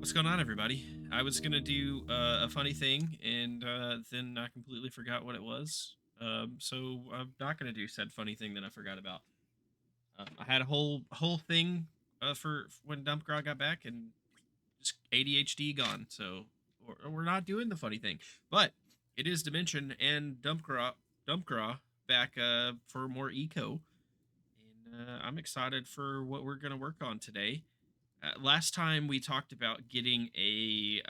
What's going on, everybody? I was gonna do a funny thing, and then I completely forgot what it was. So I'm not gonna do said funny thing that I forgot about. I had a whole thing for when Dumpgraw got back, and just ADHD gone. So we're not doing the funny thing, but it is Dimension and Dumpgraw back for more eco, and I'm excited for what we're gonna work on today. Last time we talked about getting a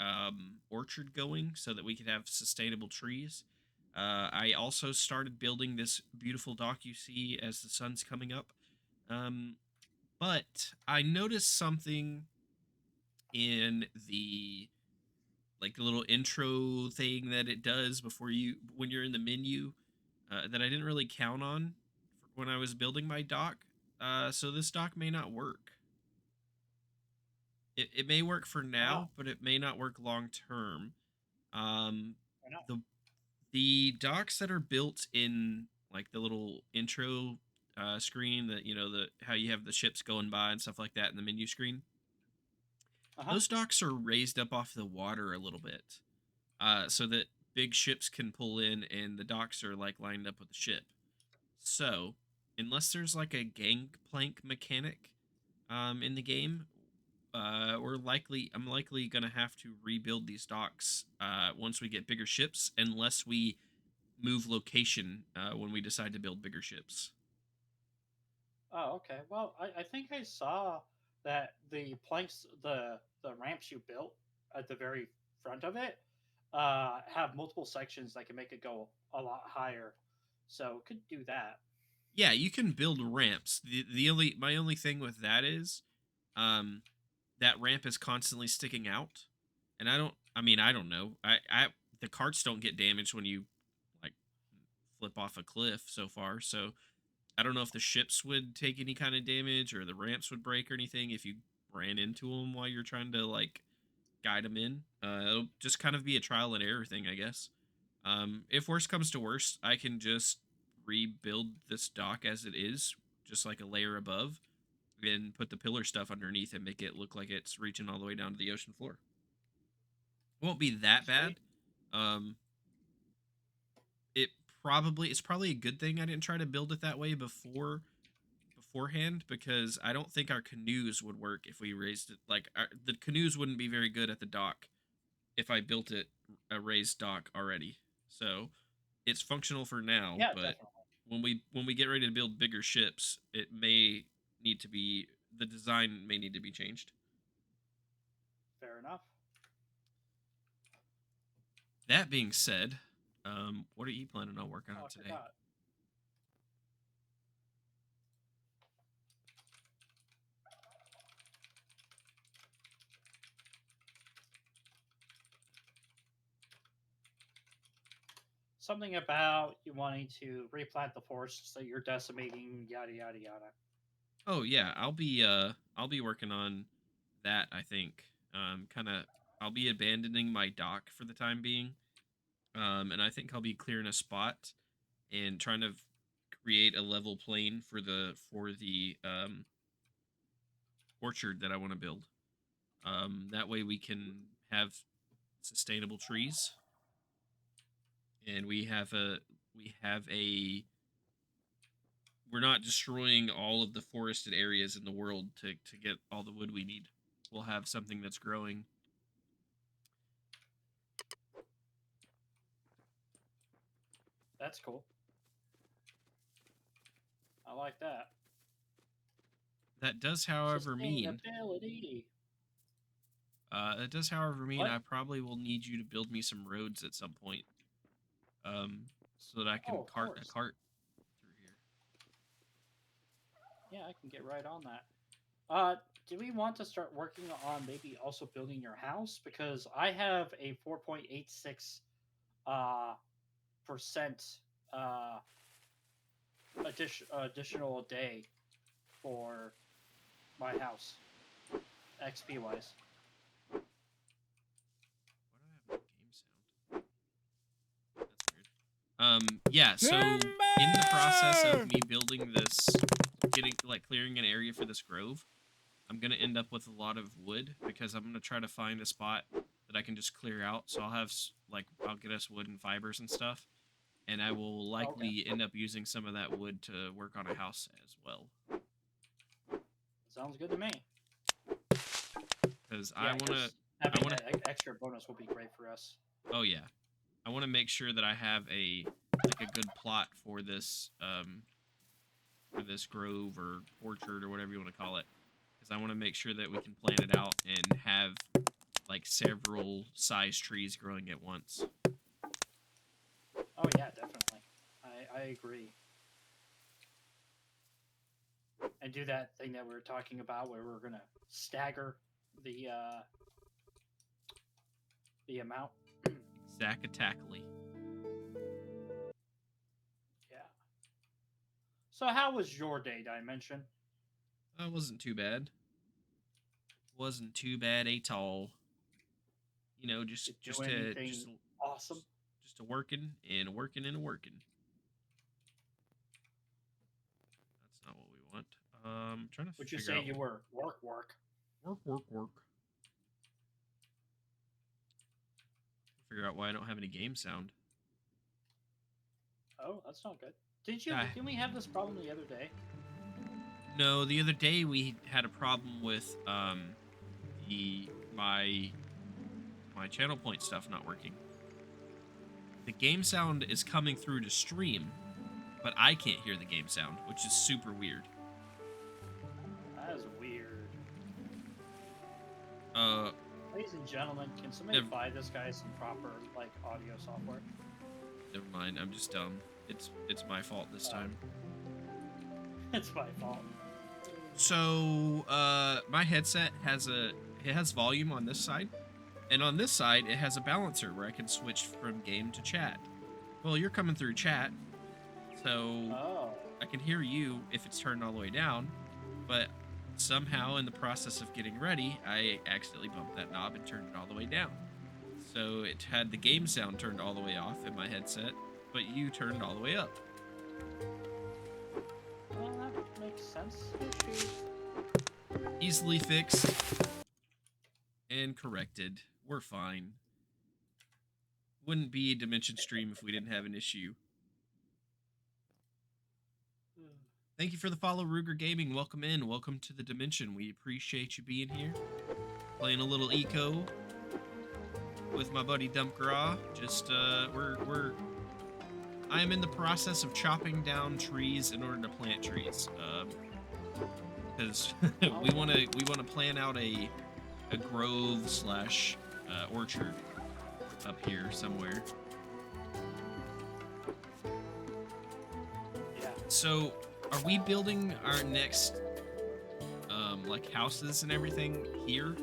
orchard going so that we could have sustainable trees. I also started building this beautiful dock you see as the sun's coming up. Um, but I noticed something in the the little intro thing that it does before you when you're in the menu that I didn't really count on when I was building my dock. So this dock may not work. It may work for Wow. now, but it may not work long term. Um, I know. the the docks that are built in like the little intro screen that the how you have the ships going by and stuff like that in the menu screen. Uh-huh. Those docks are raised up off the water a little bit, so that big ships can pull in, and the docks are like lined up with the ship. So, unless there's like a gangplank mechanic in the game, I'm likely gonna have to rebuild these docks once we get bigger ships, unless we move location when we decide to build bigger ships. Oh, okay. Well, I think I saw that the planks, the ramps you built at the very front of it, have multiple sections that can make it go a lot higher. So could do that. Yeah, you can build ramps. The only my only thing with that is, um, that ramp is constantly sticking out, and I don't. I mean, I don't know. I the carts don't get damaged when you like flip off a cliff so far, so I don't know if the ships would take any kind of damage or the ramps would break or anything if you ran into them while you're trying to like guide them in. It'll just kind of be a trial and error thing, I guess. If worst comes to worst, I can just rebuild this dock as it is, just like a layer above, and put the pillar stuff underneath and make it look like it's reaching all the way down to the ocean floor. It won't be that Sweet. bad. Um, it's probably a good thing I didn't try to build it that way beforehand, because I don't think our canoes would work if we raised it. The canoes wouldn't be very good at the dock if I built it a raised dock already. So it's functional for now, Yeah, but definitely. when we get ready to build bigger ships, it may need to be the design may need to be changed. Fair enough. That being said, what are you planning on working Oh, on I today? forgot. Something about you wanting to replant the forest that you're decimating, yada yada yada. Oh yeah, I'll be working on that, I think. Kind of I'll be abandoning my dock for the time being. And I think I'll be clearing a spot and trying to create a level plane for the orchard that I want to build. That way we can have sustainable trees, and we have a we're not destroying all of the forested areas in the world to get all the wood we need. We'll have something that's growing. That's cool. I like that. That does, however, mean Sustainability. I What? probably will need you to build me some roads at some point, so that I Oh, can of cart a course. cart through here. Yeah, I can get right on that. Do we want to start working on maybe also building your house? Because I have a 4.86 uh percent uh additional a day for my house XP wise. Why do I have no game sound? That's weird. Yeah, so in the process of Timber! me building this, getting like clearing an area for this grove, I'm gonna end up with a lot of wood because I'm gonna try to find a spot that I can just clear out. So I'll have like I'll get us wood and fibers and stuff, and I will Okay, likely end up using some of that wood to work on a house as well. sounds good to me. Because Yeah, because having wanna. that extra bonus will be great for us. Oh yeah, I wanna make sure that I have a like a good plot for this grove or orchard or whatever you want to call it, because I want to make sure that we can plan it out and have like several size trees growing at once. Oh yeah, definitely. I agree. And do that thing that we were talking about where we're gonna stagger the uh the amount. Exactly. Yeah. So how was your day, Dimension? Wasn't too bad. Wasn't too bad at all. You know, Did you do anything awesome? just a working and a working and a working. That's not what we want. Trying to Would you figure say out you were work? work. Figure out why I don't have any game sound. Oh, that's not good. Did you? Yeah. Didn't we have this problem the other day? No, the other day we had a problem with the my channel point stuff not working. The game sound is coming through to stream, but I can't hear the game sound, which is super weird. That is weird. Uh, Ladies and gentlemen, can somebody never, buy this guy some proper like audio software? never mind. I'm just dumb. It's my fault this time. It's my fault. So, my headset has volume on this side, and on this side it has a balancer where I can switch from game to chat. Well, you're coming through chat, so Oh. I can hear you if it's turned all the way down, but somehow in the process of getting ready, I accidentally bumped that knob and turned it all the way down. So it had the game sound turned all the way off in my headset, but you turned all the way up. Well, that makes sense. Easily fixed and corrected. We're fine. Wouldn't be a Dimension stream if we didn't have an issue. Thank you for the follow, Ruger Gaming. Welcome in. Welcome to the Dimension. We appreciate you being here. Playing a little eco with my buddy Dumpgraw. Just I am in the process of chopping down trees in order to plant trees. Because we wanna plan out a grove slash orchard up here somewhere. Yeah. So, are we building our next like houses and everything here?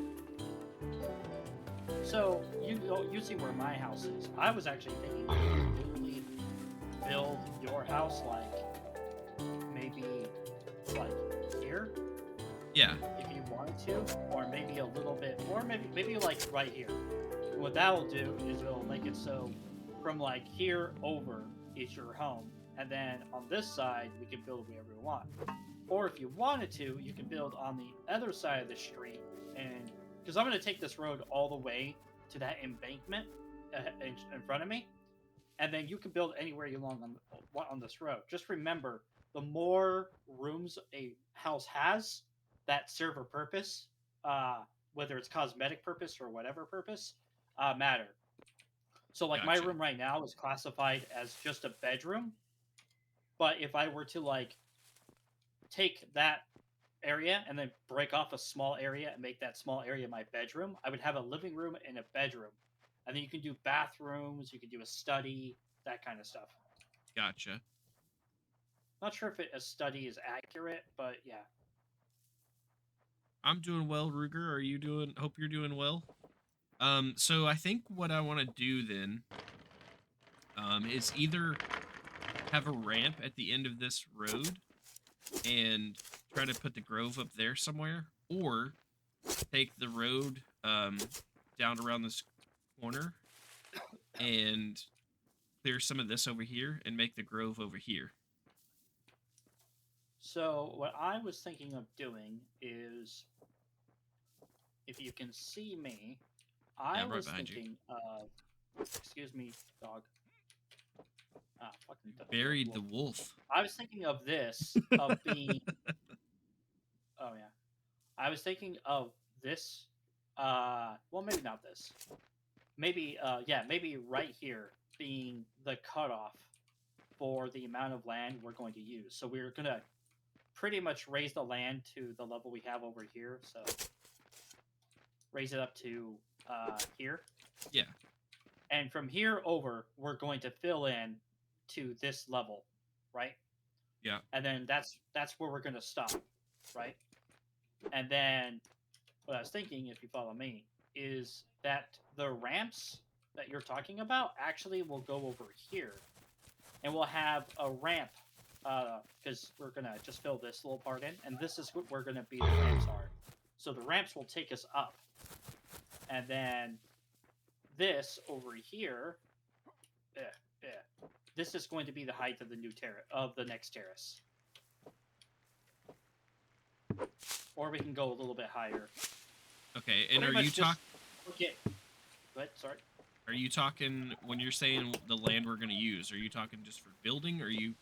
So you see where my house is. I was actually thinking you could build your house maybe like here Yeah. if you wanted to, or maybe a little bit, or maybe like right here. What that will do is it'll make it so from like here over is your home, and then on this side we can build wherever we want. Or if you wanted to, you can build on the other side of the street, and because I'm going to take this road all the way to that embankment in front of me, and then you can build anywhere you want on this road. Just remember, the more rooms a house has that serve a purpose, whether it's cosmetic purpose or whatever purpose, matter. So, like my Gotcha. room right now is classified as just a bedroom, but if I were to like take that area and then break off a small area and make that small area my bedroom, I would have a living room and a bedroom. And then you can do bathrooms, you can do a study, that kind of stuff. Gotcha. Not sure if a study is accurate, but yeah. I'm doing well, Ruger. Are you doing? Hope you're doing well. So I think what I want to do then, is either have a ramp at the end of this road and try to put the grove up there somewhere, or take the road down around this corner and clear some of this over here and make the grove over here. So what I was thinking of doing is if you can see me, Yeah, I I'm right was behind you. thinking of. Excuse me, dog. Ah, fucking Buried the wolf. wolf. I was thinking of this of being. Oh yeah. I was thinking of this. Well, maybe not this. Maybe. Yeah, maybe right here being the cutoff for the amount of land we're going to use. So we're gonna pretty much raise the land to the level we have over here. So raise it up to here, Yeah, and from here over, we're going to fill in to this level, right? yeah. And then that's where we're going to stop, right? And then what I was thinking, if you follow me, is that the ramps that you're talking about actually will go over here, and we'll have a ramp because we're gonna just fill this little part in, and this is what we're gonna be the ramps are. So the ramps will take us up, and then this over here, eh, eh, this is going to be the height of the new terrace of the next terrace, or we can go a little bit higher. Okay, and Pretty much just look at. But sorry. are you talking when you're saying the land we're gonna use? Are you talking just for building? Or are you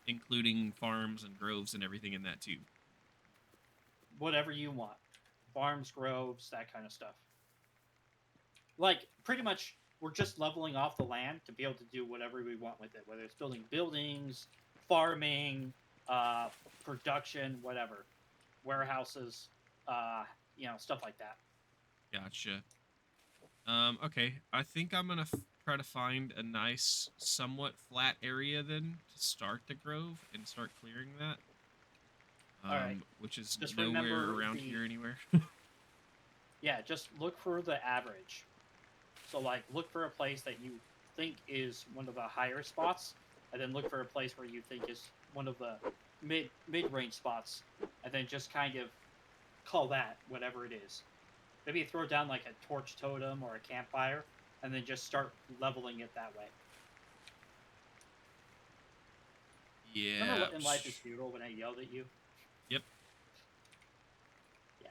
including farms and groves and everything in that too? Whatever you want, farms, groves, that kind of stuff. Like pretty much, we're just leveling off the land to be able to do whatever we want with it, whether it's building buildings, farming, uh, production, whatever, warehouses, stuff like that. Gotcha. Okay. I think I'm gonna try to find a nice, somewhat flat area then to start the grove and start clearing that. All right. Which is Just nowhere remember around here anywhere. yeah, just look for the average. So like look for a place that you think is one of the higher spots, and then look for a place where you think is one of the mid range spots, and then just kind of call that whatever it is. Maybe throw down like a torch totem or a campfire, and then just start leveling it that way. Yeah. Remember in Life is Futile when I yelled at you? Yep. Yeah,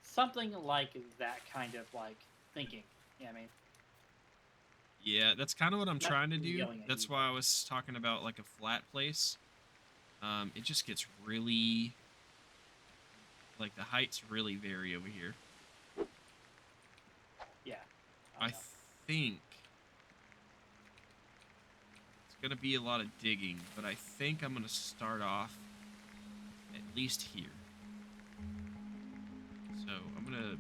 something like that kind of like thinking. Yeah, I mean, Yeah, that's kind of what I'm not trying to me do. yelling at That's you, why but I was talking about like a flat place. It just gets really like the heights really vary over here. yeah, I I know. think it's gonna be a lot of digging, but I think I'm gonna start off at least here. So I'm gonna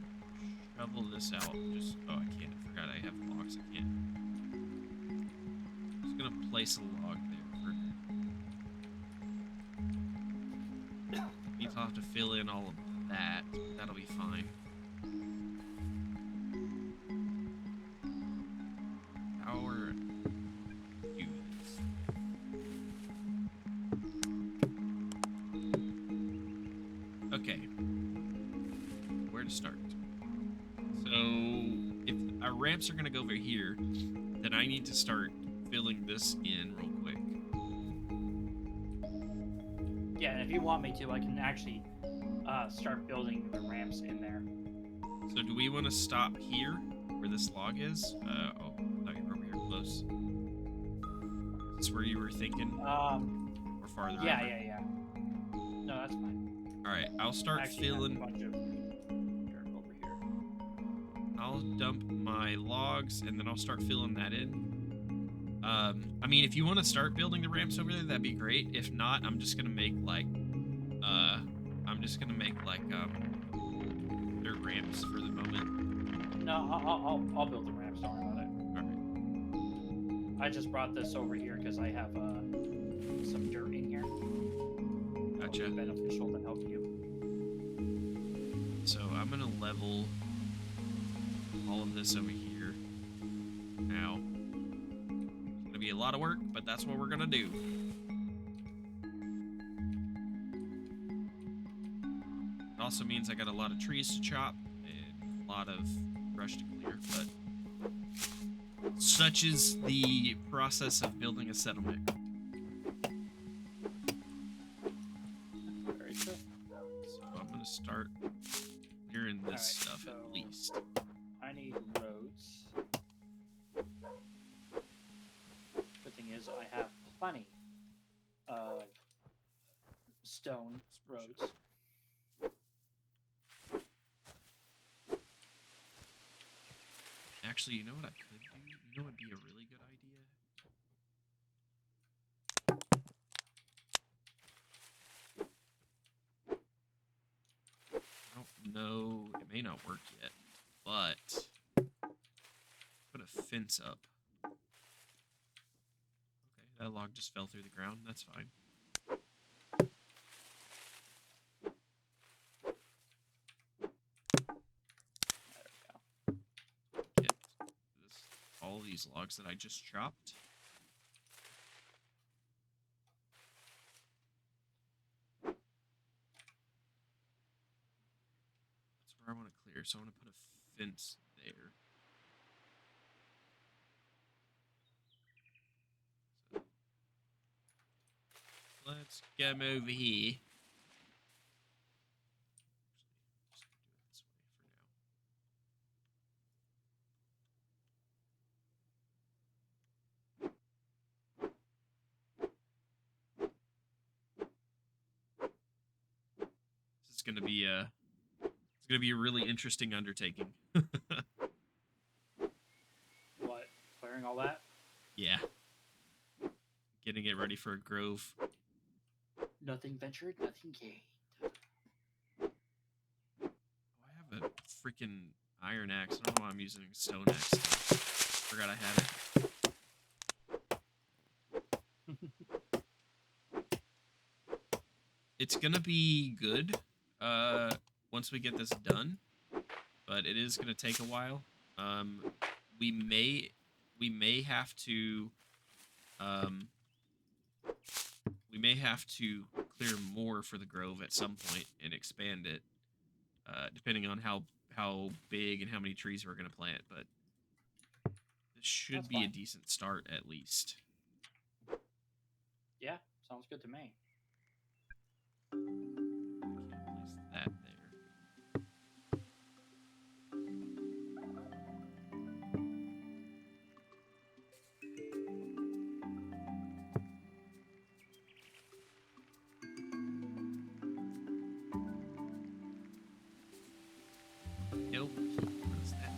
shovel this out. Just oh, I can't. I forgot I have logs. I can't. I'm just gonna place a log there. Means I'll have to fill in all of that. That'll be fine. Power do this. Okay. Where to start? So if our ramps are gonna go over here, then I need to start filling this in real quick. Yeah, and if you want me to, I can actually start building the ramps in there. So do we want to stop here where this log is? Oh, I thought you were over here close. Is this where you were thinking? Or farther Yeah, over? yeah, yeah. No, that's fine. All right, I'll start Actually, have a filling. bunch of dirt over here. I'll dump my logs and then I'll start filling that in. I mean, if you want to start building the ramps over there, that'd be great. If not, I'm just gonna make like, dirt ramps for the moment. No, I'll build the ramps. Don't worry about it. All right. I just brought this over here because I have some dirt in here. Gotcha. It'll be beneficial to help you. So I'm gonna level all of this over here. Now, it's gonna be a lot of work, but that's what we're gonna do. It also means I got a lot of trees to chop and a lot of brush to clear, but such is the process of building a settlement. Very true. So I'm gonna start clearing this Alright, stuff so at least. Actually, you know what I could do? You know what would be a really good idea? I don't know. It may not work yet, but put a fence up. Okay, that log just fell through the ground. That's fine. Get all these logs that I just chopped. That's where I want to clear, so I want to put a fence there. So let's come over here. Just do it this way for now. This is gonna be a really interesting undertaking. What? Clearing all that? Yeah. Getting it ready for a grove. Nothing ventured, nothing gained. Oh, I have a freaking iron axe. I don't know why I'm using a stone axe. Forgot I had it. It's gonna be good once we get this done, but it is gonna take a while. We may have to clear more for the grove at some point and expand it, depending on how big and how many trees we're gonna plant. But this should That's be a fine. decent start at least. Yeah, sounds good to me. Place that there. Nope. What is that?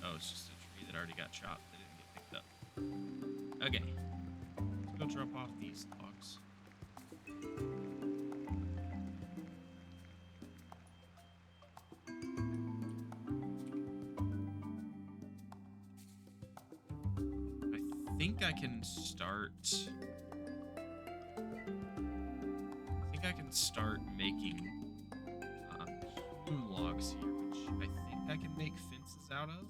Oh, it's just a tree that already got chopped that didn't get picked up. Okay. Let's go drop off these logs. I think I can start making two logs here, which I think I can make fences out of.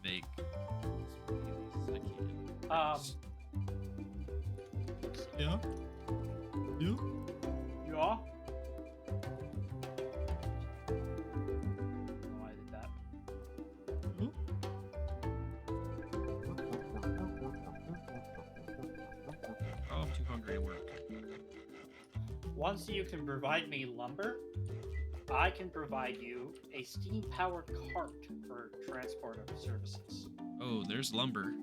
Make as many of these as I can. Yeah. Yeah. Yeah. Oh, I did that. Oh, I'm too hungry to work. Once you can provide me lumber, I can provide you a steam-powered cart for transport of services. Oh, there's lumber.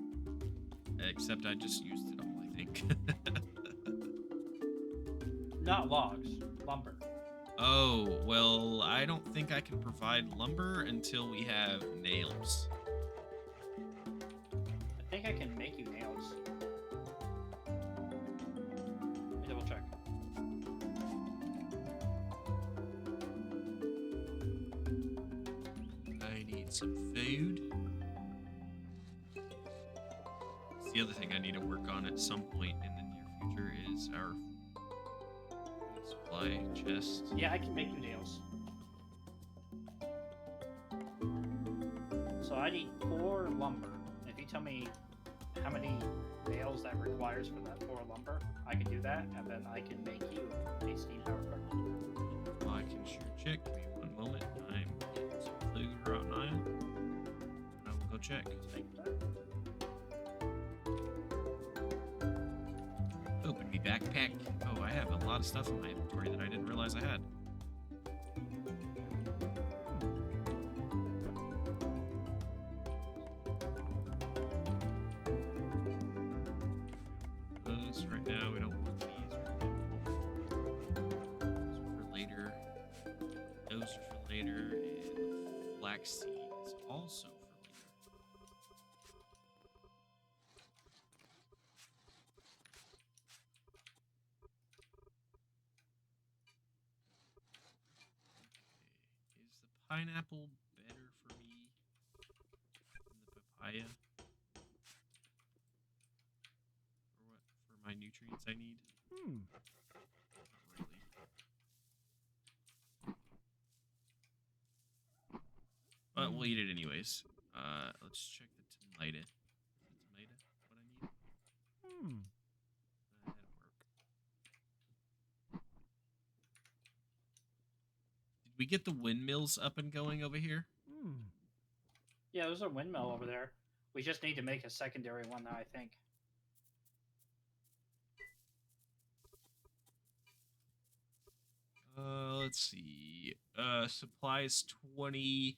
Except I just used it all, I think. Not logs, lumber. Oh, well, I don't think I can provide lumber until we have nails. I think I can make you nails. Let me double check. I need some food. The other thing I need to work on at some point in the near future is our food supply chest. Yeah, I can make you nails. So I need 4 lumber. If you tell me how many nails that requires for that 4 lumber, I can do that, and then I can make you a steam power cart. I can sure check. Give me one moment. I'm getting some food right now. I will go check. Take that. Open me backpack. Oh, I have a lot of stuff in my inventory that I didn't realize I had. Those right now, we don't want these. Those for later. flax seeds also for later. Okay. Is the pineapple better for me than the papaya? For what? For my nutrients I need? Not really. But we'll eat it anyways. Let's check the tomato. Is the tomato what I need? That'll work. Did we get the windmills up and going over here? Yeah, there's a windmill over there. We just need to make a secondary one, though, I think. Let's see. Supplies 20.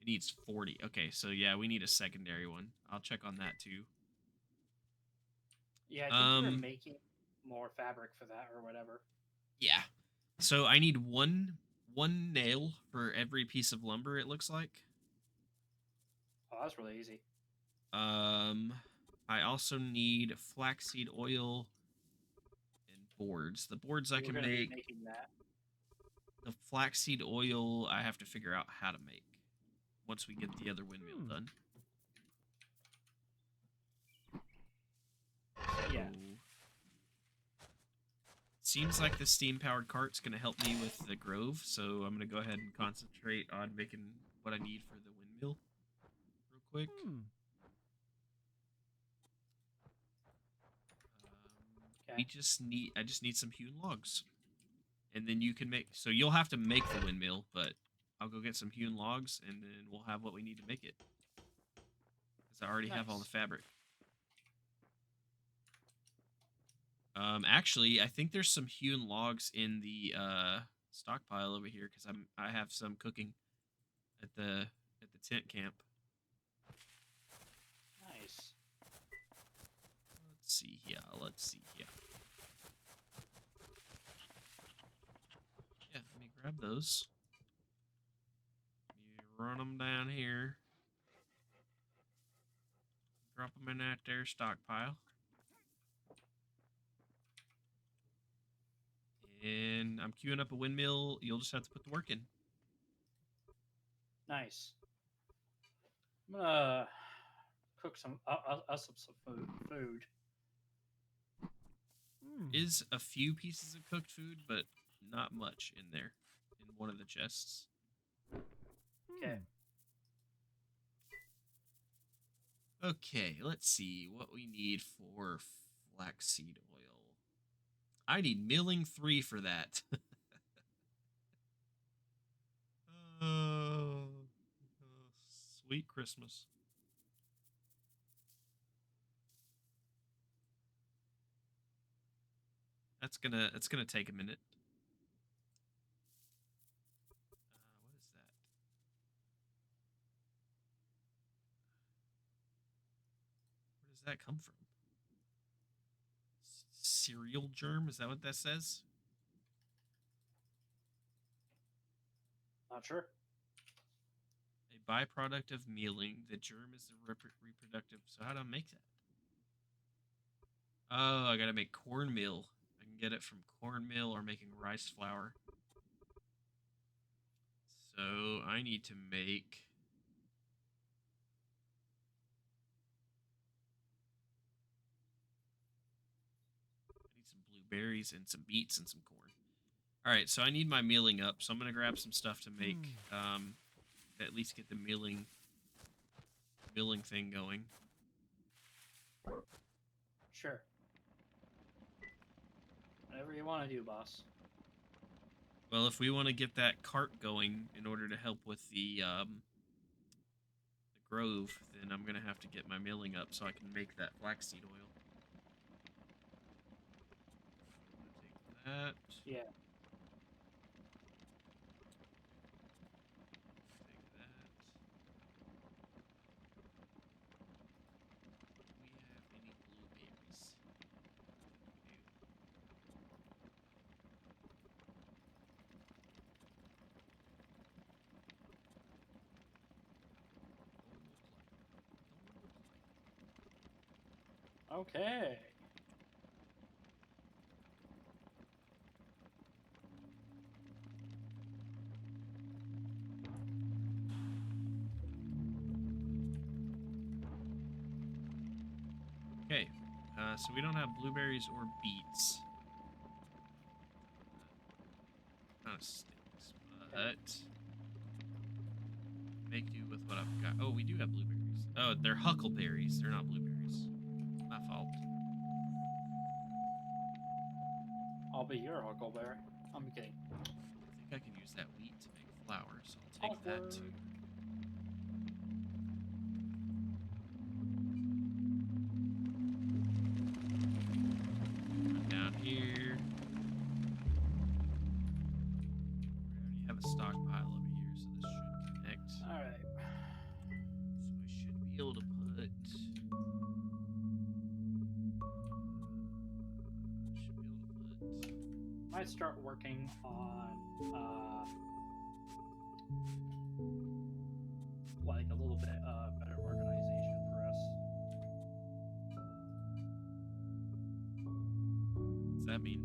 It needs 40. Okay, so yeah, we need a secondary one. I'll check on that too. Yeah, I think you were making more fabric for that or whatever. Yeah. So I need one nail for every piece of lumber, it looks like. Oh, that's really easy. I also need flaxseed oil and boards. The boards I We're can going to be make. making that. The flaxseed oil I have to figure out how to make once we get the other windmill done. Yeah. Seems like the steam-powered cart's going to help me with the grove, so I'm going to go ahead and concentrate on making what I need for the windmill real quick. Okay. I just need some hewn logs. And then you can make, so you'll have to make the windmill, but I'll go get some hewn logs, and then we'll have what we need to make it. Because I already have all the fabric. Actually, I think there's some hewn logs in the stockpile over here because I have some cooking at the tent camp. Nice. Let's see here. Let's see here. Yeah, let me grab those. You run them down here. Drop them in that there stockpile. And I'm queuing up a windmill. You'll just have to put the work in. Nice. I'm gonna cook some food. Is a few pieces of cooked food, but not much in there. In one of the chests. Okay. Okay, let's see what we need for flaxseed oil. I need milling 3 for that. Oh, sweet Christmas. It's gonna take a minute. What is that? Where does that come from? Cereal germ? Is that what that says? Not sure. A byproduct of mealing. The germ is the reproductive. So how do I make that? Oh, I gotta make cornmeal. I can get it from cornmeal or making rice flour. So I need to make... I need some blueberries and some beets and some corn. All right, so I need my mealing up. So I'm gonna grab some stuff to make, at least get the milling thing going. Sure. Whatever you want to do, boss. Well, if we want to get that cart going in order to help with the grove, then I'm gonna have to get my milling up so I can make that flaxseed oil. So I'm gonna take that. Yeah. Take that. Do we have any blueberries? We do. Okay. Okay. So we don't have blueberries or beets. Kind of stinks, Okay. but make do with what I've got. Oh, we do have blueberries. Oh, they're huckleberries. They're not blueberries. My fault. I'll be your huckleberry. I'm kidding. I think I can use that wheat to make flour, so I'll take that too. Awkward. Run down here. We already have a stockpile over here, so this should connect. All right. So I should be able to put. Might start working on like a little bit better organization for us. What's that mean?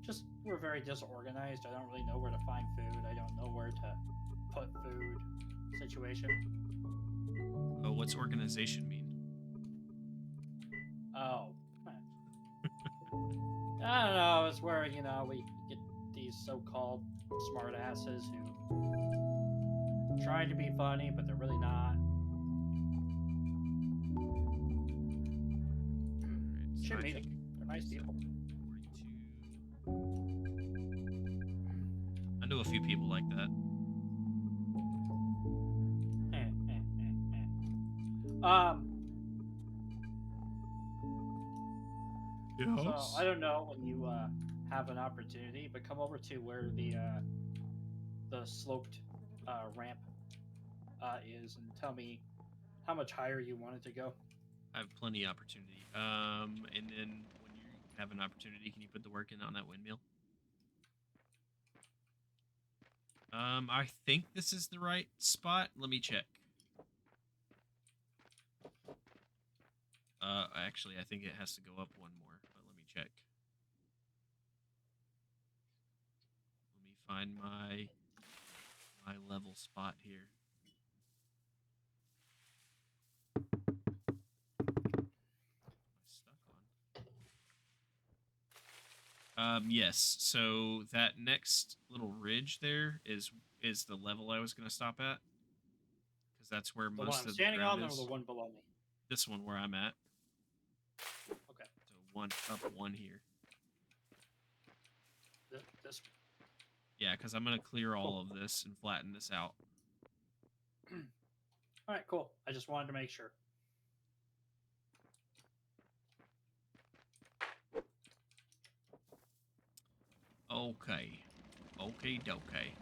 Just we're very disorganized. I don't really know where to find food. I don't know where to put food. Situation. Oh, what's organization mean? Oh. I don't know. It's where we get these so-called smart asses who try to be funny, but they're really not. Alright, so Should I meet think them. They're nice people. 42. I know a few people like that. So I don't know when you have an opportunity, but come over to where the sloped ramp is, and tell me how much higher you want it to go. I have plenty of opportunity. And then when you have an opportunity, can you put the work in on that windmill? I think this is the right spot. Let me check. Actually, I think it has to go up one more, but let me check. Let me find my level spot here. Stuck on. Yes. So that next little ridge there is the level I was going to stop at, because that's where The one most I'm of the standing ground on, or the is. one below me? This one where I'm at. Okay. So one up, one here. This. Yeah, because I'm going to clear all Cool. of this and flatten this out. All right, cool. I just wanted to make sure. Okay. Okay, dokey.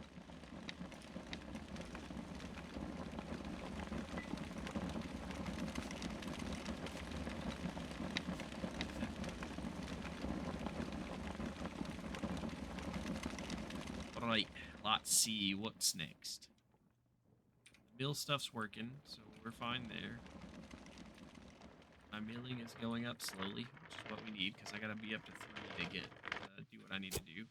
Right, let's see what's next. The mill stuff's working, so we're fine there. My milling is going up slowly, which is what we need, because I gotta be up to 3 to get do what I need to do.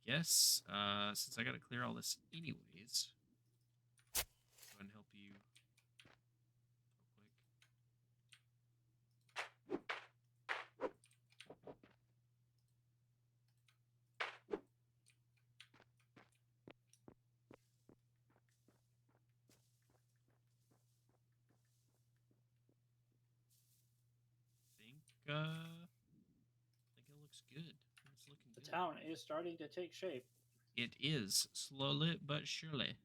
I guess, since I gotta clear all this anyways, go ahead and help you real quick. I think it looks good. It's looking The good. town is starting to take shape. It is, slowly but surely.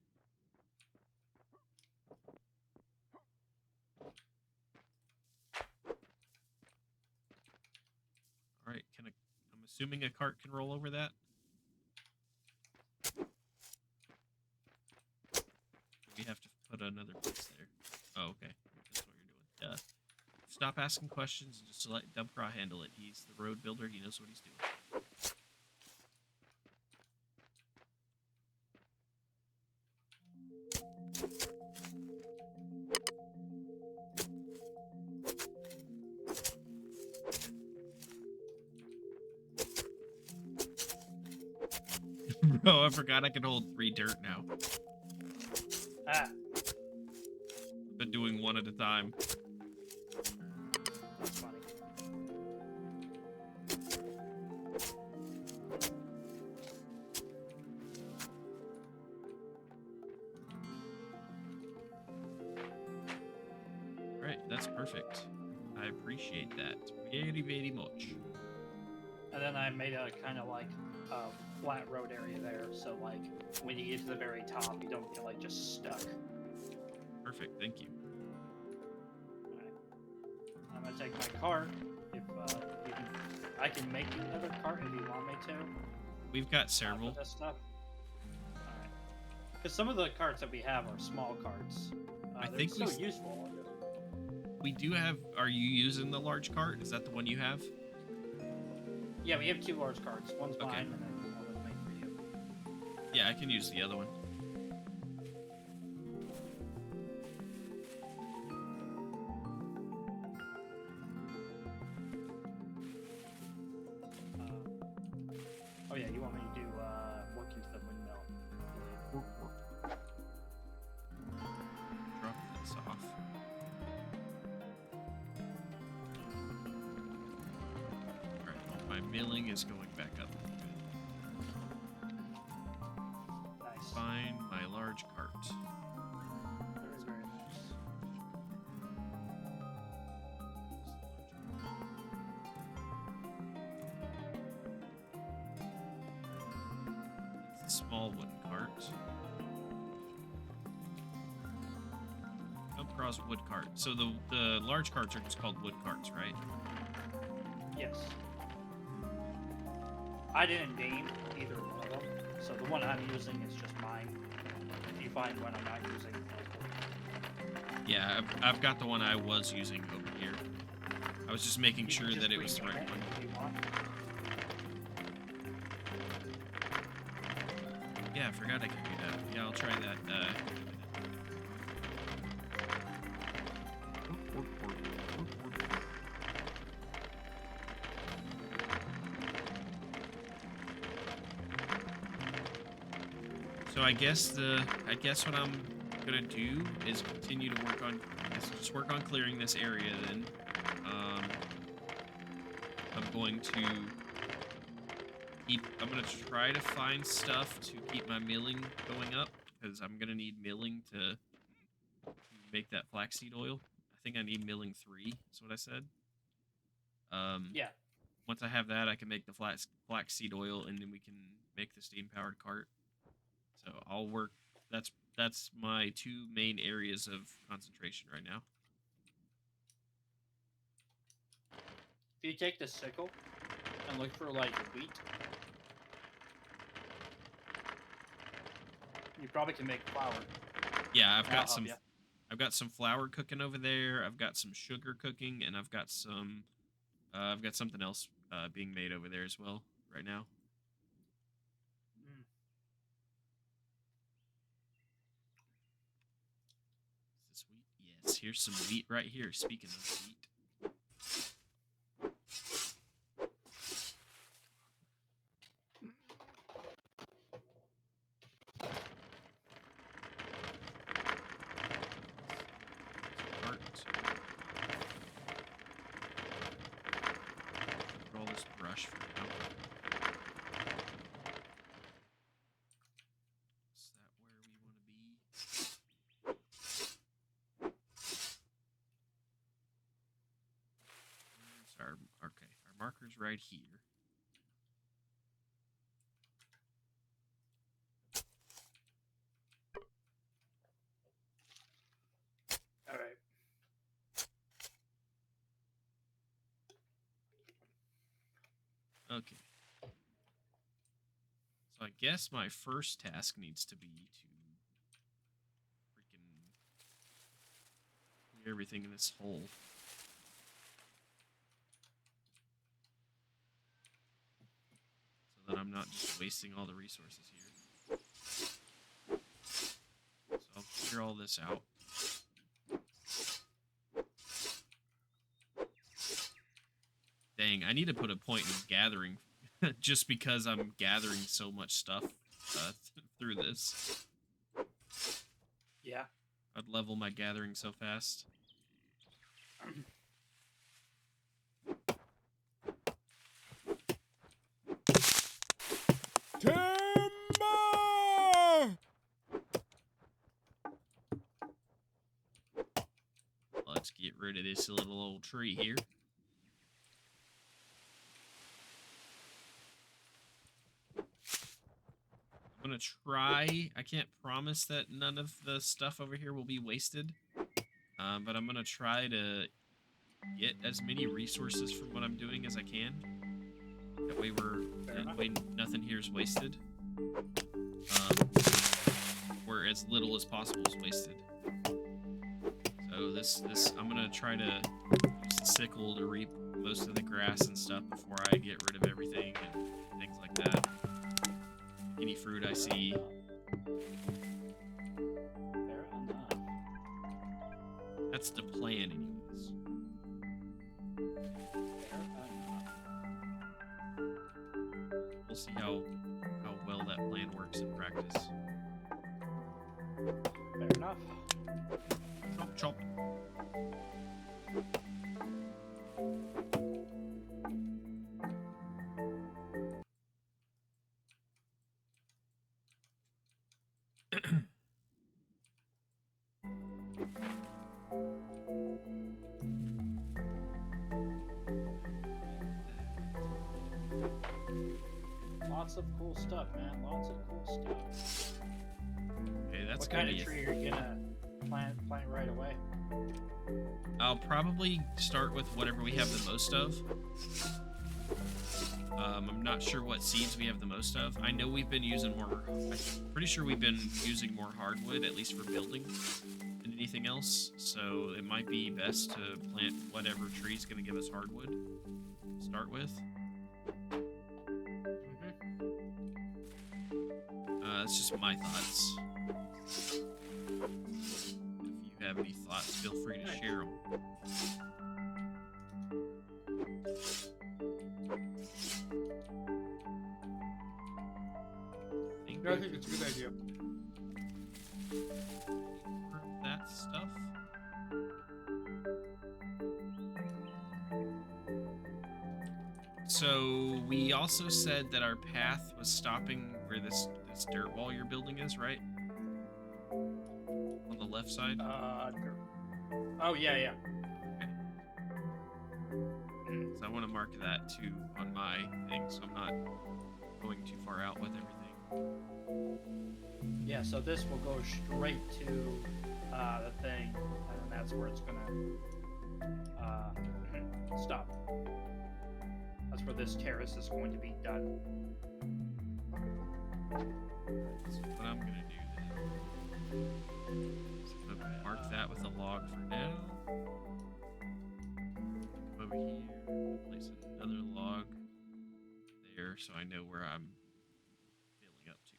All right, I'm assuming a cart can roll over that. We have to put another piece there. Oh, okay. That's what you're doing. Duh. Stop asking questions and just let Dubcraw handle it. He's the road builder. He knows what he's doing. Oh, I forgot I can hold 3 dirt now. Ah, Been doing 1 at a time. that's funny. All right, that's perfect. I appreciate that very, very much. And then I made a kind of like a flat road area there, so like when you get to the very top, you don't get like just stuck. Perfect, thank you. Alright. I'm gonna take my cart. If you can, I can make you another cart if you want me to. We've got For several. this stuff. Alright. Because some of the carts that we have are small carts. I They're think so useful. we do have. Are you using the large cart? Is that the one you have? Yeah, we have 2 large carts. One's Okay. mine, and then one was made for you. Yeah, I can use the other one. Oh yeah, you want me to do work into the windmill? Drop this off. Alright, well, my milling is going back up. Nice. Find my large cart. Very, very nice. It's a small wooden cart. Come across wood cart. So the large carts are just called wood carts, right? Yes. I didn't name either one of them, so the one I'm using is just mine. If you find one I'm not using, Yeah, I've got the one I was using over here. I was just making you can sure just that it was the rename right it one. if you want. Yeah, I forgot I could do that. Yeah, I'll try that. So I guess what I'm gonna do is continue to work on just work on clearing this area. Then I'm going to I'm gonna try to find stuff to keep my milling going up because I'm gonna need milling to make that flaxseed oil. I think I need milling 3. Is what I said. Yeah. Once I have that, I can make the flaxseed oil, and then we can make the steam powered cart. So I'll work. That's my 2 main areas of concentration right now. If you take the sickle and look for like wheat, you probably can make flour. Yeah, I've That'll got help some. ya. I've got some flour cooking over there. I've got some sugar cooking, and I've got some. I've got something else being made over there as well right now. Mm. Is this wheat? Yes. Here's some wheat right here. Speaking of wheat. Cart. Roll this brush for now. Is that where we want to be? Where's our okay? Our marker's right here. All right. Okay. So I guess my first task needs to be to freaking clear everything in this hole. So that I'm not just wasting all the resources here. So I'll clear all this out. Dang, I need to put a point in gathering just because I'm gathering so much stuff through this. Yeah. I'd level my gathering so fast. Timber! Let's get rid of this little old tree here. I'm gonna try. I can't promise that none of the stuff over here will be wasted, but I'm gonna try to get as many resources from what I'm doing as I can. That way nothing here is wasted. Or as little as possible is wasted. So this I'm gonna try to use the sickle to reap most of the grass and stuff before I get rid of everything and things like that. Any fruit I see. Fair enough. That's the plan, anyways. Fair enough. We'll see how well that plan works in practice. Fair enough. Chop chop. Lots of cool stuff, man. Lots of cool stuff. Okay, that's What gonna kind be of tree are you gonna plant right away? I'll probably start with whatever we have the most of. I'm not sure what seeds we have the most of. I know we've been using more. I'm pretty sure we've been using more hardwood, at least for building, than anything else. So it might be best to plant whatever tree's going to give us hardwood to start with. That's just my thoughts. If you have any thoughts, feel free to share them. I think it's a good idea. That stuff. So we also said that our path was stopping where this dirt wall you're building is, right? On the left side? Oh, yeah. Okay. So I want to mark that too on my thing, so I'm not going too far out with everything. Yeah, so this will go straight to the thing, and that's where it's gonna stop. That's where this terrace is going to be done. So what I'm gonna do then is I'm gonna mark that with a log for now. Come over here, place another log there so I know where I'm filling up to.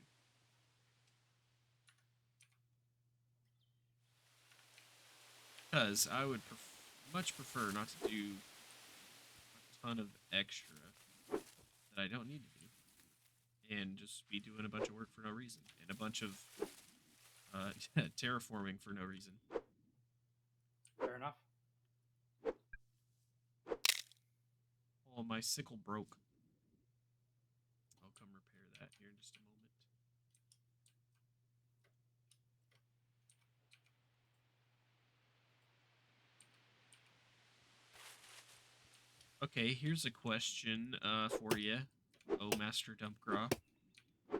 Because I would much prefer not to do a ton of extra that I don't need to do. And just be doing a bunch of work for no reason. And a bunch of terraforming for no reason. Fair enough. Oh, my sickle broke. I'll come repair that here in just a moment. Okay, here's a question for you, oh Master Dumpgraw.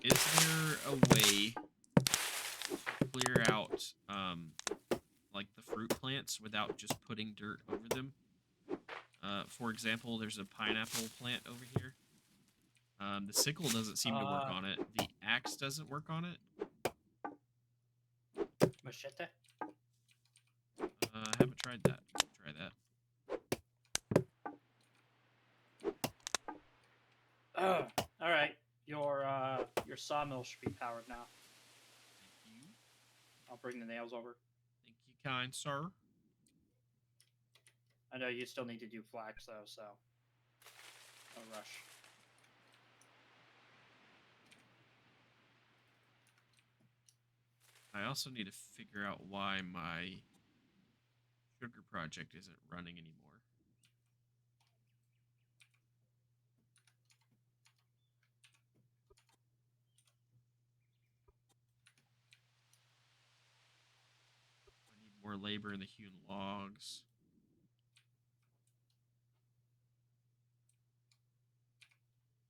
Is there a way to clear out like the fruit plants without just putting dirt over them? For example, there's a pineapple plant over here. The sickle doesn't seem to work on it. The axe doesn't work on it. Machete? I haven't tried that. Try that. All right. Your sawmill should be powered now. Thank you. I'll bring the nails over. Thank you, kind sir. I know you still need to do flax though, so no rush. I also need to figure out why my sugar project isn't running anymore. I need more labor in the hewn logs.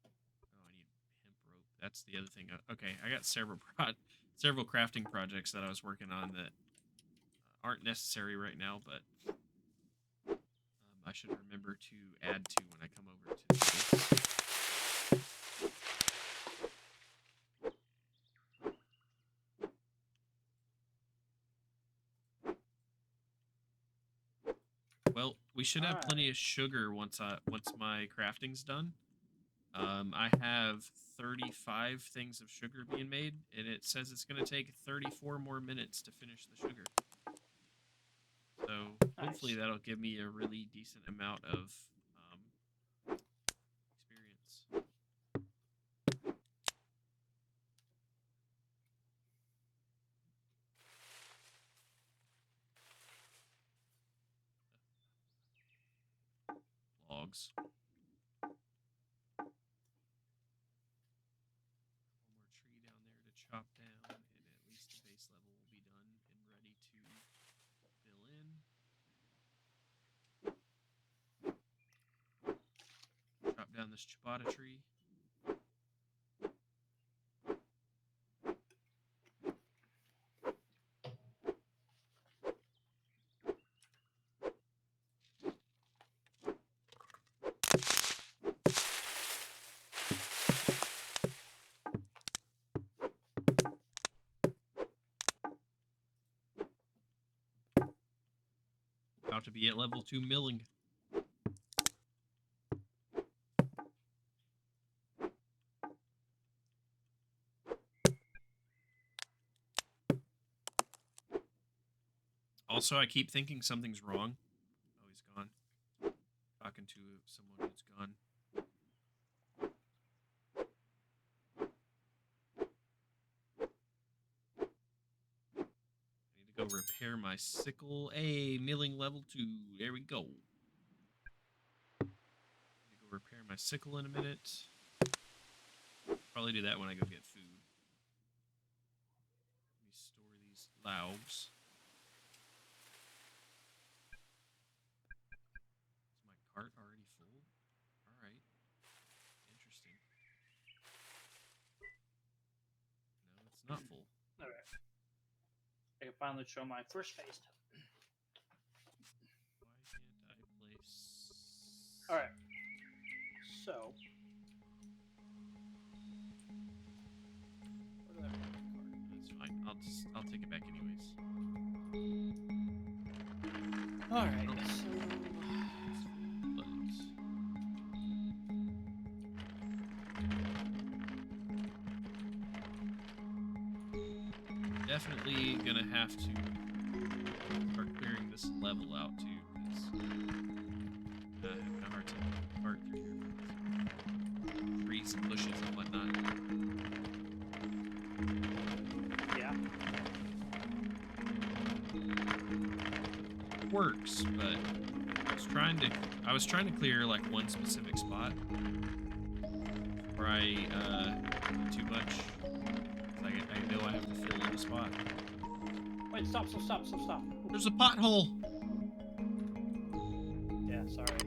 Oh, I need hemp rope. That's the other thing. Okay, I got several crafting projects that I was working on that aren't necessary right now, but I should remember to add to when I come over to the base. Well, we should have All plenty right. of sugar once my crafting's done. I have 35 things of sugar being made, and it says it's going to take 34 more minutes to finish the sugar. So hopefully Nice. that'll give me a really decent amount of experience. Logs. One more tree down there to chop down, and at least the base level will be done and ready to fill in. Chop down this ciabatta tree. About to be at level 2 milling. Also, I keep thinking something's wrong. Oh, he's gone. Talking to someone who's gone. I need to go repair my sickle. Hey, milling level 2. There we go. I need to go repair my sickle in a minute. Probably do that when I go get food. Let me store these logs. Is my cart already full? Alright. Interesting. No, it's not full. All right. I can finally show my first face. Why can't I place... All right. So. Where did I put my card? That's fine. I'll take it back anyways. All right. But definitely gonna have to start clearing this level out too, because I have a hard time getting cart through here. Trees and bushes and whatnot. Yeah. It works, but I was trying to clear like one specific spot where I did too much. I know I have to fill in a spot. Wait! Stop! Stop! There's a pothole. Yeah. Sorry.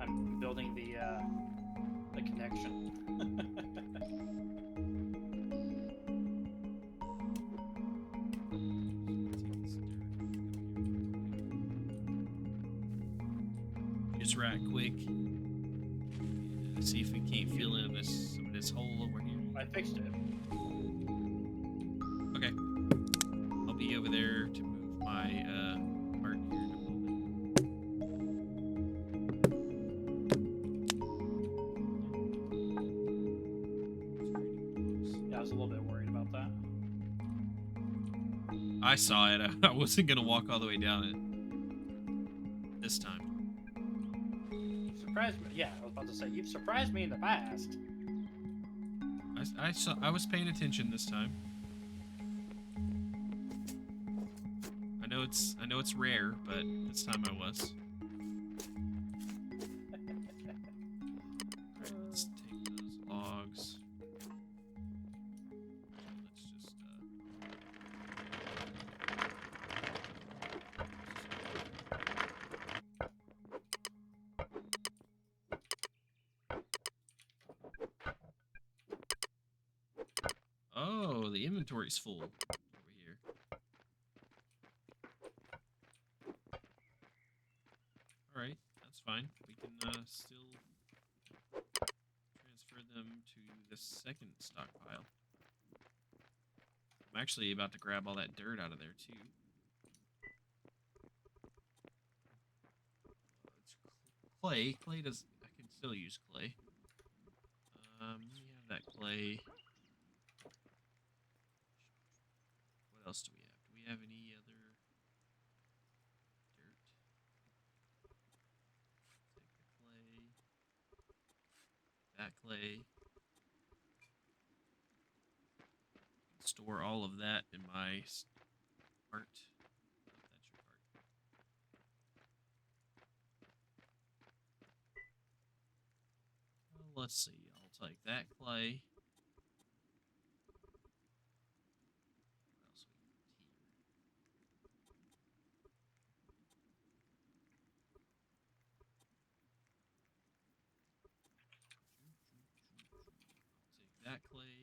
I'm building the connection. Just right quick. See if we can't fill in some of this hole over here. I fixed it. Okay. I'll be over there to move my cart here in a moment. Yeah, I was a little bit worried about that. I saw it. I wasn't gonna walk all the way down it this time. Surprised me. Yeah, I was about to say you've surprised me in the past. I was paying attention this time. I know it's rare, but this time I was. All right, let's take those logs. Let's just Oh, the inventory's full over here. All right, that's fine. We can still transfer them to the second stockpile. I'm actually about to grab all that dirt out of there too. It's clay. Clay does. I can still use clay. Let me have that clay. What else do we have? Do we have any other dirt? Take the clay. That clay. Store all of that in my cart. Oh, that's your cart. Well, let's see. I'll take that clay. What else we got here? I'll take that clay.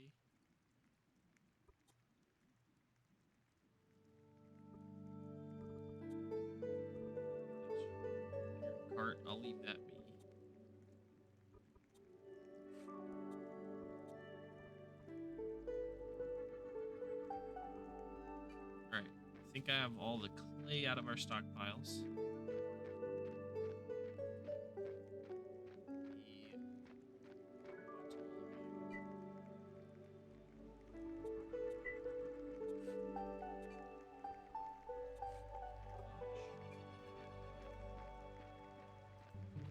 That's your cart. I'll leave that be. Alright. I think I have all the clay out of our stockpiles.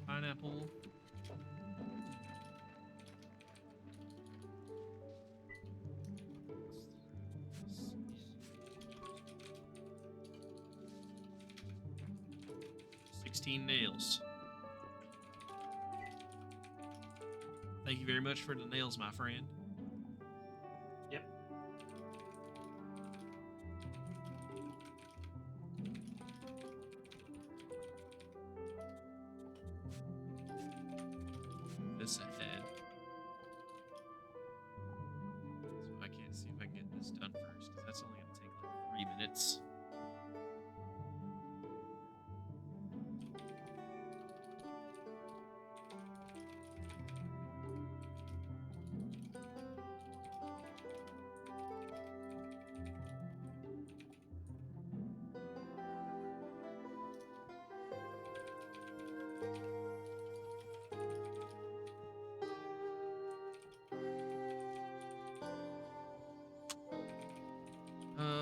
Pineapple. 16 nails. Thank you very much for the nails, my friend. Yep. This ahead. So I can't see if I can get this done first, because that's only going to take like 3 minutes.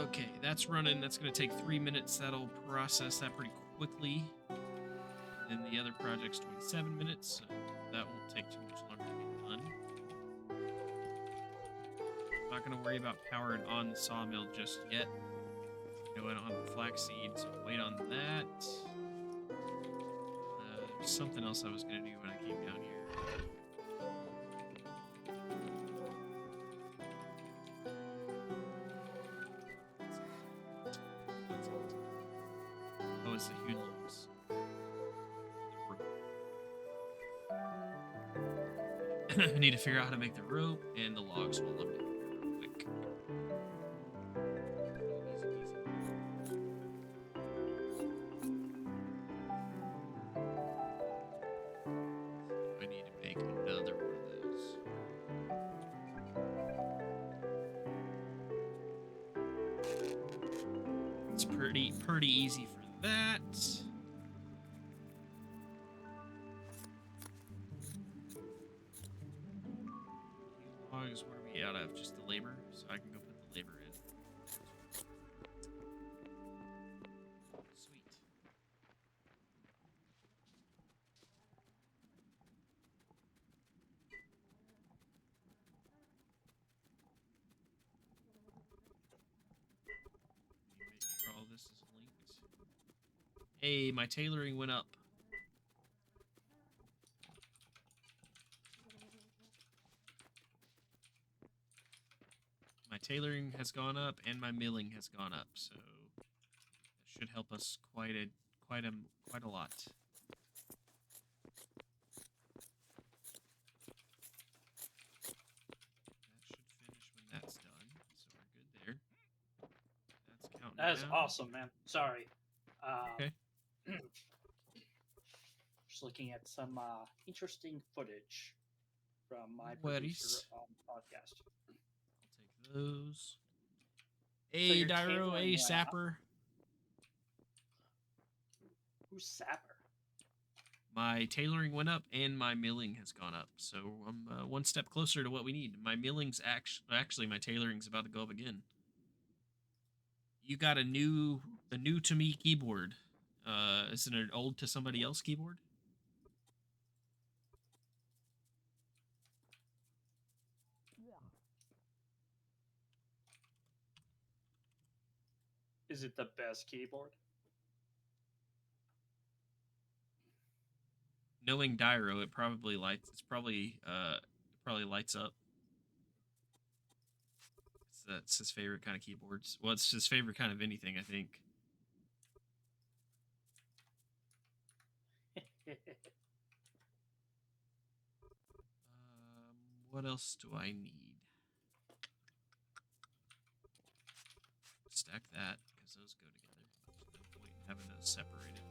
Okay, that's running. That's going to take 3 minutes. That'll process that pretty quickly. And then the other project's 27 minutes, so that won't take too much longer to get done. I'm not going to worry about powering on the sawmill just yet. Going on the flaxseed, so wait on that. There's something else I was going to do when I came down here. Oh, it's the hewn logs. I need to figure out how to make the rope, and the logs will update real quick. I need to make another one of those. It's pretty easy for that. Logs, what are we out of? Just the labor, so I can go put the labor in. Sweet. Make sure all this is linked. Hey, my tailoring went up. My tailoring has gone up and my milling has gone up, so that should help us quite a lot. That should finish when that's done, so we're good there. That's counting That is down. awesome, man. Sorry. Okay. Just looking at some interesting footage from my No producer worries. podcast. I'll take those. So A your Dyro, tailoring A went up. Sapper. Who's Sapper? My tailoring went up and my milling has gone up, so I'm one step closer to what we need. My milling's actually my tailoring's about to go up again. You got a new to me keyboard. Is it an old to somebody else keyboard? Is it the best keyboard? Knowing Dyro, it probably lights. Probably lights up. That's his favorite kind of keyboards. Well, it's his favorite kind of anything, I think. What else do I need? Stack that because those go together. There's no point in having those separated.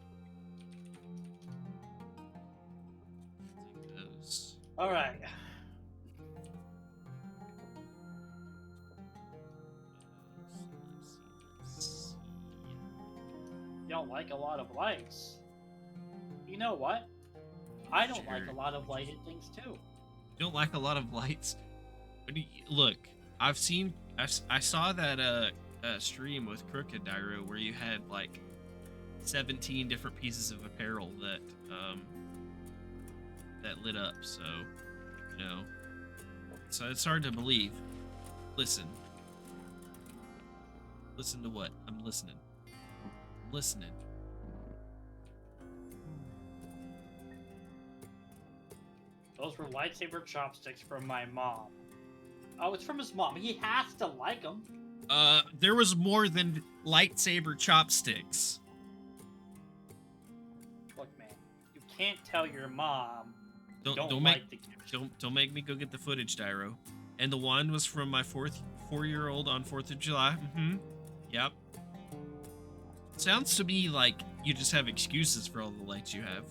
Take those. All right. Let's see. You don't like a lot of lights. You know what? I don't like a lot of lighted things too. You don't like a lot of lights? Look, I saw that stream with Crooked Dyro where you had like 17 different pieces of apparel that lit up. So, you know, so it's hard to believe. Listen to what? I'm listening. Those were lightsaber chopsticks from my mom. Oh, it's from his mom. He has to like them. There was more than lightsaber chopsticks. Look, man, you can't tell your mom Don't like the gift. don't make me go get the footage, Dyro. And the wand was from my 4-year-old on 4th of July. Yep. Sounds to me like you just have excuses for all the lights you have.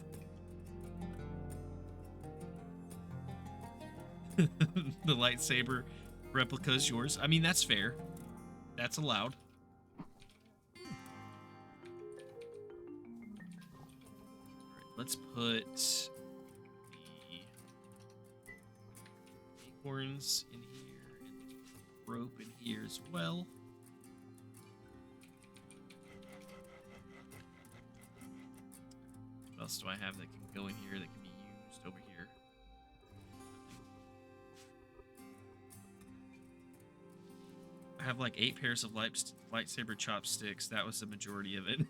The lightsaber replica is yours. I mean, that's fair. That's allowed. Alright, let's put the acorns in here and rope in here as well. What else do I have that can go in here that can be used over here? I have like 8 pairs of lightsaber chopsticks. That was the majority of it.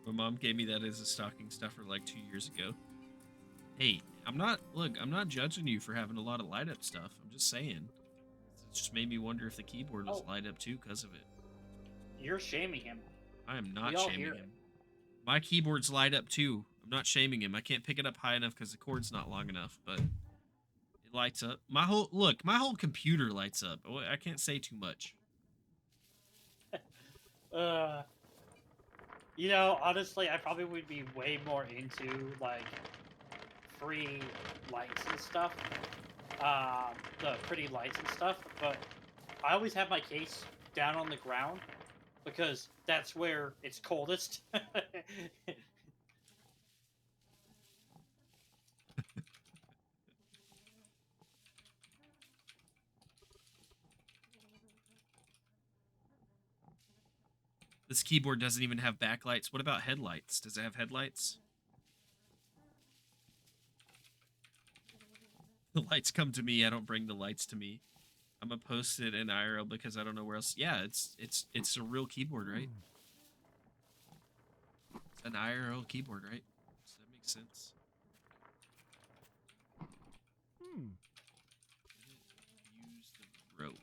My mom gave me that as a stocking stuffer like 2 years ago. Hey, I'm not judging you for having a lot of light up stuff. I'm just saying. It just made me wonder if the keyboard was light up too because of it. You're shaming him. I am not shaming him. My keyboard's light up too. I'm not shaming him. I can't pick it up high enough because the cord's not long enough, but it lights up. My whole computer lights up. I can't say too much. You know, honestly, I probably would be way more into like free lights and stuff. The pretty lights and stuff, but I always have my case down on the ground because that's where it's coldest. This keyboard doesn't even have backlights. What about headlights? Does it have headlights? The lights come to me. I don't bring the lights to me. I'm gonna post it in IRL because I don't know where else. Yeah, it's a real keyboard, right? an IRL keyboard, right? So that makes sense. Hmm. Did it use the rope?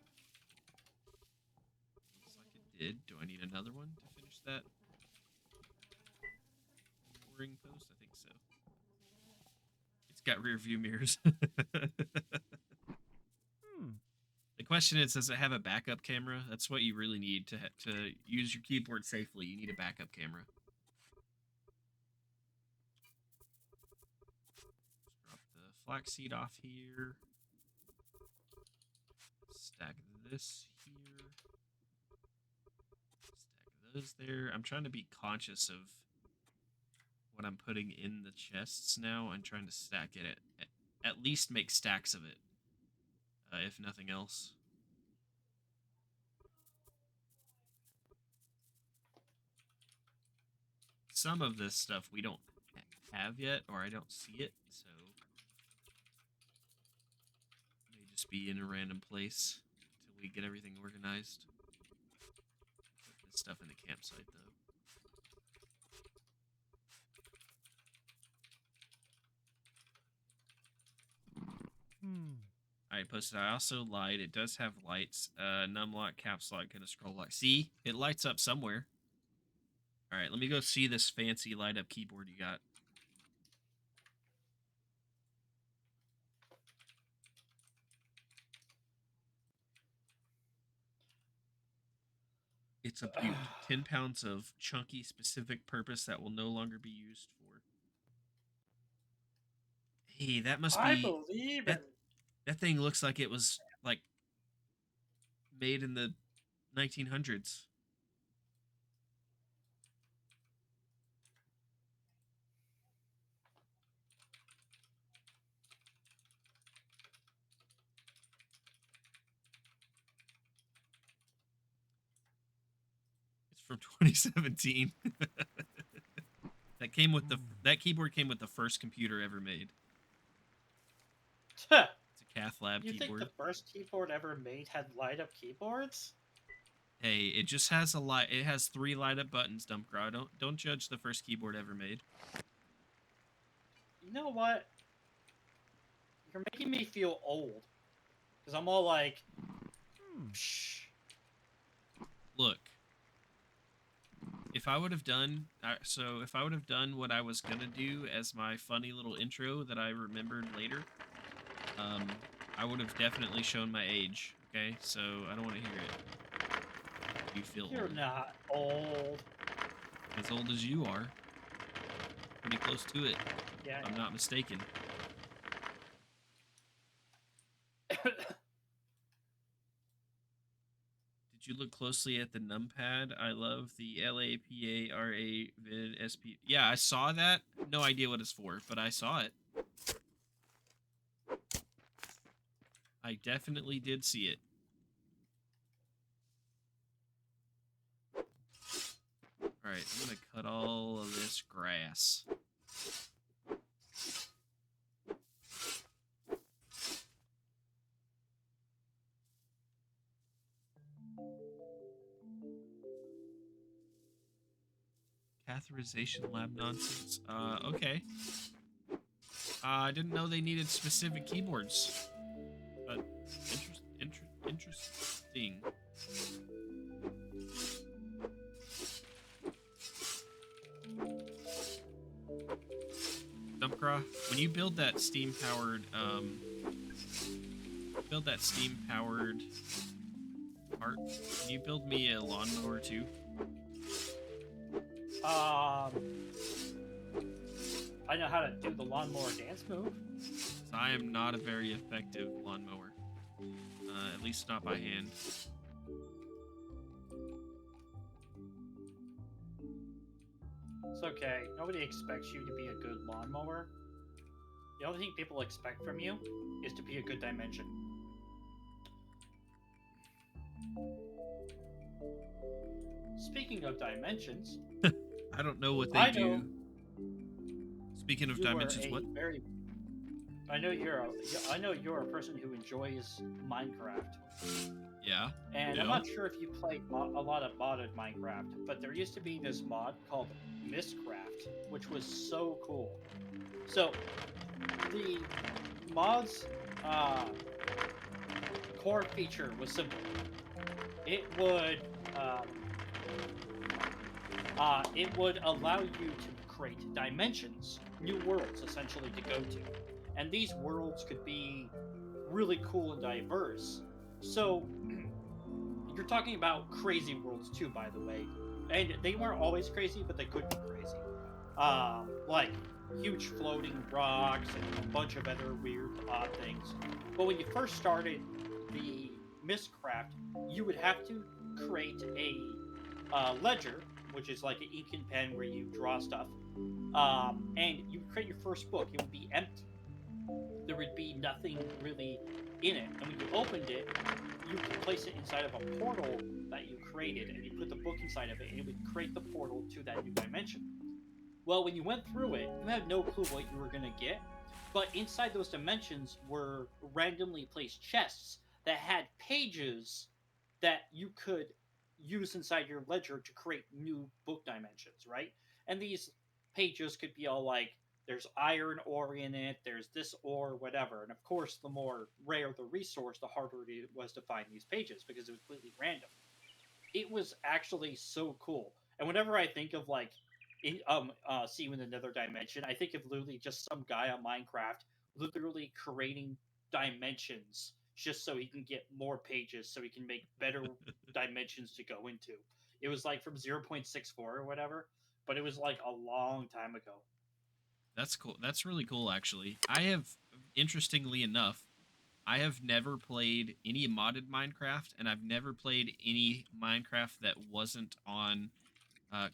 Looks like it did. Do I need another one to finish that mooring post? I think so. It's got rear view mirrors. Hmm. The question is, does it have a backup camera? That's what you really need to use your keyboard safely. You need a backup camera. Let's drop the flaxseed off here. Stack this here. Stack those there. I'm trying to be conscious of what I'm putting in the chests now. I'm trying to stack it at least make stacks of it, if nothing else. Some of this stuff we don't have yet, or I don't see it, so it may just be in a random place until we get everything organized. Put this stuff in the campsite, though. Alright, posted. I also lied. It does have lights. Numlock, caps lock, and a scroll lock. See? It lights up somewhere. Alright, let me go see this fancy light up keyboard you got. It's a beaut. 10 pounds of chunky specific purpose that will no longer be used for. Hey, that must I be... believe in. That thing looks like it was, like, made in the 1900s. It's from 2017. That keyboard came with the first computer ever made. It's a Cath Lab You keyboard. think the first keyboard ever made had light up keyboards? Hey, it just has a light. It has 3 light up buttons. Dumpcraw. Don't judge the first keyboard ever made. You know what? You're making me feel old. Because I'm all like, psh. Look, if I would have done what I was gonna do as my funny little intro that I remembered later, I would have definitely shown my age. Okay, so I don't want to hear it. You feel You're old. not old. As old as you are. Pretty close to it. Yeah. If I'm not mistaken. Did you look closely at the numpad? I love the LAPARA vid SP. Yeah, I saw that. No idea what it's for, but I saw it. I definitely did see it. Alright, I'm gonna cut all of this grass. Catheterization lab nonsense. Okay. I didn't know they needed specific keyboards. But interesting. Dumpcraw, when you build that steam-powered, part, can you build me a lawnmower too? I know how to do the lawnmower dance move. I am not a very effective lawnmower. At least not by hand. It's okay. Nobody expects you to be a good lawnmower. The only thing people expect from you is to be a good dimension. Speaking of dimensions, I don't know what they do. Speaking of you dimensions, are what? I know you're a person who enjoys Minecraft. Yeah. And yeah. I'm not sure if you play a lot of modded Minecraft, but there used to be this mod called Mistcraft, which was so cool. So the mod's uh, core feature was simple. It would um, it would allow you to create dimensions, new worlds essentially to go to, and these worlds could be really cool and diverse. So you're talking about crazy worlds too, by the way, and they weren't always crazy, but they could be crazy. Like huge floating rocks and a bunch of other weird, odd things. But when you first started the Mistcraft, you would have to create a ledger, which is like an ink and pen where you draw stuff, and you would create your first book. It would be empty. There would be nothing really in it. And when you opened it, you could place it inside of a portal that you created, and you put the book inside of it, and it would create the portal to that new dimension. Well, when you went through it, you had no clue what you were going to get, but inside those dimensions were randomly placed chests that had pages that you could use inside your ledger to create new book dimensions, right? And these pages could be all like, there's iron ore in it, there's this ore, whatever. And of course, the more rare the resource, the harder it was to find these pages because it was completely random. It was actually so cool. And whenever I think of like seeing in another dimension, I think of literally just some guy on Minecraft literally creating dimensions just so he can get more pages so he can make better dimensions to go into. It was like from 0.64 or whatever, but it was like a long time ago. That's cool. That's really cool, actually. I have, interestingly enough, I have never played any modded Minecraft, and I've never played any Minecraft that wasn't on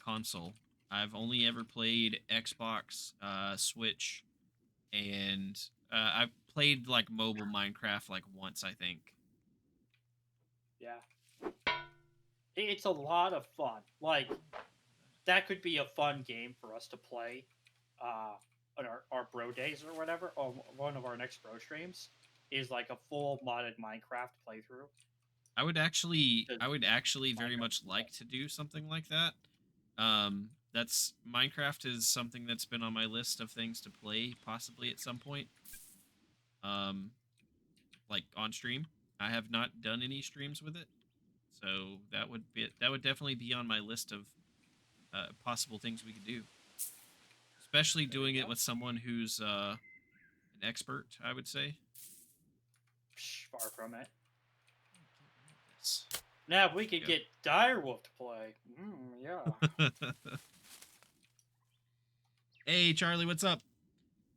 console. I've only ever played Xbox, Switch, and I've played like mobile Minecraft like once, I think. Yeah. It's a lot of fun. Like that could be a fun game for us to play on our bro days or whatever, or one of our next bro streams is like a full modded Minecraft playthrough. I would actually very Minecraft. much like to do something like that. That's Minecraft is something that's been on my list of things to play possibly at some point. Um, like on stream. I have not done any streams with it, so that would definitely be on my list of possible things we could do. Especially There you doing it go. with someone who's an expert, I would say. Psh, far from it. Get rid of this. Now, if we There could get Direwolf to play. Yeah. we go. Hey Charlie, what's up?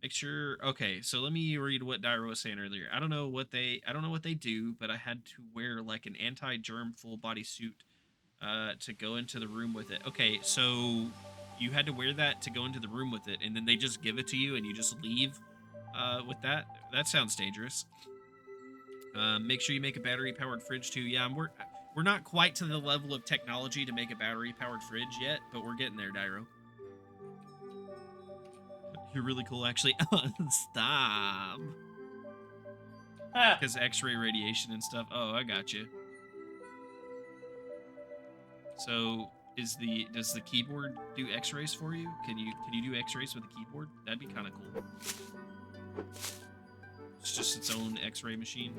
Make sure. Okay, so let me read what Dyro was saying earlier. I don't know what they do, but I had to wear like an anti-germ full body suit to go into the room with it. Okay, so you had to wear that to go into the room with it, and then they just give it to you, and you just leave with that. That sounds dangerous. Make sure you make a battery-powered fridge too. Yeah, we're not quite to the level of technology to make a battery-powered fridge yet, but we're getting there, Dyro. You're really cool, actually. Stop. Ah, Because X-ray radiation and stuff. Oh, I got you. So, does the keyboard do X-rays for you? Can you do X-rays with the keyboard? That'd be kind of cool. It's just its own X-ray machine.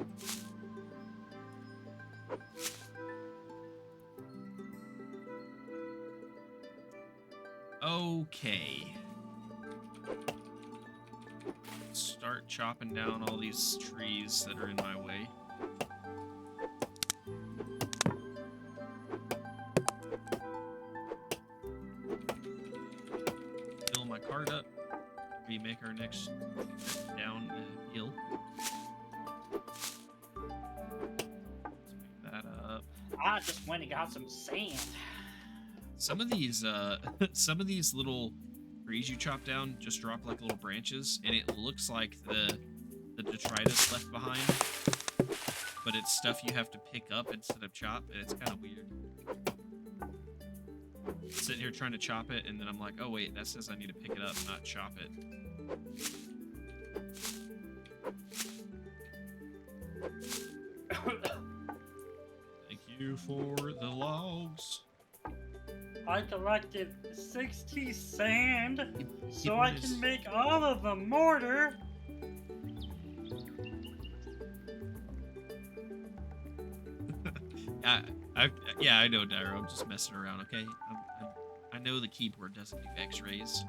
Okay. Start chopping down all these trees that are in my way. Fill my cart up. We make our next trip down the hill. Let's pick that up. I just went and got some sand. Some of these little trees you chop down just drop like little branches, and it looks like the detritus left behind, but it's stuff you have to pick up instead of chop, and it's kind of weird. Sitting here trying to chop it, and then I'm like, oh wait, that says I need to pick it up, not chop it. Thank you for the logs. I collected 60 sand so I Keyboard can is. make all of the mortar. I, I, yeah, I know, Dyro. I'm just messing around. Okay, I know the keyboard doesn't do X-rays.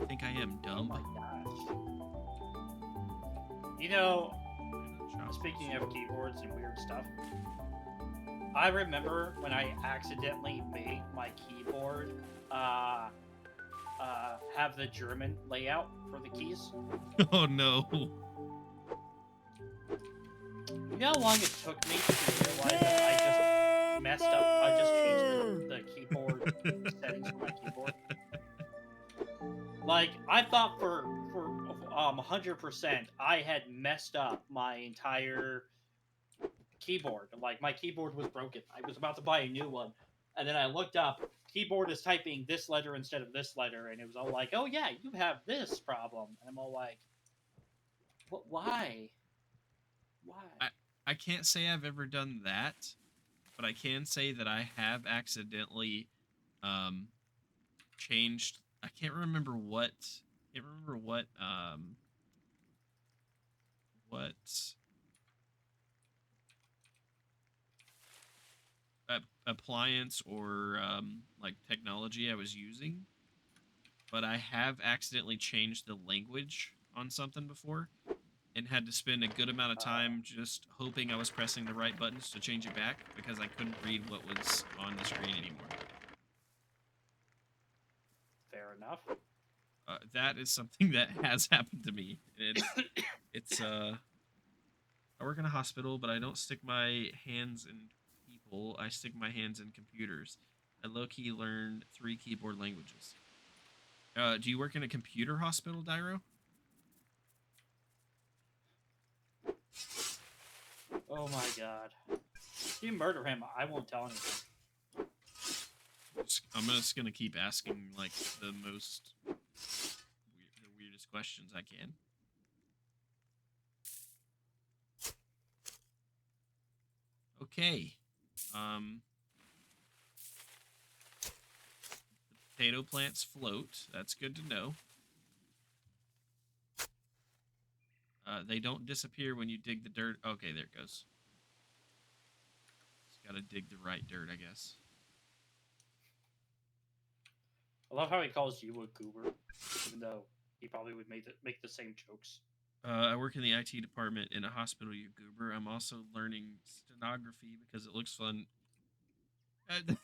You think I am Oh dumb? my gosh. You know, Shop speaking also. of keyboards and weird stuff, I remember when I accidentally made my keyboard have the German layout for the keys. Oh no. You know how long it took me to realize that I just messed up? I just changed the keyboard settings for my keyboard. Like I thought for 100% I had messed up my entire keyboard. Like my keyboard was broken. I was about to buy a new one, and then I looked up. Keyboard is typing this letter instead of this letter, and it was all like, "Oh yeah, you have this problem." And I'm all like, "What? Why? Why?" I I can't say I've ever done that, but I can say that I have accidentally um changed. I can't remember what. Can't remember what appliance or like technology I was using, but I have accidentally changed the language on something before and had to spend a good amount of time just hoping I was pressing the right buttons to change it back because I couldn't read what was on the screen anymore. Fair enough. That is something that has happened to me. It's I work in a hospital, but I don't stick my hands in people. I stick my hands in computers. I low key learned 3 keyboard languages. Do you work in a computer hospital, Dyro? Oh my god. If you murder him, I won't tell anything. I'm just gonna keep asking like the most the weirdest questions I can. Okay. Um, the potato plants float. That's good to know. They don't disappear when you dig the dirt. Okay, there it goes. Just gotta dig the right dirt, I guess. I love how he calls you a goober, even though he probably would make the same jokes. I work in the IT department in a hospital, you goober. I'm also learning stenography because it looks fun.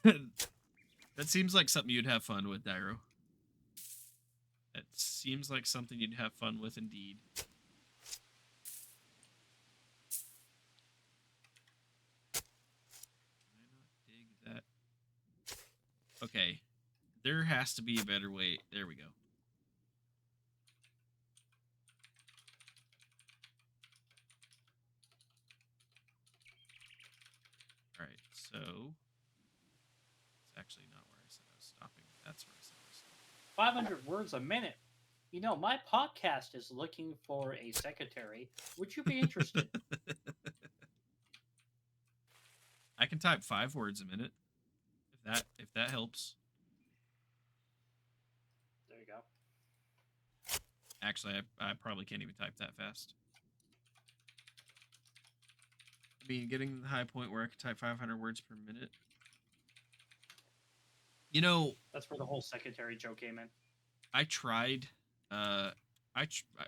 That seems like something you'd have fun with, Dyro. That seems like something you'd have fun with indeed. Can I not dig that? Okay. There has to be a better way. There we go. All right. So it's actually not where I said I was stopping. That's where I said I was stopping. 500 words a minute. You know, my podcast is looking for a secretary. Would you be interested? I can type 5 words a minute if that helps. There you go. Actually, I probably can't even type that fast. I mean, getting to the high point where I could type 500 words per minute. You know, That's where the whole secretary joke came in. I tried. Uh,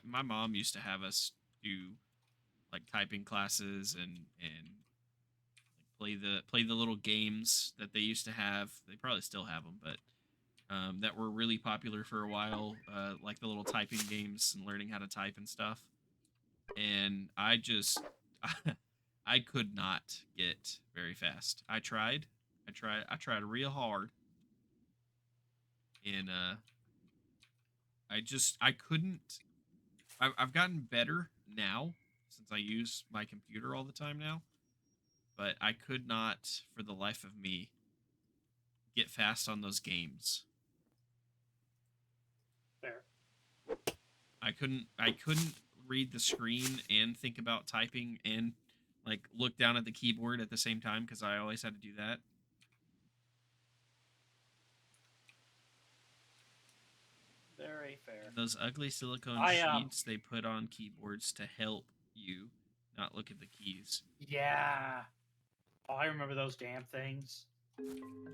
my mom used to have us do like typing classes and like play the little games that they used to have. They probably still have them, but that were really popular for a while. Like the little typing games and learning how to type and stuff. And I just I could not get very fast. I tried. I tried real hard and I couldn't. I've gotten better now since I use my computer all the time now, but I could not for the life of me get fast on those games. Fair. I couldn't read the screen and think about typing and like look down at the keyboard at the same time because I always had to do that. Very fair. And those ugly silicone I sheets they put on keyboards to help you not look at the keys. Yeah. Oh, I remember those damn things.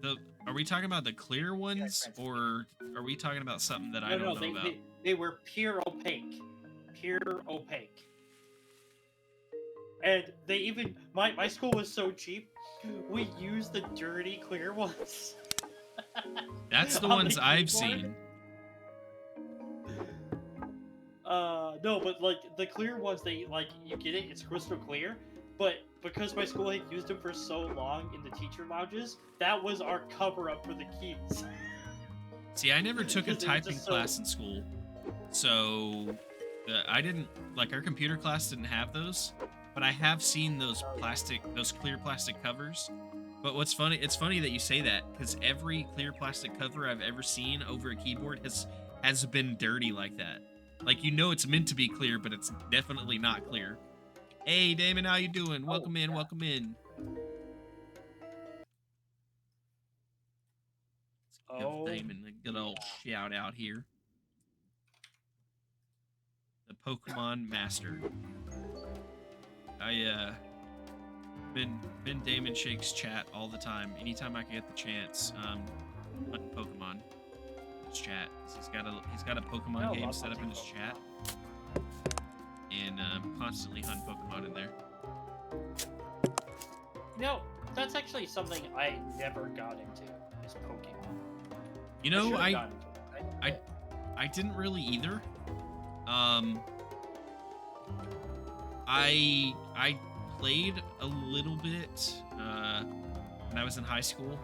The Are we talking about the clear Yeah, ones, or are we talking about something that I No, don't no, know about? they were pure opaque, pure opaque, and they even my school was so cheap, we used the dirty clear ones That's the on the ones I've keyboard. seen. No, but like the clear ones, they like you get it, it's crystal clear. But because my school had used them for so long in the teacher lounges, that was our cover up for the keys. See, I never took a Because they were typing just so. class in school, so I didn't like our computer class didn't have those, but I have seen Oh yeah. those clear plastic covers. But what's funny, it's funny that you say that because every clear plastic cover I've ever seen over a keyboard has been dirty like that. Like it's meant to be clear, but it's definitely not clear. Hey, Damon, how you doing? Oh Welcome in, yeah. welcome in. Let's give Oh Damon a good old yeah. shout out here. The Pokemon Master. I been Damon Shake's chat all the time. Anytime I can get the chance, hunting Pokemon in his chat. He's got a Pokemon I game love set up hunting in his chat, Pokemon. and constantly hunt Pokemon in there. You know, that's actually something I never got into is Pokemon. You I know, should have gotten into it. I never I did. I didn't really either. Um, I played a little bit when I was in high school.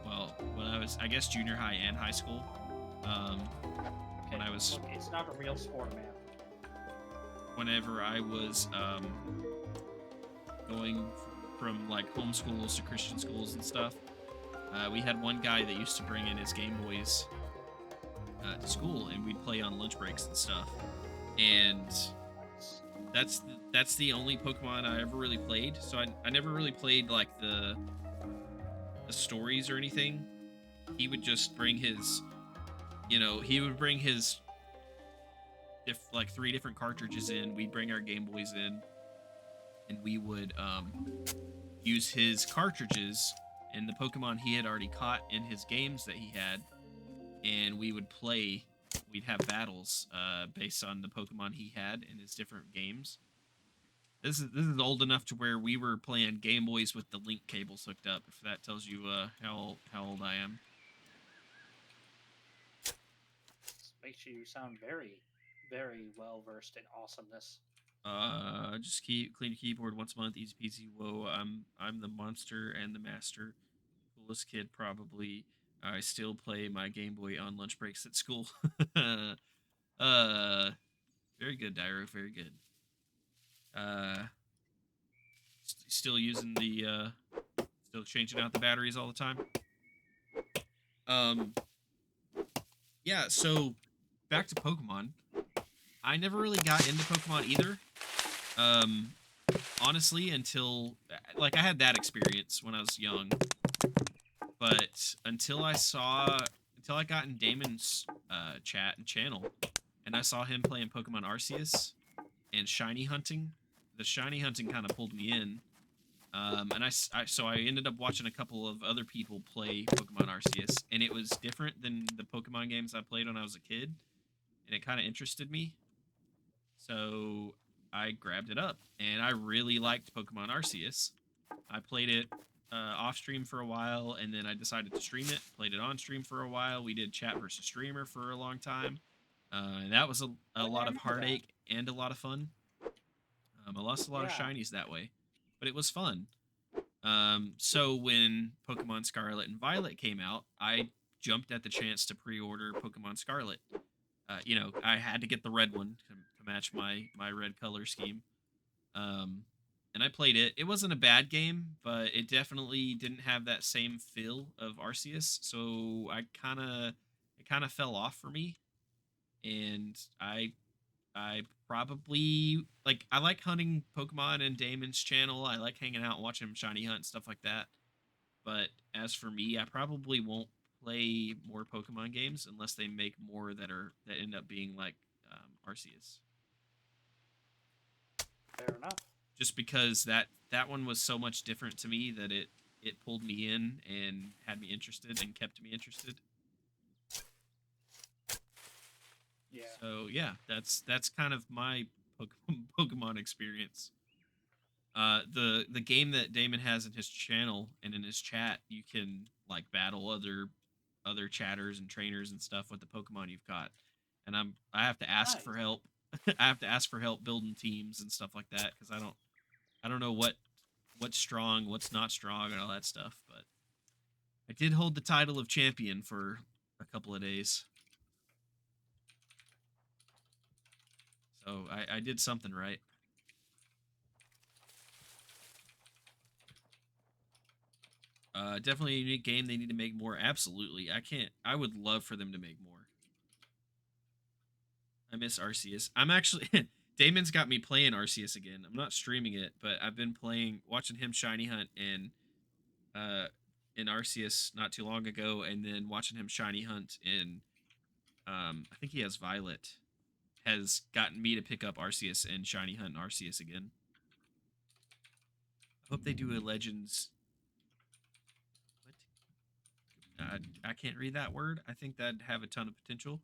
Well, when I was, I guess, junior high and high school. Um, when Okay, I was look, it's not a real sport, man. whenever I was going from like homeschools to Christian schools and stuff, we had one guy that used to bring in his Game Boys to school, and we'd play on lunch breaks and stuff. And Nice. that's the only Pokemon I ever really played. So I never really played like the stories or anything. He would just bring his, he would bring his like three different cartridges in. We'd bring our Game Boys in, and we would use his cartridges and the Pokemon he had already caught in his games that he had, and we would play. We'd have battles based on the Pokemon he had in his different games. This is old enough to where we were playing Game Boys with the link cables hooked up. If that tells you how old I am. This makes you sound very, very well versed in awesomeness. Just clean a keyboard once a month, easy peasy. Whoa, I'm the monster and the master, coolest kid probably. I still play my Game Boy on lunch breaks at school. uh, Very good, Dyro. Very good. Uh, Still using still changing out the batteries all the time. Um, yeah. So back to Pokemon. I never really got into Pokemon either. Um, Honestly, until like I had that experience when I was young, but until I got in Damon's chat and channel, and I saw him playing Pokemon Arceus and shiny hunting. The shiny hunting kind of pulled me in, and so I ended up watching a couple of other people play Pokemon Arceus, and it was different than the Pokemon games I played when I was a kid, and it kind of interested me. So I grabbed it up, and I really liked Pokemon Arceus. I played it off stream for a while, and then I decided to stream it. Played it on stream for a while. We did chat versus streamer for a long time, and that was a Oh yeah, I lot of remember that. heartache and a lot of fun. I lost a lot of Yeah. shinies that way, but it was fun. So when Pokemon Scarlet and Violet came out, I jumped at the chance to pre-order Pokemon Scarlet. I had to get the red one to match my red color scheme. Um, and I played it. It wasn't a bad game, but it definitely didn't have that same feel of Arceus. So it kind of fell off for me, and I probably like I like hunting Pokemon in Damon's channel. I like hanging out and watching him shiny hunt stuff like that. But as for me, I probably won't play more Pokemon games unless they make more that end up being like Arceus. Fair enough. Just because that one was so much different to me that it pulled me in and had me interested and kept me interested. Yeah. So yeah, that's kind of my Pokemon experience. The game that Damon has in his channel and in his chat, you can like battle other chatters and trainers and stuff with the Pokemon you've got. And I have to ask for Nice. help. I have to ask for help building teams and stuff like that because I don't know what's strong, what's not strong, and all that stuff. But I did hold the title of champion for a couple of days, so I did something right. Definitely a unique game. They need to make more. Absolutely. I can't. I would love for them to make more. I miss Arceus. I'm actually. Damon's got me playing Arceus again. I'm not streaming it, but I've been watching him shiny hunt uh, in Arceus not too long ago, and then watching him shiny hunt in. I think he has Violet. Has gotten me to pick up Arceus and shiny hunt Arceus again. I hope they do a Legends. What? I can't read that word. I think that'd have a ton of potential.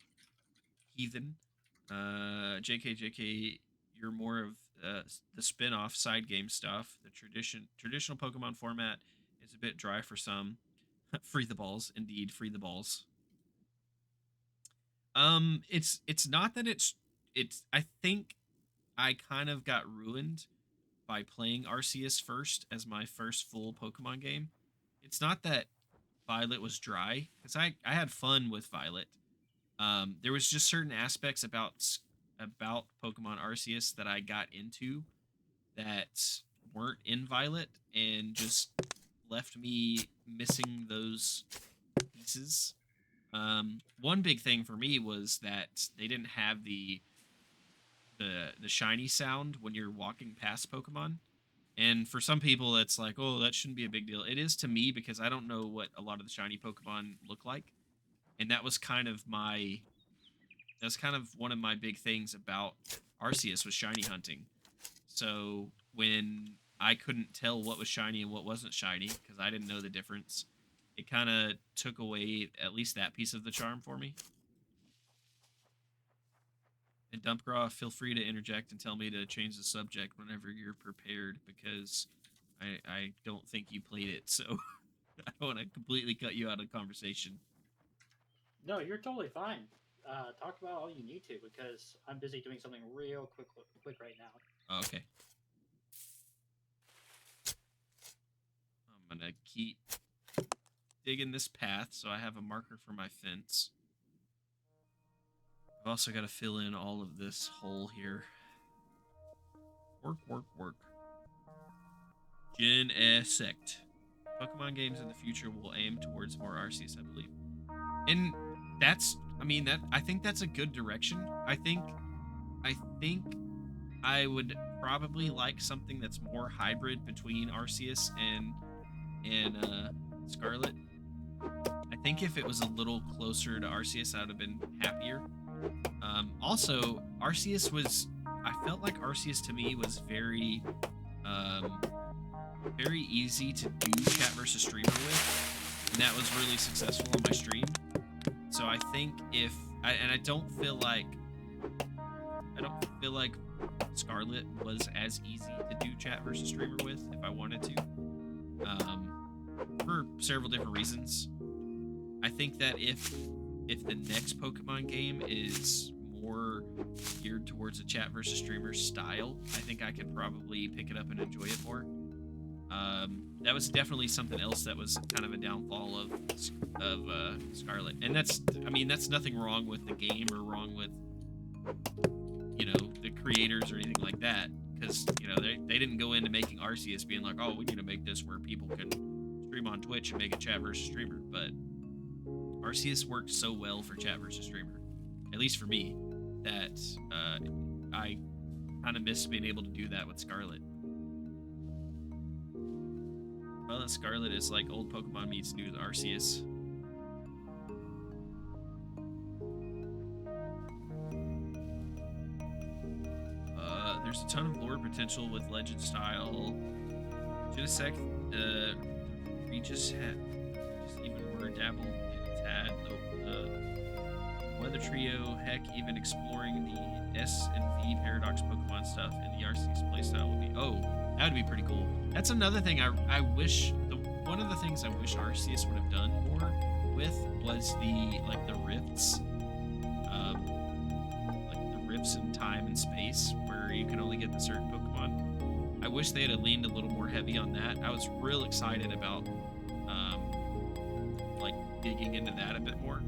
Heathen. JK, you're more of the spin-off side game stuff. The traditional Pokemon format is a bit dry for some. Free the balls, indeed, free the balls. It's not that it's. I think I kind of got ruined by playing Arceus first as my first full Pokemon game. It's not that Violet was dry because I had fun with Violet. There was just certain aspects about Pokemon Arceus that I got into that weren't in Violet and just left me missing those pieces. One big thing for me was that they didn't have the shiny sound when you're walking past Pokemon. And for some people, it's like, oh, that shouldn't be a big deal. It is to me because I don't know what a lot of the shiny Pokemon look like, and that's kind of one of my big things about Arceus was shiny hunting. So when I couldn't tell what was shiny and what wasn't shiny because I didn't know the difference, it kind of took away at least that piece of the charm for me. And Dumpgraw, feel free to interject and tell me to change the subject whenever you're prepared because I don't think you played it, so I don't want to completely cut you out of the conversation. No, you're totally fine. Talk about all you need to because I'm busy doing something real quick right now. Oh, okay. I'm gonna keep digging this path so I have a marker for my fence. I've also got to fill in all of this hole here. Work. Gen Sect. Pokemon games in the future will aim towards more Arceus, I believe. And I think that's a good direction. I think I would probably like something that's more hybrid between Arceus and Scarlet. I think if it was a little closer to Arceus, I'd have been happier. Also, I felt like Arceus to me was um, very easy to do chat versus streamer with, and that was really successful on my stream. So I think I don't feel like Scarlet was as easy to do chat versus streamer with if I wanted to, for several different reasons. I think that if the next Pokemon game is more geared towards a chat versus streamer style, I think I could probably pick it up and enjoy it more. That was definitely something else that was kind of a downfall of Scarlet, and that's nothing wrong with the game or wrong with the creators or anything like that, because they didn't go into making Arceus being like, oh, we need to make this where people can stream on Twitch and make a chat versus streamer, but Arceus worked so well for chat versus streamer, at least for me, that I kind of miss being able to do that with Scarlet. Well, Scarlet is like old Pokemon meets new Arceus. there's a ton of lore potential with legend style. Genesect, Regis had just even were dabbled in its had the weather trio. Heck, even exploring the S and V paradox Pokemon stuff in the Arceus playstyle would be that would be pretty cool. That's another thing I wish one of the things I wish Arceus would have done more with was the rifts, like the rifts in time and space where you can only get the certain Pokemon. I wish they had leaned a little more heavy on that. I was real excited about like digging into that a bit more.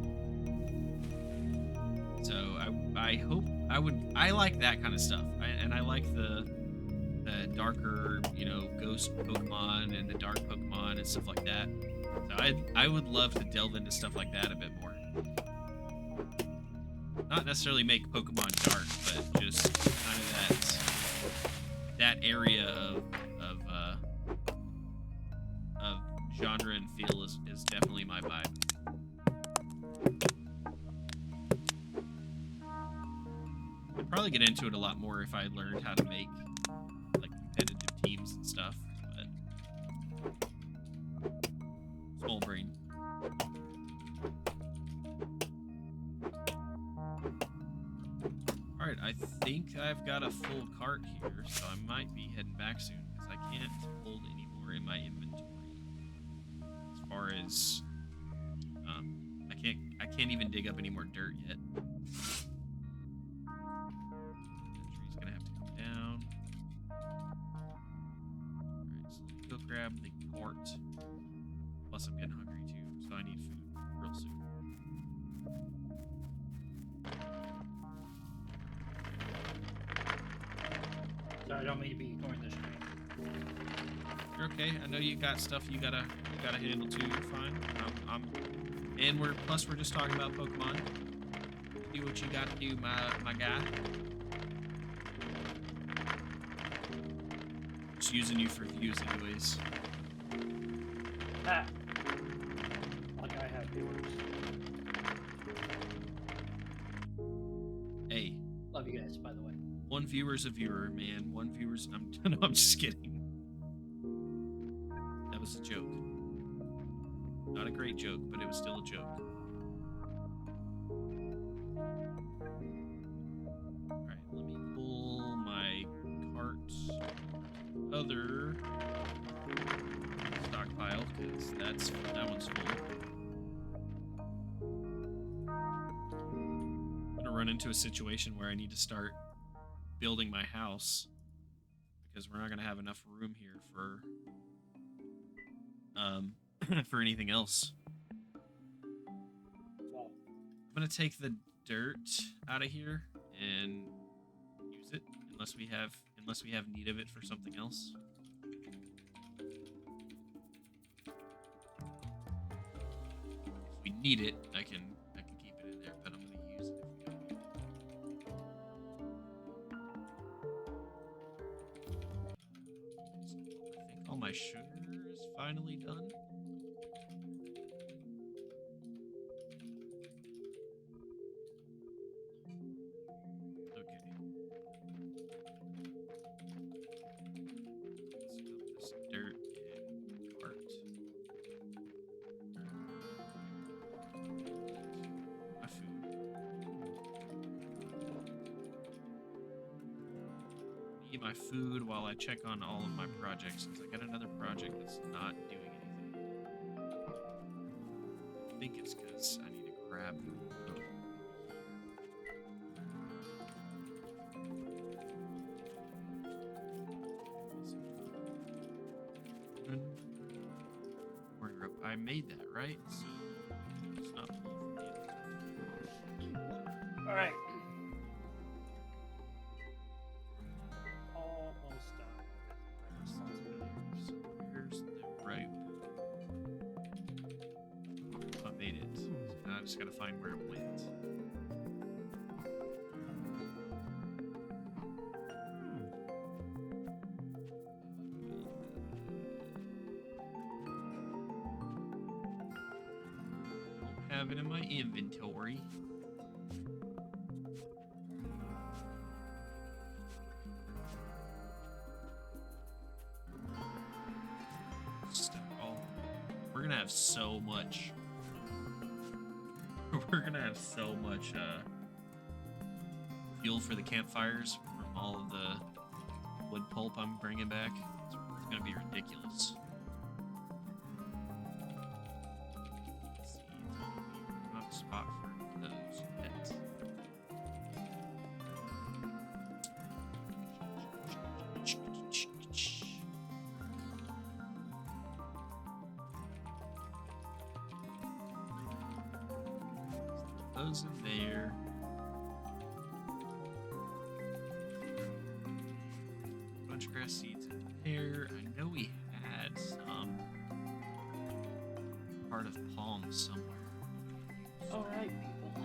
So I hope I like that kind of stuff, and I like the darker, ghost Pokemon and the dark Pokemon and stuff like that. So I would love to delve into stuff like that a bit more. Not necessarily make Pokemon dark, but just kind of that area of genre and feel is definitely my vibe. I'd probably get into it a lot more if I learned how to make like competitive teams and stuff, but small brain. Alright, I think I've got a full cart here, so I might be heading back soon because I can't hold any more in my inventory. As far as I can't even dig up any more dirt yet. That tree's gonna have to come down. Alright, so let's go grab the cart. Plus I'm getting hungry too, so I need food real soon. Sorry, I don't mean to be ignoring this stream. You're okay. I know you got stuff you gotta handle too. You're fine. And we're just talking about Pokemon. Do what you gotta do, my guy. Just using you for views, anyways. Ah. Like I have viewers. Hey. Love you guys, by the way. One viewer's a viewer, man. One viewer's. No, I'm just kidding. That was a joke. Not a great joke, but it was still a joke. Alright, let me pull my cart other stockpile, because that one's full. I'm gonna run into a situation where I need to start building my house because we're not gonna have enough room here for for anything else. Well, I'm gonna take the dirt out of here and use it unless we have need of it for something else. If we need it, I can keep it in there, but I'm gonna use it if we don't need it. I think all my sugar is finally done. My food while I check on all of my projects, because I got another project that's not doing anything. I think it's because I need to grab I made that, right? So it's not all right. Almost done with my responsibilities. So where's the right? I made it. So now I just gotta find where it went. Don't have it in my inventory. so much. We're gonna have so much fuel for the campfires from all of the wood pulp I'm bringing back. It's gonna be ridiculous. Let's see, not a spot for those yet. Those in there. Bunch of grass seeds in there. I know we had some part of palm somewhere. All right, people.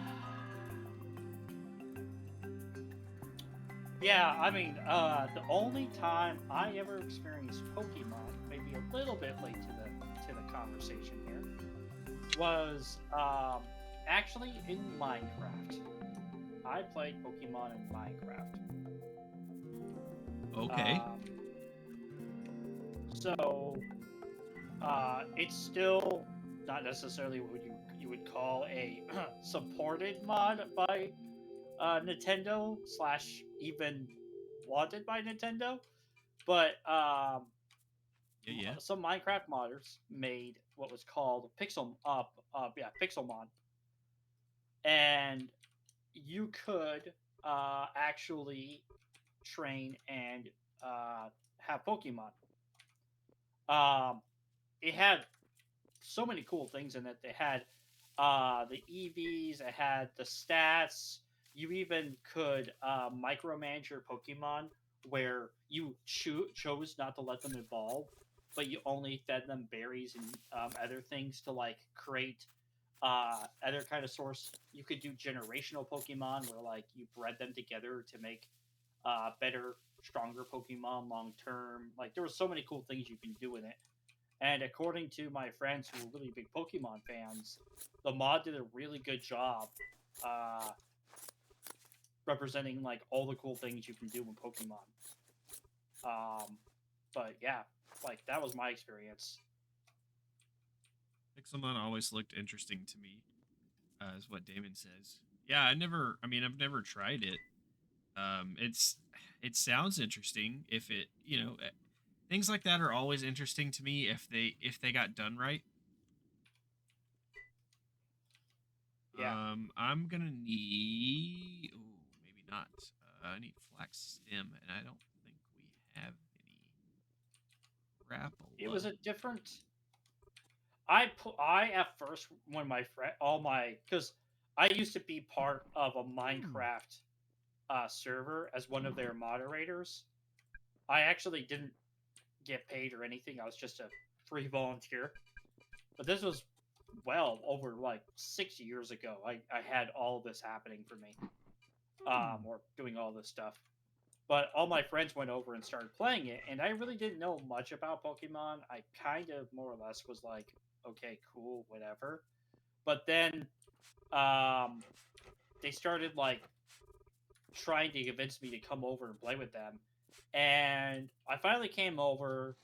Yeah, I mean, the only time I ever experienced Pokemon, maybe a little bit late to the conversation here, was actually in Minecraft. I played Pokemon in Minecraft. Okay. So it's still not necessarily what you would call a supported mod by Nintendo slash even wanted by Nintendo, but Yeah. some Minecraft modders made what was called Pixelmon, and you could actually train and have Pokemon. Um, it had so many cool things in it. They had the EVs, it had the stats. You even could micromanage your Pokemon where you chose not to let them evolve, but you only fed them berries and other things to like create other kind of source. You could do generational Pokemon where like you bred them together to make better, stronger Pokemon long term. Like there were so many cool things you can do in it. And according to my friends who were really big Pokemon fans, the mod did a really good job uh, representing like all the cool things you can do in Pokemon. But yeah, like that was my experience. Pixelmon always looked interesting to me, is what Damon says. Yeah, I've never tried it. It sounds interesting if it, things like that are always interesting to me if they got done right. Yeah, I'm gonna need, ooh, maybe not. I need flax stem, and I don't think we have any. it was Rapala. a different. I at first when my friend all my because I used to be part of a Minecraft server as one of their moderators. I actually didn't get paid or anything. I was just a free volunteer. But this was well over like 6 years ago. I had all this happening for me, or doing all this stuff. But all my friends went over and started playing it, and I really didn't know much about Pokemon. I kind of more or less was like, okay, cool, whatever. But then um, they started like trying to convince me to come over and play with them, and I finally came over.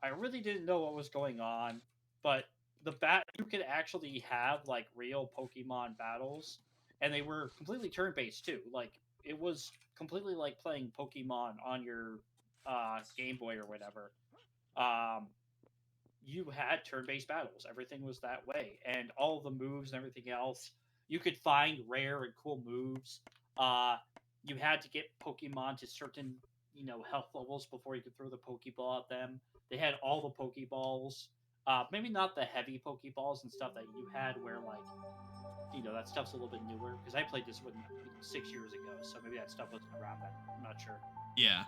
I really didn't know what was going on, but you could actually have like real Pokemon battles, and they were completely turn based too. Like it was completely like playing Pokemon on your Game Boy or whatever. Um, you had turn based battles. Everything was that way, and all the moves and everything else. You could find rare and cool moves. Uh, you had to get Pokemon to certain health levels before you could throw the Pokeball at them. They had all the Pokeballs. Maybe not the heavy Pokeballs and stuff that you had, where like that stuff's a little bit newer. Because I played this one 6 years ago, so maybe that stuff wasn't around then. I'm not sure. Yeah.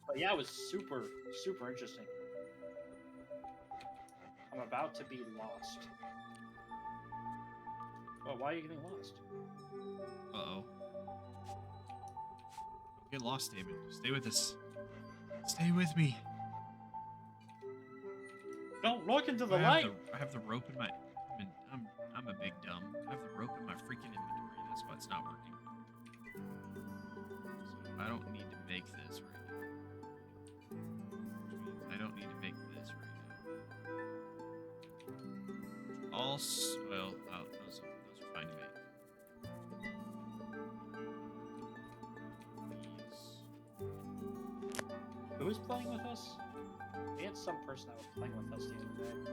But yeah, it was super super interesting. I'm about to be lost. Well, why are you getting lost? Uh-oh. Don't get lost, Damon. Stay with us. Stay with me. Don't look into the light. I have the rope in my. I'm a big dumb. I have the rope in my freaking inventory. That's why it's not working. So I don't need to make this right now. Which means I don't need to make this right now. Which well, those are fine to make. These. Who was playing with us? We had some person that was playing with us the other day.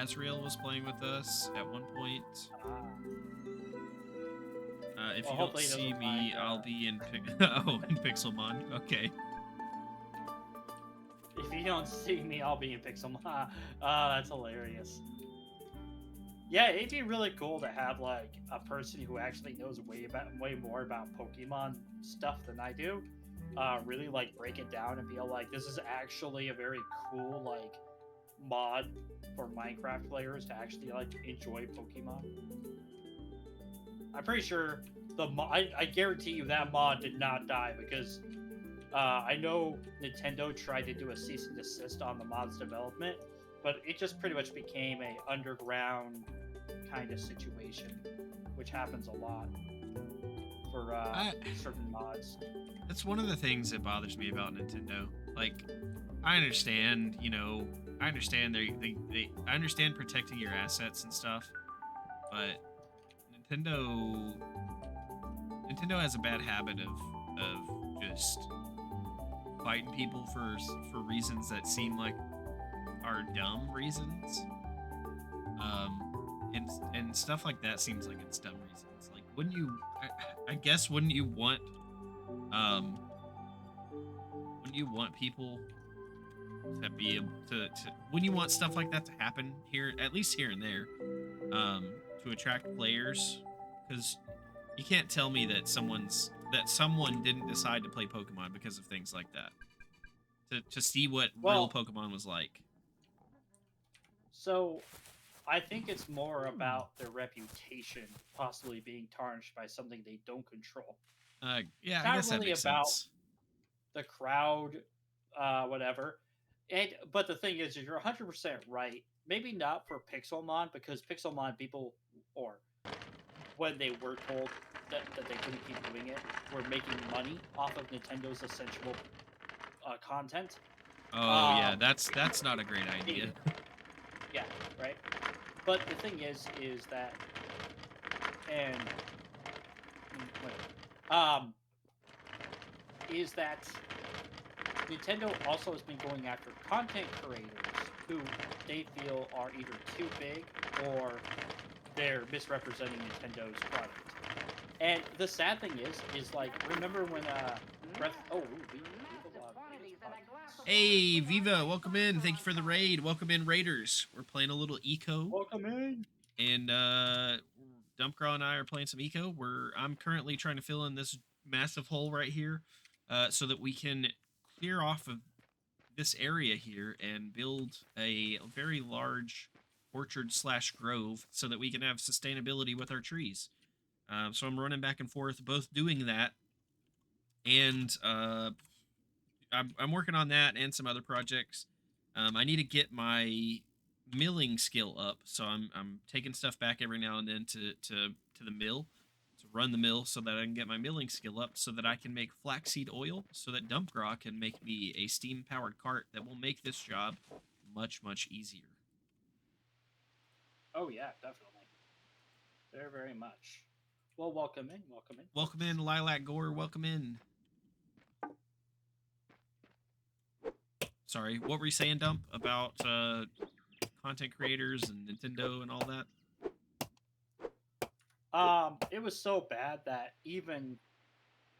Azrael was playing with us at one point. Ah. If Well, you don't hopefully he see doesn't mind. me, I'll be in oh, in Pixelmon. Okay. If you don't see me, I'll be in Pixelmon. That's hilarious. Yeah, it'd be really cool to have like a person who actually knows way more about Pokemon stuff than I do. Really like break it down and be like, this is actually a very cool like mod for Minecraft players to actually like enjoy Pokemon. I'm pretty sure I guarantee you that mod did not die because I know Nintendo tried to do a cease and desist on the mod's development, but it just pretty much became a underground kind of situation, which happens a lot for I, certain mods. that's one of the things that bothers me about Nintendo. Like, I understand, I understand I understand protecting your assets and stuff, but Nintendo Nintendo has a bad habit of just fighting people for reasons that seem like are dumb reasons. And stuff like that seems like it's dumb reasons. Like, wouldn't you? I guess wouldn't you want um wouldn't you want people to be able to wouldn't you want stuff like that to happen here, at least here and there, um to attract players? Because you can't tell me that someone didn't decide to play Pokemon because of things like that, to see what real Well, Pokemon was like. so I think it's more about their reputation possibly being tarnished by something they don't control. Yeah, It's I not guess that really makes about sense. the crowd, whatever. And but the thing is, you're 100% right. Maybe not for Pixelmon because Pixelmon people, or when they were told that they couldn't keep doing it, were making money off of Nintendo's essential content. Oh yeah, Um, that's not a great idea. they, yeah, right. But the thing is that, and whatever, is that Nintendo also has been going after content creators who they feel are either too big or they're misrepresenting Nintendo's product. And the sad thing is like, remember when Breath? Oh, we have a lot of Raiders podcasts. Hey, Viva, welcome in. Thank you for the raid. Welcome in, Raiders. We're playing a little eco, Welcome in. and Dumpcraw and I are playing some eco. I'm currently trying to fill in this massive hole right here, so that we can clear off of this area here and build a very large orchard slash grove, so that we can have sustainability with our trees. So I'm running back and forth, both doing that, and I'm working on that and some other projects. I need to get my milling skill up, so I'm taking stuff back every now and then to the mill, to run the mill, so that I can get my milling skill up, so that I can make flaxseed oil, so that Dumpgraw can make me a steam powered cart that will make this job much easier. Oh yeah, definitely. Very very much. Well, welcome in, Welcome folks. in, Lilac Gore. Welcome in. Sorry, what were you saying, Dump, about content creators and Nintendo and all that? It was so bad that even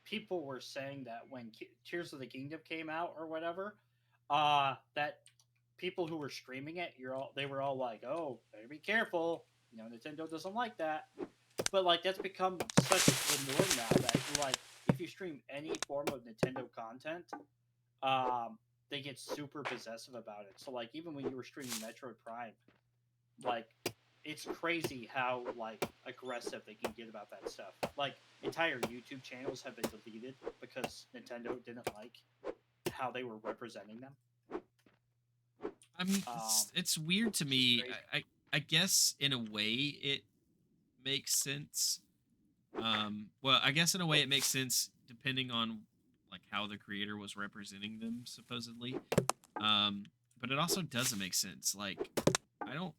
people were saying that when Tears of the Kingdom came out or whatever, that people who were streaming it, they were all like, "Oh, better be careful." Nintendo doesn't like that. But like that's become such the norm now that like if you stream any form of Nintendo content, um, they get super possessive about it. So like even when you were streaming Metroid Prime, like it's crazy how like aggressive they can get about that stuff. Like entire YouTube channels have been deleted because Nintendo didn't like how they were representing them. I mean, Um, it's weird to it's just me. crazy. I guess in a way it makes sense. Well, I guess in a way it makes sense depending on like how the creator was representing them supposedly. Um, but it also doesn't make sense. Like, I don't.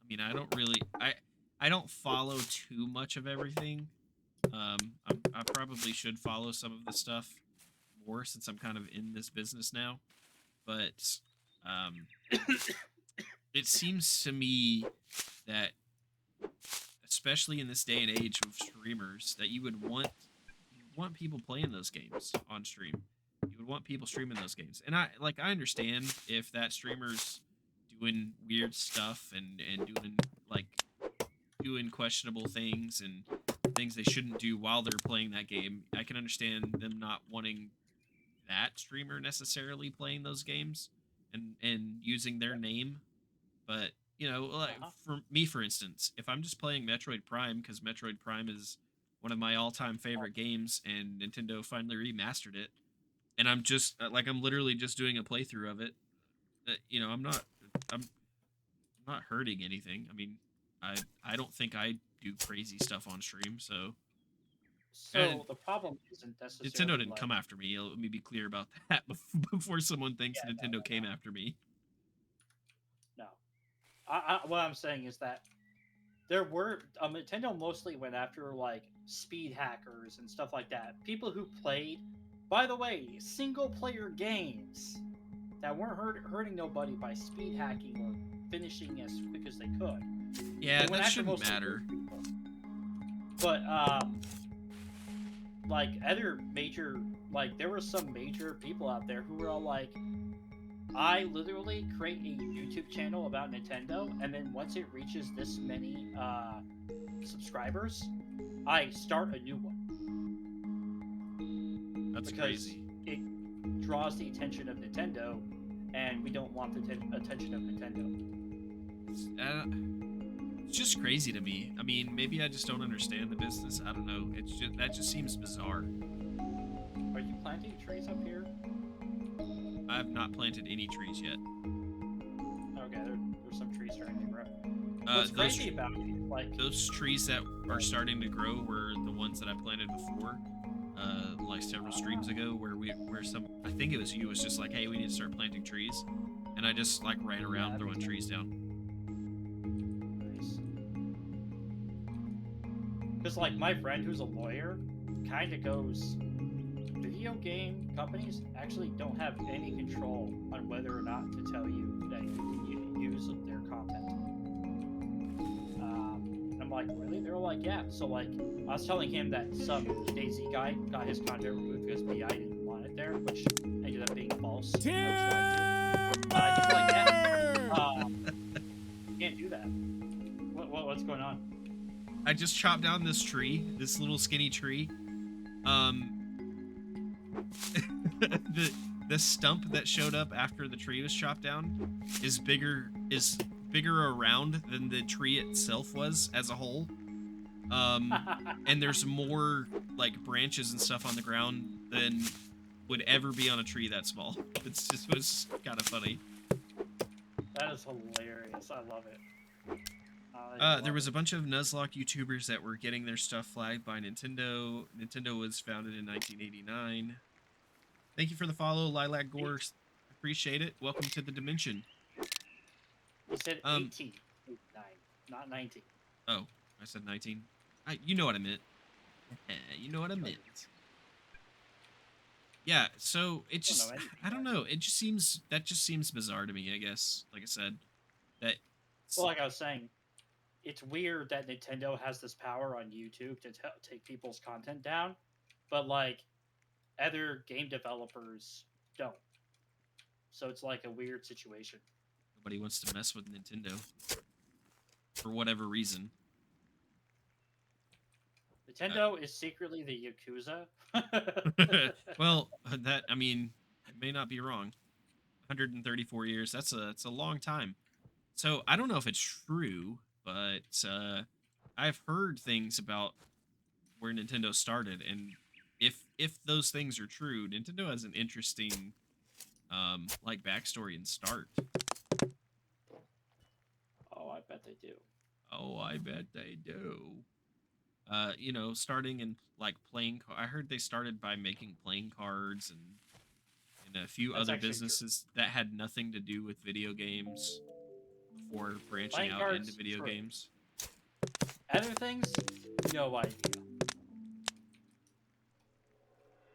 I mean, I don't really. I don't follow too much of everything. I probably should follow some of this stuff more since I'm kind of in this business now. But um, it seems to me that, especially in this day and age of streamers, that you would want people playing those games on stream. You would want people streaming those games. And I understand if that streamer's doing weird stuff and doing like doing questionable things and things they shouldn't do while they're playing that game. I can understand them not wanting that streamer necessarily playing those games and using their name. But like Uh-huh. for me, for instance, if I'm just playing Metroid Prime because Metroid Prime is one of my all-time favorite games, and Nintendo finally remastered it, and I'm just like I'm literally just doing a playthrough of it. I'm not hurting anything. I mean, I don't think I do crazy stuff on stream, so and So the problem isn't Nintendo necessarily didn't like, come after me. Let me be clear about that before someone thinks yeah, no, Nintendo no, came after me. no, no. What I'm saying is that there were Nintendo mostly went after like speed hackers and stuff like that. People who played, by the way, single player games that weren't hurting nobody by speed hacking or finishing as quick as they could. They Yeah, went that after shouldn't mostly those matter. people. But like other major, like there were some major people out there who were all like, I literally create a YouTube channel about Nintendo, and then once it reaches this many subscribers, I start a new one That's because crazy. it draws the attention of Nintendo, and we don't want the attention of Nintendo. It's, it's just crazy to me. I mean, maybe I just don't understand the business. I don't know. It's just that just seems bizarre. Are you planting trees up here? I have not planted any trees yet. Okay, there's some trees starting to grow. Uh, What's those crazy about it, like, those trees that are starting to grow were the ones that I planted before, like several streams ago, where some I think it was you was just like, hey, we need to start planting trees, and I just like ran around yeah, throwing trees down. nice. Because like my friend who's a lawyer, kind of goes, video game companies actually don't have any control on whether or not to tell you that you can use their content. And I'm like, really? They're like, yeah. So like, I was telling him that some Daisy guy got his content removed because BI didn't want it there, which ended up being false. He's like, yeah, you can't do that. What's going on? I just chopped down this tree, this little skinny tree. Um, the stump that showed up after the tree was chopped down is bigger around than the tree itself was as a whole. And there's more like branches and stuff on the ground than would ever be on a tree that small. It's just was kind of funny. That is hilarious. I love it. I There love was it. a bunch of Nuzlocke YouTubers that were getting their stuff flagged by Nintendo. Nintendo was founded in 1989. Thank you for the follow, Lilac Gore. Appreciate it. Welcome to the dimension. He said Um, 1889, not 19. oh, I said 19. You know what I meant. You know what I Sure you meant. Yeah, so it don't know just, anything, I don't guys. know. That just seems bizarre to me, I guess. Like I said, that, Well, like I was saying, it's weird that Nintendo has this power on YouTube to take people's content down, but like other game developers don't. So it's like a weird situation. nobody wants to mess with Nintendo for whatever reason. Nintendo is secretly the Yakuza. Well, I mean, you may not be wrong. 134 years, that's a long time. So I don't know if it's true, but I've heard things about where Nintendo started, and if those things are true, Nintendo has an interesting like backstory and start. Oh, I bet they do. Oh, I bet they do. Starting in like I heard they started by making playing cards and a few That's other actually true. businesses that had nothing to do with video games before branching Playing out into cards, video true. games. Other things, no idea.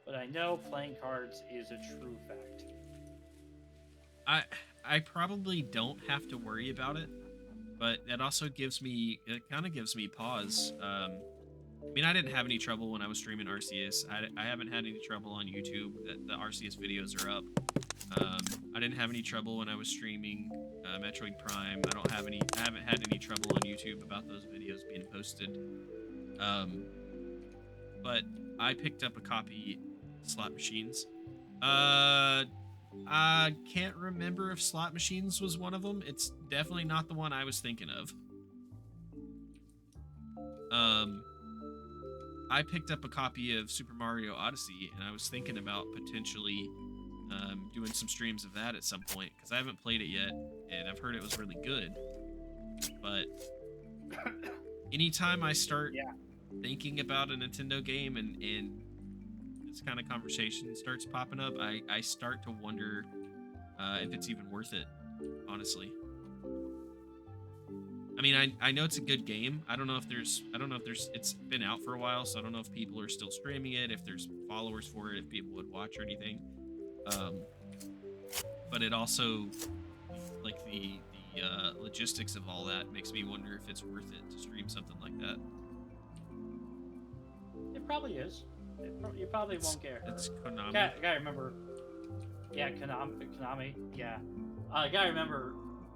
But I know playing cards is a true fact. I I probably don't have to worry about it, but that also gives me it kind of gives me pause. I mean, I didn't have any trouble when I was streaming RCS. I haven't had any trouble on YouTube. That the RCS videos are up. I didn't have any trouble when I was streaming Metroid Prime. I haven't had any trouble on YouTube about those videos being posted. Um, but I picked up a copy of Slot Machines. I can't remember if Slot Machines was one of them. It's definitely not the one I was thinking of. Um, I picked up a copy of Super Mario Odyssey, and I was thinking about potentially doing some streams of that at some point because I haven't played it yet, and I've heard it was really good. But anytime I start Yeah. thinking about a Nintendo game and this kind of conversation starts popping up, I start to wonder if it's even worth it, honestly. I mean, I know it's a good game. I don't know if there's it's been out for a while, so I don't know if people are still streaming it, if there's followers for it, if people would watch or anything. Um, but it also, like the logistics of all that makes me wonder if it's worth it to stream something like that. It probably is. You probably won't care. It's Konami. Gotta remember. Yeah, Konami. Yeah. Gotta remember,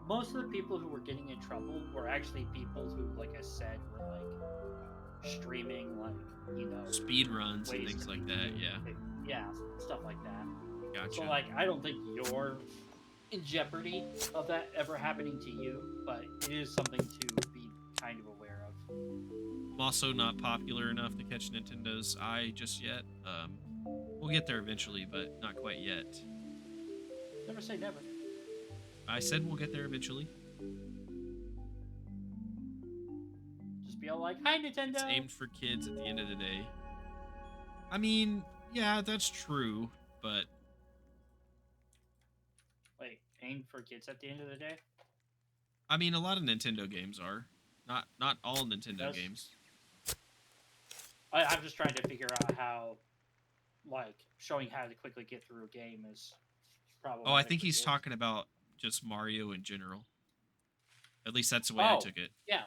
most of the people who were getting in trouble were actually people who, like I said, were like streaming, like, Speed runs and ways things to like beat that. the- Yeah, yeah, stuff like that. gotcha. So, like, I don't think you're in jeopardy of that ever happening to you, but it is something to be kind of aware of. I'm also not popular enough to catch Nintendo's eye just yet. We'll get there eventually, but not quite yet. Never say never. I said we'll get there eventually. Just be all like, "Hi, Nintendo." It's aimed for kids at the end of the day. I mean, yeah, that's true, but Wait, aimed for kids at the end of the day? I mean, a lot of Nintendo games are. Not all Nintendo Yes. games. I'm just trying to figure out how, like, showing how to quickly get through a game is probably. Oh, I think he's talking about just Mario in general. At least that's the way I took it. Yeah,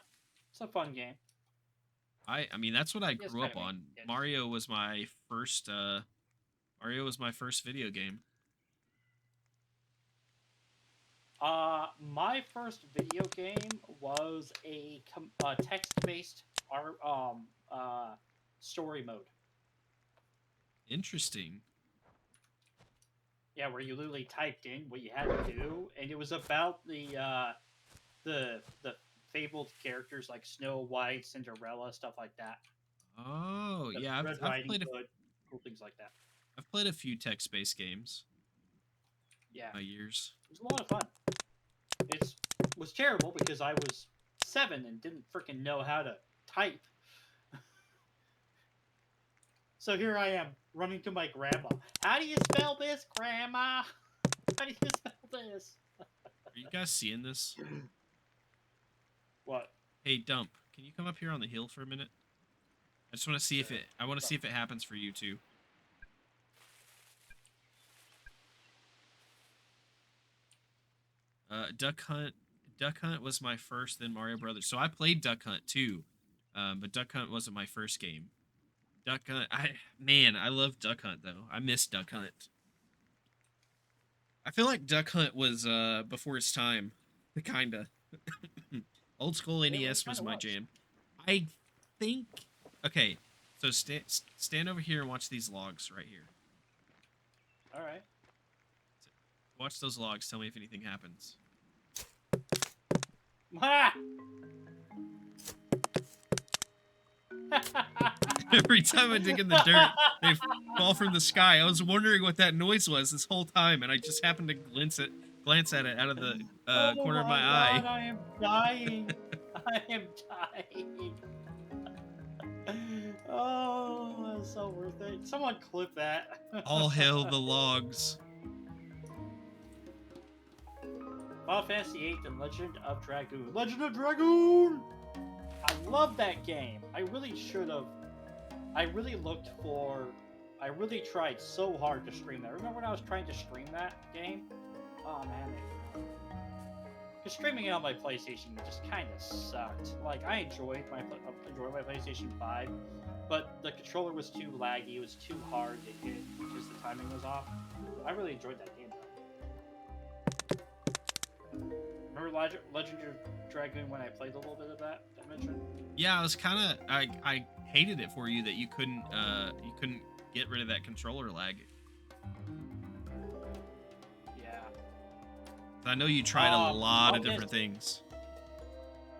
it's a fun game. I mean, that's what I Yes, grew up kinda on. makes sense. Mario was my first video game. My first video game was a text-based story mode. Interesting. Yeah, where you literally typed in what you had to do, and it was about the fabled characters like Snow White, Cinderella, stuff like that. Oh, The yeah, Red Riding Hood, cool things like that. I've played a few text-based games Yeah, in my years. it was a lot of fun. It was terrible because I was 7 and didn't freaking know how to type. So here I am running to my grandma. How do you spell this, Grandma? How do you spell this? Are you guys seeing this? What? Hey, Dump, can you come up here on the hill for a minute? I just want to see if it. I want to see if it happens for you too. Duck Hunt. Duck Hunt was my first, then Mario Brothers. So I played Duck Hunt too, but Duck Hunt wasn't my first game. Duck Hunt. I love Duck Hunt though. I miss Duck Hunt. I feel like Duck Hunt was before its time, kinda. Old school NES was my jam. I think. Okay, so stand over here and watch these logs right here. All right. Watch those logs. Tell me if anything happens. Ha! Every time I dig in the dirt, they fall from the sky. I was wondering what that noise was this whole time, and I just happened to glance at it out of the corner of my God, eye. I am dying. I am dying. Oh, that's so worth it. Someone clip that. All hail the logs. Final Fantasy VIII and Legend of Dragoon. Legend of Dragoon! I love that game. I really should have. I really looked for. I really tried so hard to stream that. Remember when I was trying to stream that game? Oh man, because streaming it on my PlayStation just kind of sucked. Like I enjoyed my PlayStation 5, but the controller was too laggy. It was too hard to hit because the timing was off. I really enjoyed that game though. Remember Legend of Dragoon when I played a little bit of that? I mentioned. Yeah, I was kind of I hated it for you that you couldn't get rid of that controller lag. Yeah. I know you tried a lot Oh of yes. different things.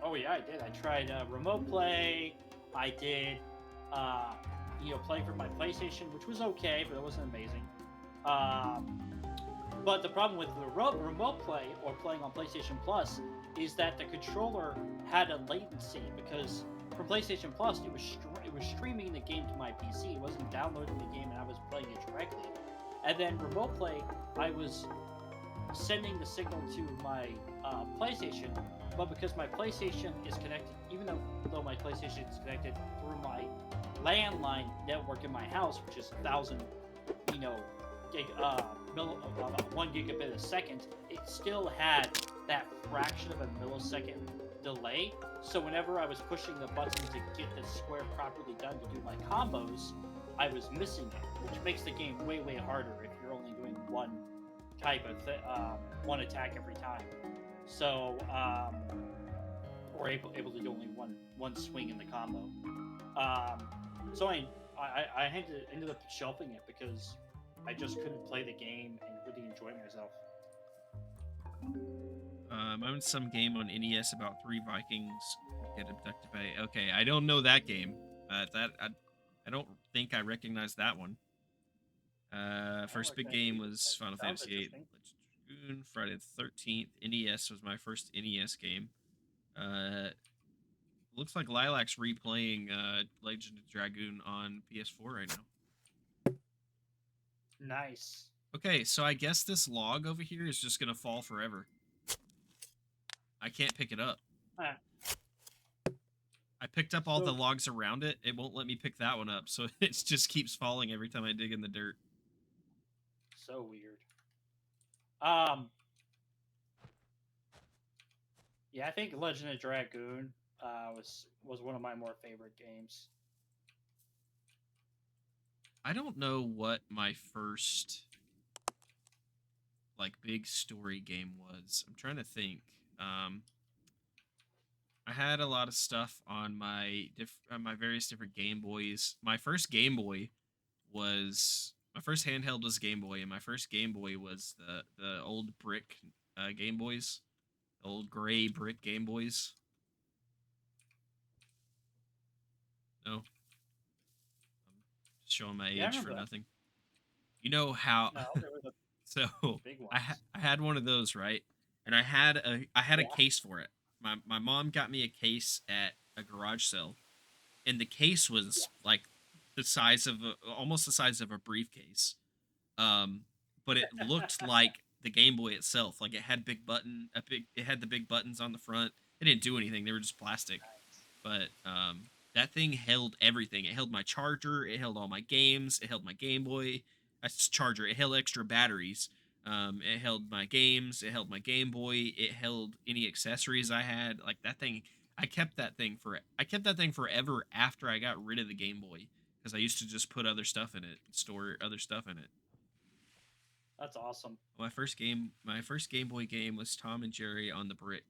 Oh yeah, I did. I tried remote play. I did, uh, playing from my PlayStation, which was okay, but it wasn't amazing. Um, but the problem with the remote play or playing on PlayStation Plus is that the controller had a latency because from PlayStation Plus it was streaming the game to my PC. It wasn't downloading the game, and I was playing it directly. And then remote play, I was sending the signal to my PlayStation, but because my PlayStation is connected, even though my PlayStation is connected through my landline network in my house, which is 1,000, you know, 1 gigabit a second, it still had that fraction of a millisecond delay. So whenever I was pushing the button to get the square properly done to do my combos, I was missing it, which makes the game way harder if you're only doing one attack every time. So, or able to do only one swing in the combo. Um, so I ended up shelving it because I just couldn't play the game and really enjoy myself. I'm in some game on NES about three Vikings get abducted by. Okay, I don't know that game. I don't think I recognize that one. Oh, First big okay. game was Final Sounds Fantasy VIII interesting. Legend of Dragoon. Friday the 13th. NES was my first NES game. Uh, Looks like Lilac's replaying Legend of Dragoon on PS4 right now. Nice. Okay, so I guess this log over here is just gonna fall forever. I can't pick it up. Ah, I picked up all the so logs around it. It won't let me pick that one up, so it just keeps falling every time I dig in the dirt. so weird. Um, yeah, I think Legend of Dragoon was one of my more favorite games. I don't know what my first like big story game was. I'm trying to think. Um, I had a lot of stuff on my various different Game Boys. My first handheld was Game Boy, and my first Game Boy was the old brick Game Boys, the old gray brick Game Boys. No, I'm just showing my Yeah, I age for remember that. nothing. You know how? No, they were the So big ones. I had one of those, right, and I had a Yeah. case for it. My mom got me a case at a garage sale, and the case Yeah. was like almost the size of a briefcase. Um, but it looked like the Game Boy itself. Like it had the big buttons on the front. It didn't do anything. They were just plastic. Nice. But that thing held everything. It held my charger. It held all my games. It held my Game Boy. That's charger. It held extra batteries. It held my games. It held my Game Boy. It held any accessories I had. Like that thing. I kept that thing forever after I got rid of the Game Boy because I used to just put other stuff in it, store other stuff in it. That's awesome. My first Game Boy game was Tom and Jerry on the Brick.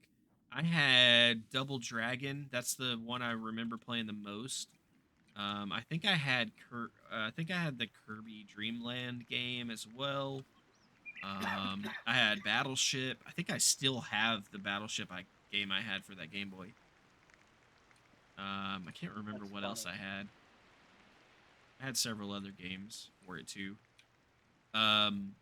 I had Double Dragon. That's the one I remember playing the most. I think I had the Kirby Dreamland game as well. I had Battleship. I think I still have the game I had for that Game Boy. I can't remember That's what else funny. I had. I had several other games for it too. Um,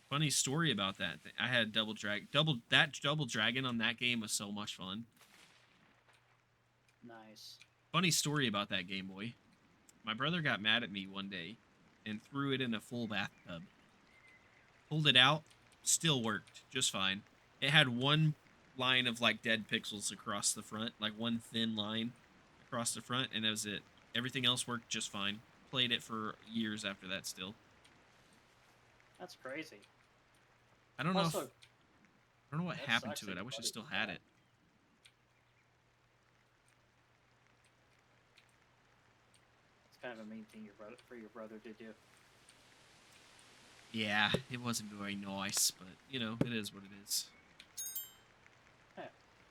Funny story about that. I had Double Dragon on that game was so much fun. Nice. Funny story about that Game Boy. My brother got mad at me one day and threw it in a full bathtub. Pulled it out, still worked just fine. It had line of like dead pixels across the front, like one thin line across the front, and that was it. Everything else worked just fine. Played it for years after that still. That's crazy. I don't know if Also, I don't know what that happened sucks to that it. I your wish I buddy still did had that. it. It's kind of a mean thing your brother to do. Yeah, it wasn't very nice, but you know, it is what it is. Yeah,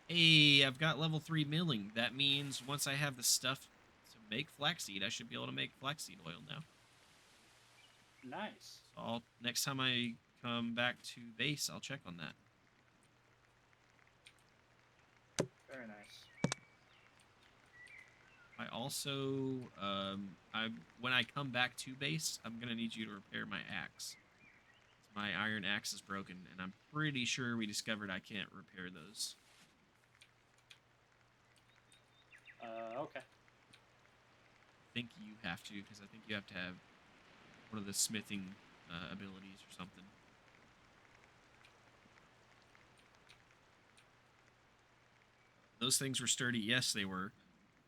Hey, I've got level 3 milling. That means once I have the stuff to make flaxseed, I should be able to make flaxseed oil now. nice. So next time I come back to base, I'll check on that. Very nice. I also, I when I come back to base, I'm gonna need you to repair my axe. My iron axe is broken, and I'm pretty sure we discovered I can't repair those. Okay. I think you have to, because I think you have to have one of the smithing abilities or something. Those things were sturdy. Yes, they were.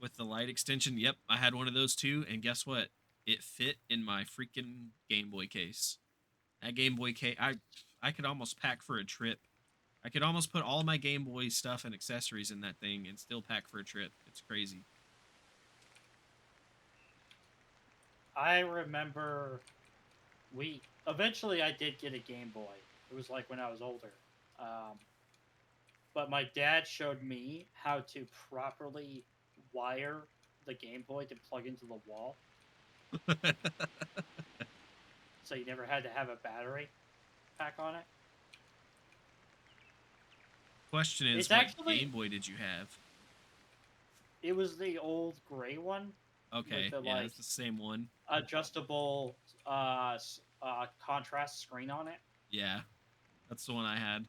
With the light extension, yep, I had one of those too. And guess what? It fit in my freaking Game Boy case. That Game Boy case, I could almost pack for a trip. I could almost put all my Game Boy stuff and accessories in that thing and still pack for a trip. It's crazy. I remember we eventually I did get a Game Boy. It was like when I was older. Um, but my dad showed me how to properly wire the Game Boy to plug into the wall, so you never had to have a battery pack on it. Question is, It's what Game actually Boy did you have? it was the old gray one with Okay, the yeah, like it's the same one. adjustable contrast screen on it. Yeah, that's the one I had.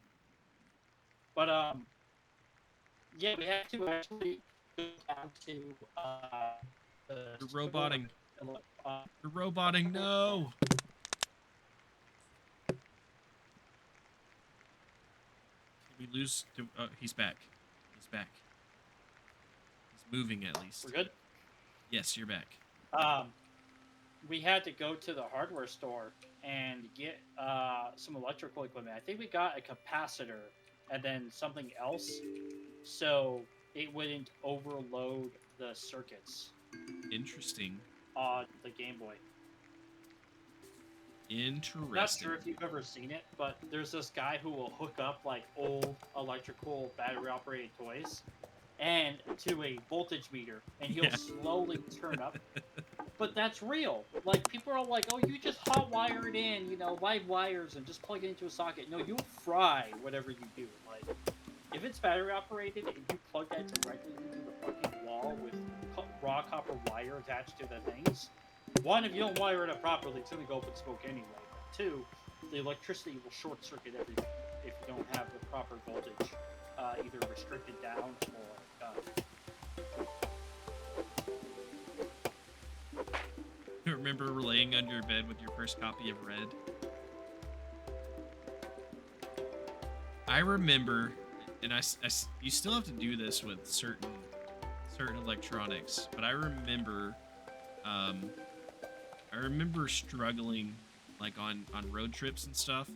But yeah, we had to actually go down to the You're store. roboting. Uh, You're roboting. No. Did we lose? He's back. He's back. He's moving at we're least. good. Yes, you're back. Um, we had to go to the hardware store and get some electrical equipment. I think we got a capacitor and then something else, so it wouldn't overload the circuits Interesting. on the Game Boy. Not Interesting. sure if you've ever seen it, but there's this guy who will hook up like old electrical battery operated toys and to a voltage meter, and he'll Yeah. slowly turn up. But that's real. Like people are like, "Oh, you just hot wire it in, live wires, and just plug it into a socket." No, you'll fry whatever you do. Like if it's battery operated and you plug that directly into the fucking wall with raw copper wire attached to the things, one, if you don't wire it up properly, it's gonna go up in smoke anyway. But two, the electricity will short circuit everything if you don't have the proper voltage, either restricted down or You remember laying under your bed with your first copy of Red? I remember, and you still have to do this with certain electronics, but um, I remember struggling, like on road trips and stuff,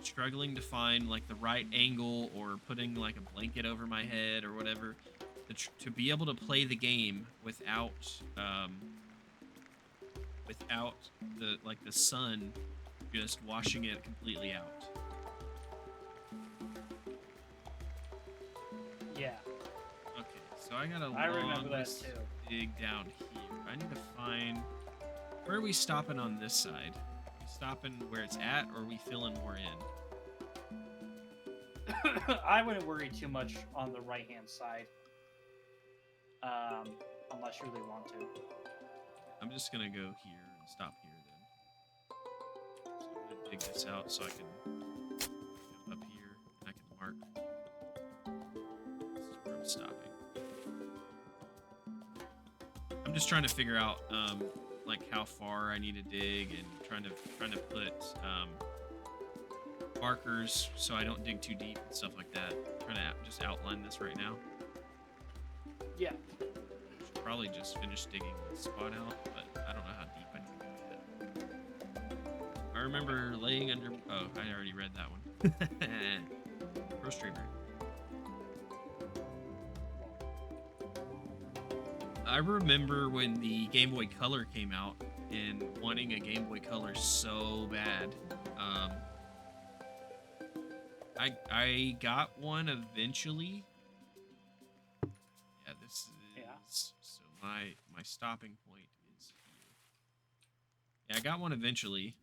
struggling to find like the right angle or putting like a blanket over my head or whatever to be able to play the game without the sun just washing it completely out. yeah. Okay, so I got a I remember long that list too. dig down here. I need to find where are we stopping on this side? Are we stopping where it's at, or are we filling more in? I wouldn't worry too much on the right hand side, unless you really want to. I'm just gonna go here and stop here then. So I'm gonna dig this out so I can go up here and I can mark. This is where I'm stopping. I'm just trying to figure out like how far I need to dig and trying to put markers so I don't dig too deep and stuff like that. I'm trying to just outline this right now. Yeah. Should probably just finish digging this spot out, but I don't know how deep I need to go yet. I remember laying under. Oh, I already read that one. Pro streamer. I remember when the Game Boy Color came out and wanting a Game Boy Color so bad. Um, I got one eventually. Yeah, this Yeah. is so my stopping point is here. Yeah, I got one eventually.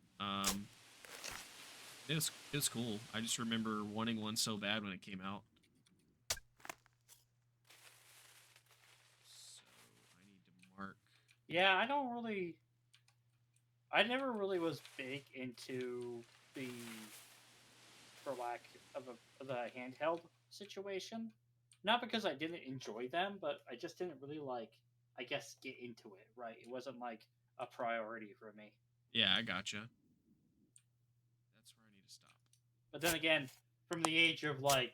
It was cool. I just remember wanting one so bad when it came out. So I need to mark. Yeah, I don't really. I never really was big into the, for lack of the handheld situation. Not because I didn't enjoy them, but I just didn't really like, I guess, get into it. Right? It wasn't like a priority for me. Yeah, I gotcha. That's where I need to stop. But then again, from the age of like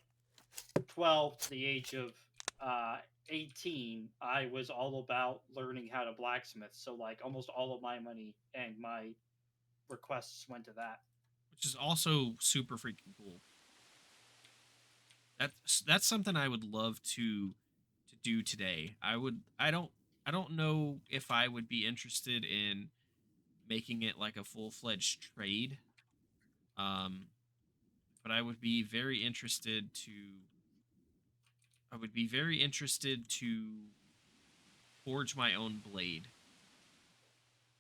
12 to the age of uh, 18, I was all about learning how to blacksmith. So like almost all of my money and my requests went to that. Which is also super freaking cool. That's something I would love to do today. I don't know if I would be interested in making it like a full-fledged trade. Um but I would be very interested to forge my own blade.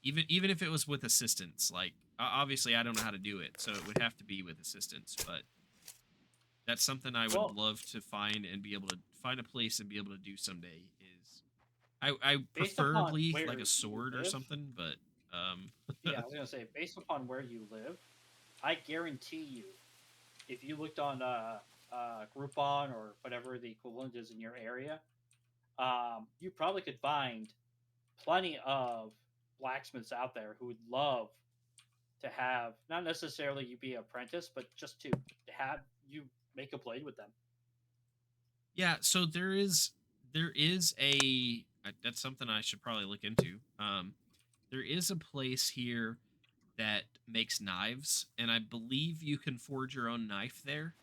Even if it was with assistance. Like obviously I don't know how to do it, so it would have to be with assistance, but that's something I would Well, love to find and be able to find a place and be able to do someday. Is I based upon preferably like where a you sword or live, something, but um yeah, I was gonna say based upon where you live, I guarantee you, if you looked on Groupon or whatever the equivalent is in your area, you probably could find plenty of blacksmiths out there who would love to have, not necessarily you be an apprentice, but just to have you make a blade with them. yeah, so there is a that's something I should probably look into. There is a place here that makes knives, and I believe you can forge your own knife there.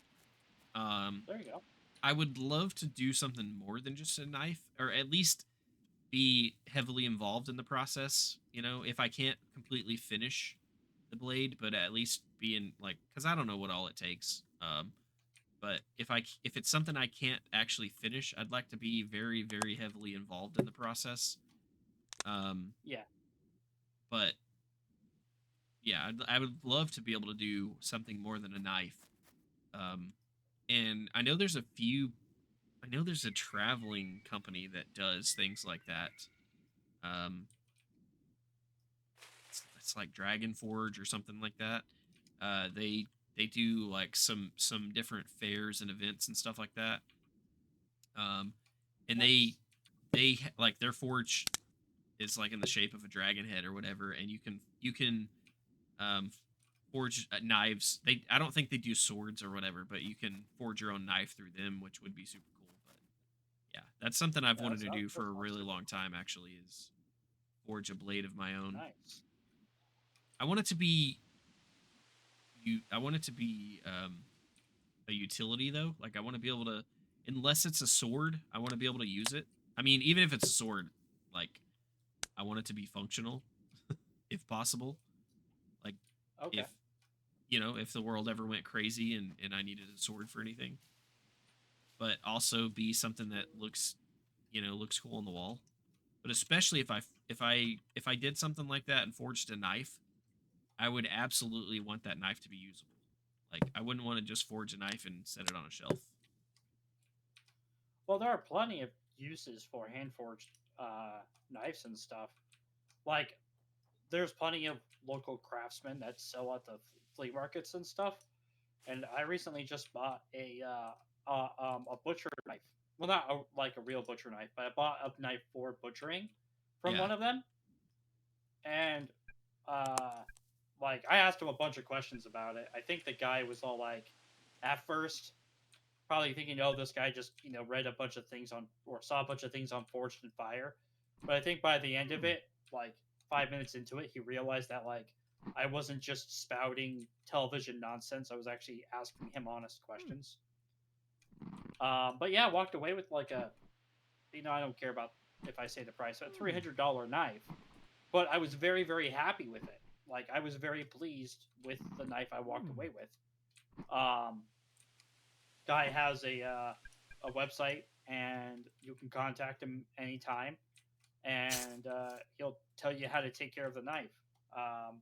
Um There you go. I would love to do something more than just a knife, or at least be heavily involved in the process. If I can't completely finish the blade, but at least be in, like, because I don't know what all it takes. But if it's something I can't actually finish, I'd like to be very very heavily involved in the process. Um, Yeah. but yeah, I would love to be able to do something more than a knife. Um, and I know there's a few. I know there's a traveling company that does things like that. Um, it's like Dragon Forge or something like that. They do like some different fairs and events and stuff like that. Um, and Nice. like their forge is like in the shape of a dragon head or whatever, and you can um forge knives. I don't think they do swords or whatever, but you can forge your own knife through them, which would be super cool. But yeah, that's something I've Yeah, wanted to do that for a sounds really super long time. Actually, is forge a blade of my own. nice. I want it to be I want it to be a utility though. Like I want to be able to, unless it's a sword, I want to be able to use it. I mean, even if it's a sword, like I want it to be functional, if possible. Like Okay. if if the world ever went crazy and I needed a sword for anything, but also be something that looks cool on the wall. But especially if I did something like that and forged a knife, I would absolutely want that knife to be usable. Like I wouldn't want to just forge a knife and set it on a shelf. Well, there are plenty of uses for hand forged knives and stuff. Like, there's plenty of local craftsmen that sell at the flea markets and stuff. And I recently just bought a butcher knife. Well, not like a real butcher knife, but I bought a knife for butchering from Yeah. one of them. And uh, like I asked him a bunch of questions about it. I think the guy was all like, at first, probably thinking, oh, this guy just read a bunch of things on or saw a bunch of things on Forged in Fire. But I think by the end of Hmm. it, like 5 minutes into it, he realized that like I wasn't just spouting television nonsense. I was actually asking him honest Hmm. questions. But yeah, I walked away with like I don't care about if I say the price, a $300 knife. But I was very, very happy with it. Like I was very pleased with the knife I walked Hmm. away with. Um, Guy has a website, and you can contact him anytime, and he'll tell you how to take care of the knife. Um,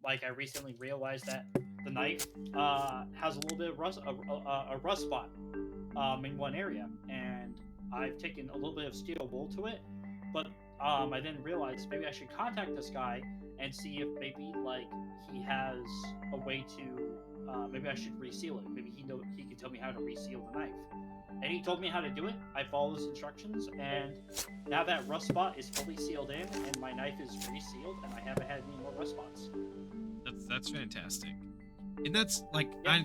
like I recently realized that the knife has a little bit of a rust spot in one area, and I've taken a little bit of steel wool to it, but I then realized maybe I should contact this guy and see if maybe like he has a way to maybe I should reseal it. Maybe he can tell me how to reseal the knife. And he told me how to do it. I followed his instructions, and now that rust spot is fully sealed in, and my knife is resealed, and I haven't had any more rust spots. That's fantastic. And that's like Yeah,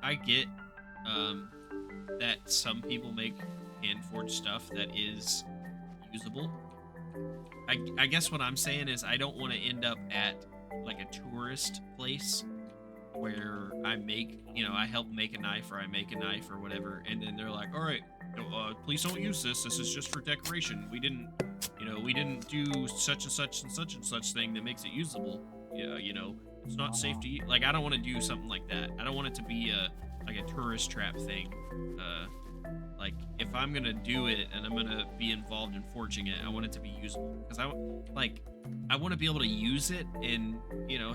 I get um that some people make hand forged stuff that is usable. I guess yep, what I'm saying is I don't want to end up at like a tourist place where I make, I help make a knife or I make a knife or whatever, and then they're like, "All right, please don't use this. This is just for decoration. We didn't do such and such and such and such thing that makes it usable. Yeah, it's not safe to eat." Like, I don't want to do something like that. I don't want it to be a like a tourist trap thing. Uh, like if I'm gonna do it and I'm gonna be involved in forging it, I want it to be usable because like I want to be able to use it and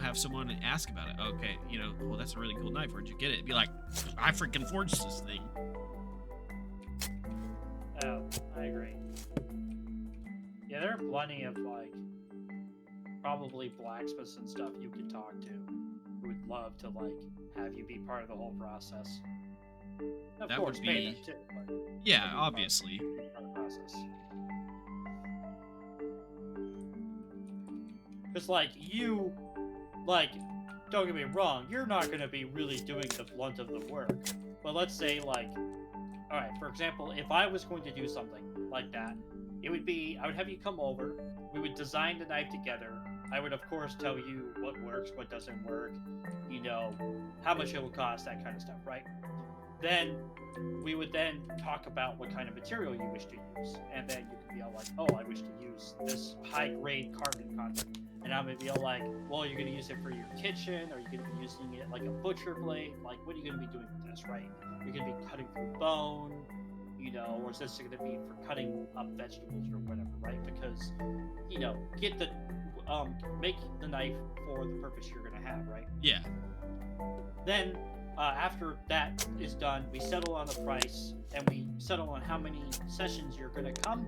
have someone ask about it. Okay, well that's a really cool knife. Where'd you get it? Be like, I freaking forged this thing. oh, I agree. Yeah, there are plenty of like probably blacksmiths and stuff you could talk to who would love to like have you be part of the whole process. Of That course, would pay them be, too, but want yeah, to be part obviously. be part of the process. Because like you, like, don't get me wrong, you're not going to be really doing the blunt of the work. But let's say like, all right, for example, if I was going to do something like that, it would be I would have you come over. We would design the knife together. I would of course tell you what works, what doesn't work, you know, how much it will cost, that kind of stuff, right? Then we would then talk about what kind of material you wish to use, and then you could be all like, "Oh, I wish to use this high-grade carbon content," and I'm gonna be all like, "Well, you're gonna use it for your kitchen, or you're gonna be using it like a butcher blade. Like, what are you gonna be doing with this, right? You're gonna be cutting through bone, or is this gonna be for cutting up vegetables or whatever, right? Because, get the make the knife for the purpose you're gonna have, right? Yeah. Then, after that is done, we settle on the price and we settle on how many sessions you're going to come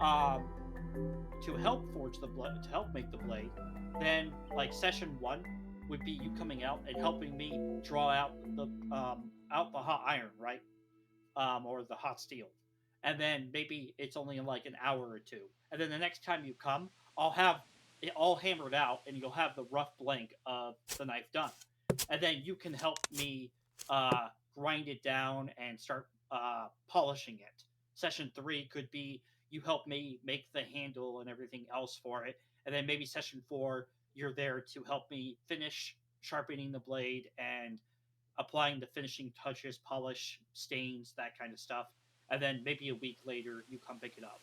um, to help forge the blade, to help make the blade. Then, like session one would be you coming out and helping me draw out the hot iron, right? Or the hot steel. And then maybe it's only in like an hour or two. And then the next time you come, I'll have it all hammered out and you'll have the rough blank of the knife done. And then you can help me grind it down and start polishing it. Session three could be you help me make the handle and everything else for it. And then maybe session four, you're there to help me finish sharpening the blade and applying the finishing touches, polish, stains, that kind of stuff. And then maybe a week later, you come pick it up.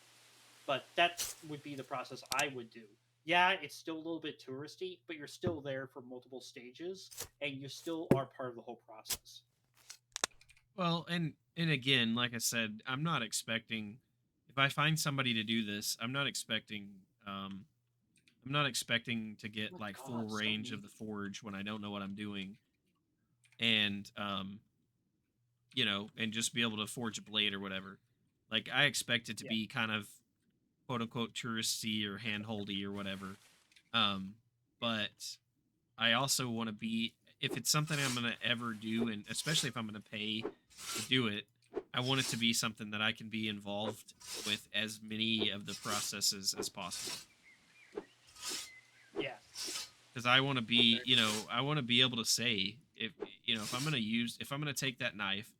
But that would be the process I would do. Yeah, it's still a little bit touristy, but you're still there for multiple stages, and you still are part of the whole process. Well, and again, like I said, I'm not expecting if I find somebody to do this, I'm not expecting to Oh get my like full God, so range of the neat. forge when I don't know what I'm doing. And and just be able to forge a blade or whatever. Like I expect it to Yeah, be kind of quote unquote touristy or handholdy or whatever. Um, but I also want to be if it's something I'm gonna ever do, and especially if I'm gonna pay to do it, I want it to be something that I can be involved with as many of the processes as possible. yeah. because I want to be, Very I want to be able to say if I'm going to if I'm going to take that knife,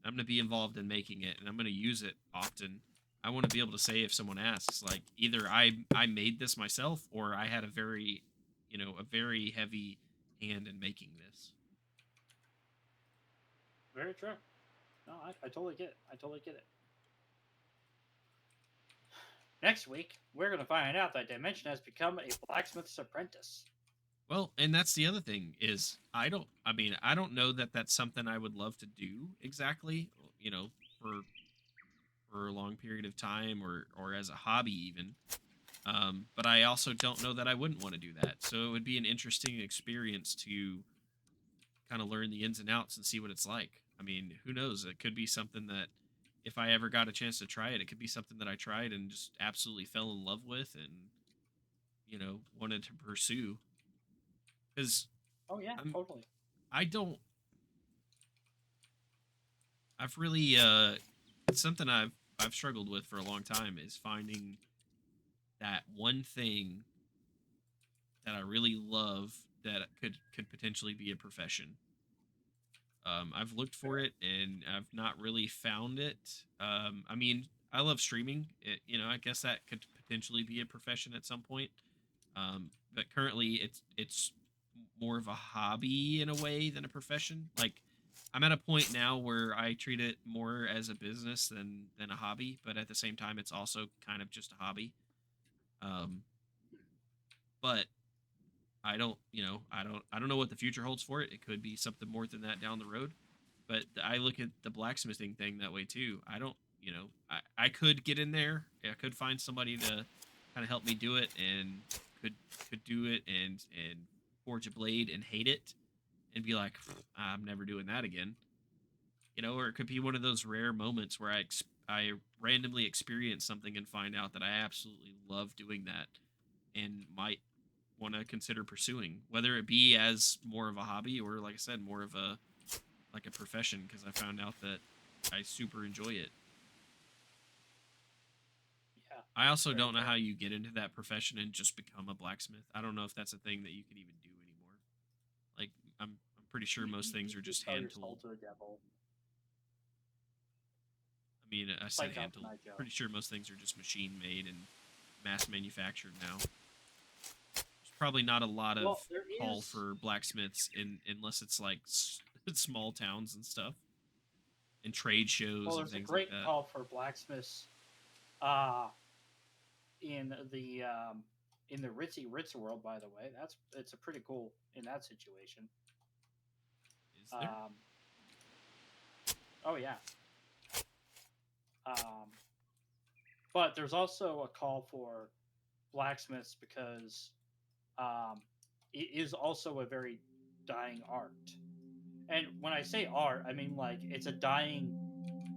I'm going to be involved in making it, and I'm going to use it often. I want to be able to say if someone asks, like either I made this myself or I had a very heavy hand in making this. very true. No, I totally get it. I totally get it. Next week, we're going to find out that Dimension has become a blacksmith's apprentice. Well, and that's the other thing is I don't know that that's something I would love to do exactly, for a long period of time or as a hobby even. But I also don't know that I wouldn't want to do that. So it would be an interesting experience to kind of learn the ins and outs and see what it's like. I mean, who knows? It could be something that if I ever got a chance to try it, it could be something that I tried and just absolutely fell in love with and, wanted to pursue. Because Oh yeah, I'm totally. I don't I've really it's something I've struggled with for a long time is finding that one thing that I really love that could potentially be a profession. I've looked for Fair. it and I've not really found it. I mean, I love streaming. I guess that could potentially be a profession at some point. But currently, it's more of a hobby in a way than a profession. Like, I'm at a point now where I treat it more as a business than a hobby. But at the same time, it's also kind of just a hobby. Um, but I don't know what the future holds for it. It could be something more than that down the road. But I look at the blacksmithing thing that way too. I don't, I could get in there. I could find somebody to kind of help me do it and could could do it and forge a blade and hate it and be like, I'm never doing that again. Or it could be one of those rare moments where I randomly experience something and find out that I absolutely love doing that and might want to consider pursuing, whether it be as more of a hobby or, like I said, more of a like a profession because I found out that I super enjoy it. Yeah, I also very don't know fair. how you get into that profession and just become a blacksmith. I don't know if that's a thing that you can even do anymore. Like I'm pretty sure most things are You just sell hand your tooled. soul to the devil. I mean, I said Fight hand Cotton tooled. Eye Joe. Pretty sure most things are just machine made and mass manufactured now. There's probably not a lot of Well, there call is. for blacksmiths unless it's like small towns and stuff and trade Well, shows and there's a things like great that. call for blacksmiths uh, in the Ritzy Ritz world. By the way, it's a pretty cool in that situation. Is there? Um, oh yeah. Um, but there's also a call for blacksmiths because it is also a very dying art. And when I say art, I mean like it's a dying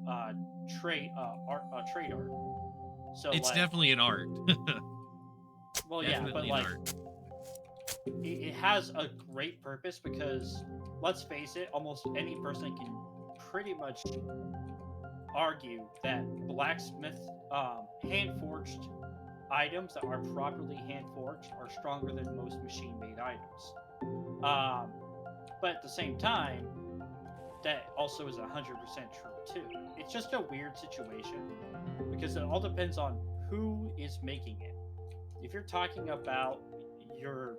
uh, trade art. So It's like, definitely an art. well, yeah, but Definitely an like art. it has a great purpose because let's face it, almost any person can pretty much argue that blacksmith hand forged items that are properly hand forged are stronger than most machine made items. Um, but at the same time, that also is 100% true too. It's just a weird situation because it all depends on who is making it. If you're talking about your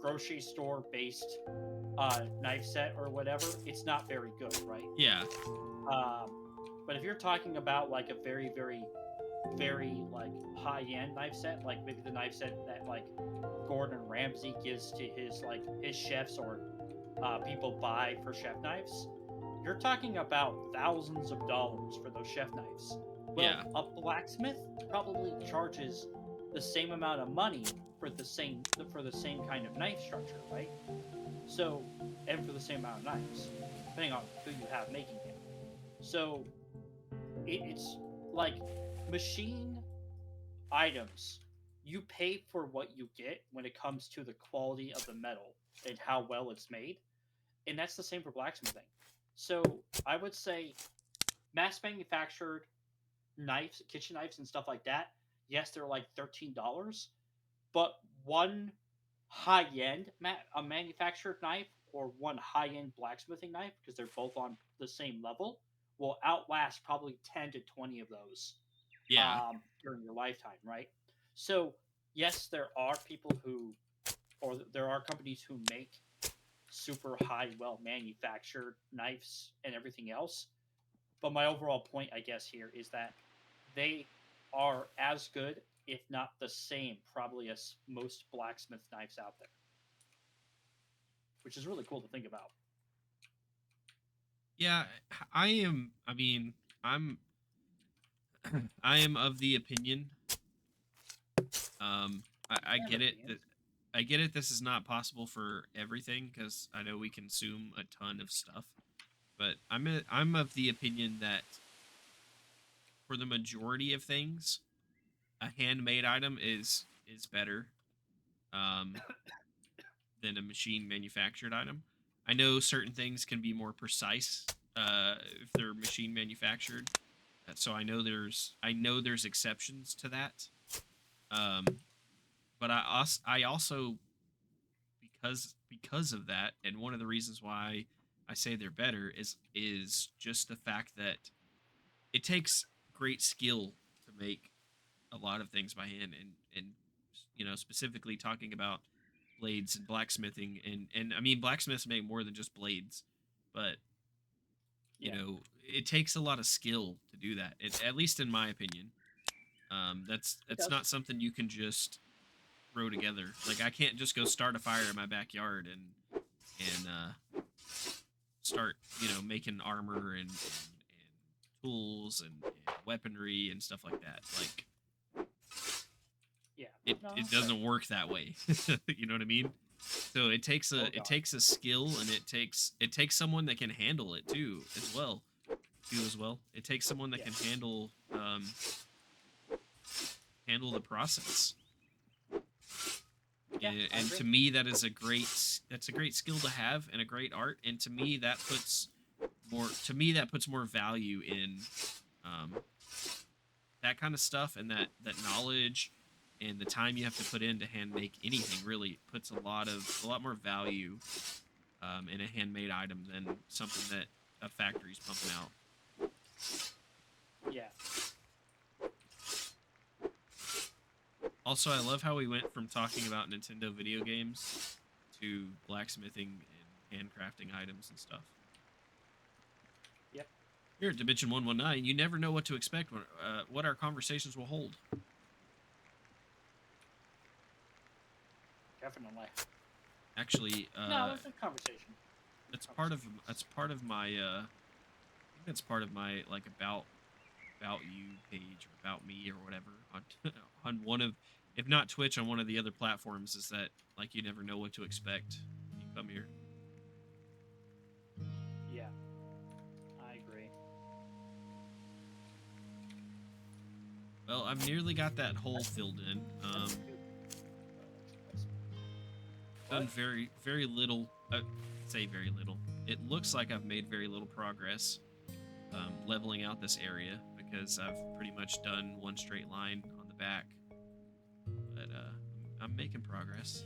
grocery store based knife set or whatever, it's not very good, right? Yeah. Um, but if you're talking about like a very like high end knife set, like maybe the knife set that like Gordon Ramsay gives to his chefs or people buy for chef knives, you're talking about thousands of dollars for those chef knives. Well, Yeah. a blacksmith probably charges the same amount of money for the same kind of knife structure, right? So, and for the same amount of knives, depending on who you have making it. So, it's like machine items. You pay for what you get when it comes to the quality of the metal and how well it's made, and that's the same for blacksmithing. So I would say mass manufactured knives, kitchen knives, and stuff like that. Yes, they're like $13, but one high-end a manufactured knife or one high-end blacksmithing knife, because they're both on the same level, will outlast probably 10 to 20 of those Yeah. during your lifetime, right? So yes, there are people who, or there are companies who make super high, well manufactured knives and everything else. But my overall point, I guess, here is that they are as good, if not the same, probably as most blacksmith knives out there, which is really cool to think about. Yeah, I am. I mean, I'm. I am of the opinion. I I have get it that opinions. I get it. This is not possible for everything because I know we consume a ton of stuff. But I'm of the opinion that for the majority of things, a handmade item is better um, than a machine manufactured item. I know certain things can be more precise if they're machine manufactured. So I know there's exceptions to that. Um, but I also because of that, and one of the reasons why I say they're better is just the fact that it takes great skill to make a lot of things by hand, and specifically talking about blades and blacksmithing, and I mean blacksmiths make more than just blades, but Yeah, it takes a lot of skill to do that. At least in my opinion. That's it that's does. not something you can just throw together. Like I can't just go start a fire in my backyard and start making armor and tools and weaponry and stuff like that. Like Yeah, no, it that's fair. doesn't work that way. You know what I mean? So it takes a Oh it god, takes a skill, and it takes someone that can handle it too as well. It takes someone that yeah, can handle the process. yeah, I And agree. to me that's a great skill to have and a great art, and to me that puts more value in um, that kind of stuff, and that knowledge and the time you have to put in to hand make anything really puts a lot more value in a handmade item than something that a factory's pumping out. Yeah, Also, I love how we went from talking about Nintendo video games to blacksmithing and handcrafting items and stuff. yep, Here at Dimension 119, you never know what to expect what our conversations will hold. definitely. Actually, No, it's a conversation. that's part of Conversations. that's part of my I think that's part of my like about you page or about me or whatever on on one of, if not Twitch, on one of the other platforms, is that like you never know what to expect when you come here. Yeah, I agree. Well, I've nearly got that hole filled in. That's good. That's Done what? very very little. Say very little. It looks like I've made very little progress leveling out this area because I've pretty much done one straight line on the back, but I'm making progress.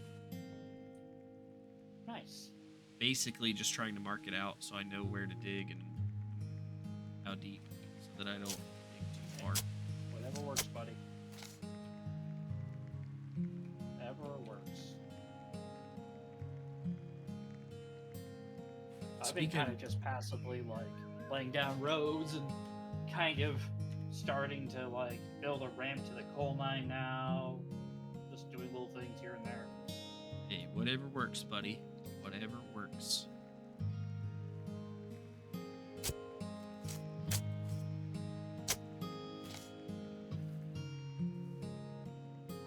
Nice. Basically, just trying to mark it out so I know where to dig and how deep, so that I don't dig too Hey, far. whatever works, buddy. Whatever works. I've been kind Speaking, of just passively like laying down roads and kind of starting to like build a ramp to the coal mine now. Just doing little things here and there. hey, whatever works, buddy. Whatever works.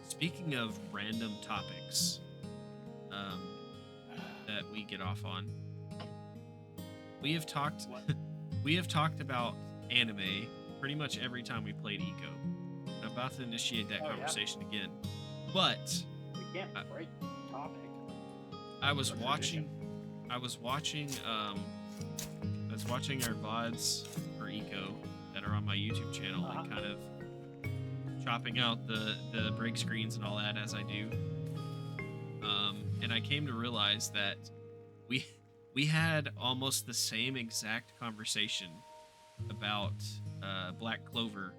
Speaking of random topics um, that we get off on, we have talked What? we have talked about anime pretty much every time we played Eco. I'm about to initiate that Oh yeah, conversation again, but we can't I, break the topic. I It's was our tradition. watching I was watching I was watching our VODs for Eco that are on my YouTube channel, Uh huh. and kind of chopping out the break screens and all that as I do. and I came to realize that we we had almost the same exact conversation about Black Clover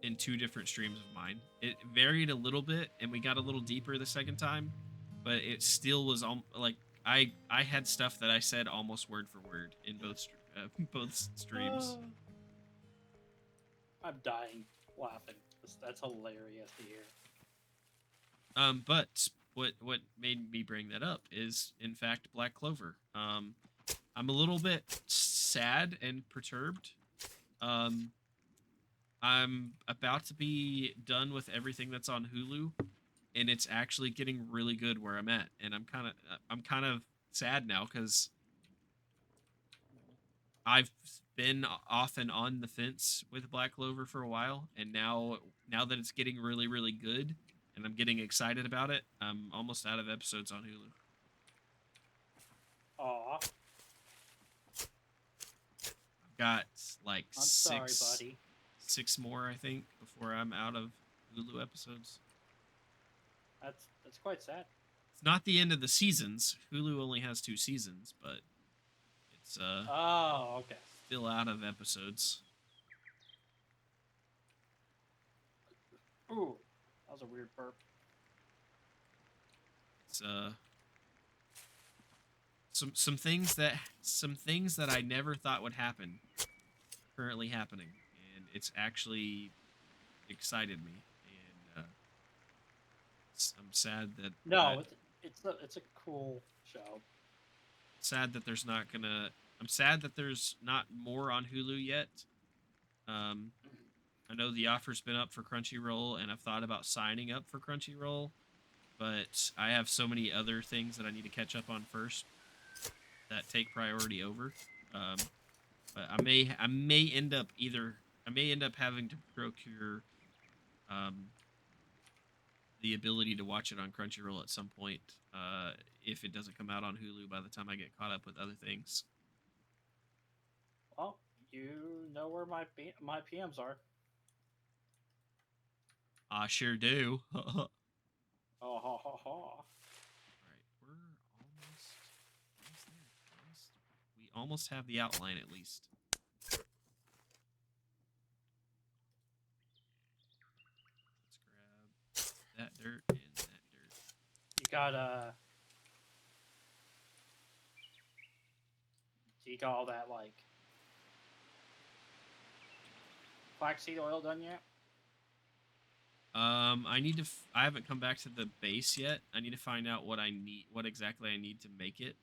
in two different streams of mine. It varied a little bit, and we got a little deeper the second time, but it still was like I had stuff that I said almost word for word in both streams. Oh, I'm dying laughing. That's hilarious to hear. But what made me bring that up is in fact Black Clover. I'm a little bit sad and perturbed. Um, I'm about to be done with everything that's on Hulu, and it's actually getting really good where I'm at, and I'm kind of sad now because I've been off and on the fence with Black Clover for a while, and now that it's getting really really good, and I'm getting excited about it, I'm almost out of episodes on Hulu. Aw, I've got like I'm sorry, buddy. six more I think before I'm out of Hulu episodes. That's quite sad. It's not the end of the seasons. Hulu only has 2 seasons, but it's Oh, okay. still out of episodes. Ooh, that was a weird burp. It's some things that I never thought would happen currently happening, and it's actually excited me, and I'm sad that No, it's a cool show. sad that there's not gonna. I'm sad that there's not more on Hulu yet. Um, I know the offer's been up for Crunchyroll, and I've thought about signing up for Crunchyroll, but I have so many other things that I need to catch up on first that take priority over. Um, but I may end up having to procure um, the ability to watch it on Crunchyroll at some point if it doesn't come out on Hulu by the time I get caught up with other things. Well, you know where my PMs are. I sure do. All Oh ha ha ha. right, we're almost there. We almost have the outline at least. Let's grab that dirt and that dirt. You got you got all that like flaxseed oil done yet? I need to. I haven't come back to the base yet. I need to find out what exactly I need to make it.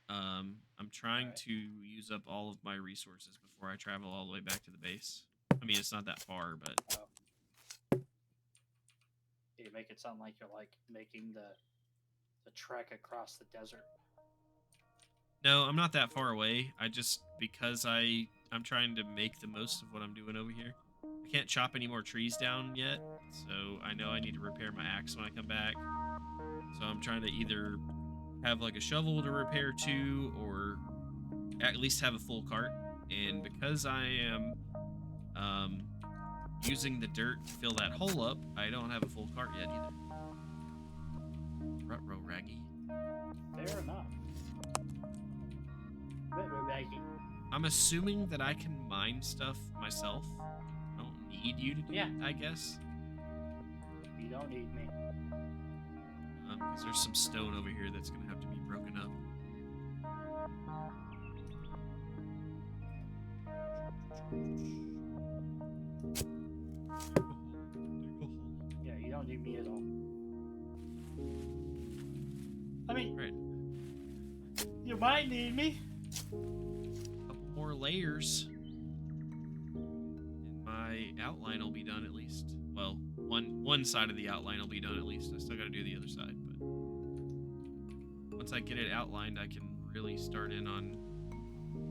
I'm trying Right. to use up all of my resources before I travel all the way back to the base. I mean, it's not that far, but Oh. You make it sound like you're like making the trek across the desert. no, I'm not that far away. I just because I'm trying to make the most of what I'm doing over here. I can't chop any more trees down yet, so I know I need to repair my axe when I come back. So I'm trying to either have like a shovel to repair to, or at least have a full cart. And because I am using the dirt to fill that hole up, I don't have a full cart yet either. Ruh-roh, Raggy. Fair enough. Maggie. I'm assuming that I can mine stuff myself. I don't need you to do Yeah. it, I guess. You don't need me. Because there's some stone over here that's going to have to be broken up. Yeah, you don't need me at all. I mean, Right. you might need me. Couple more layers. And my outline will be done at least. Well, one side of the outline will be done at least. I still got to do the other side, but once I get it outlined, I can really start in on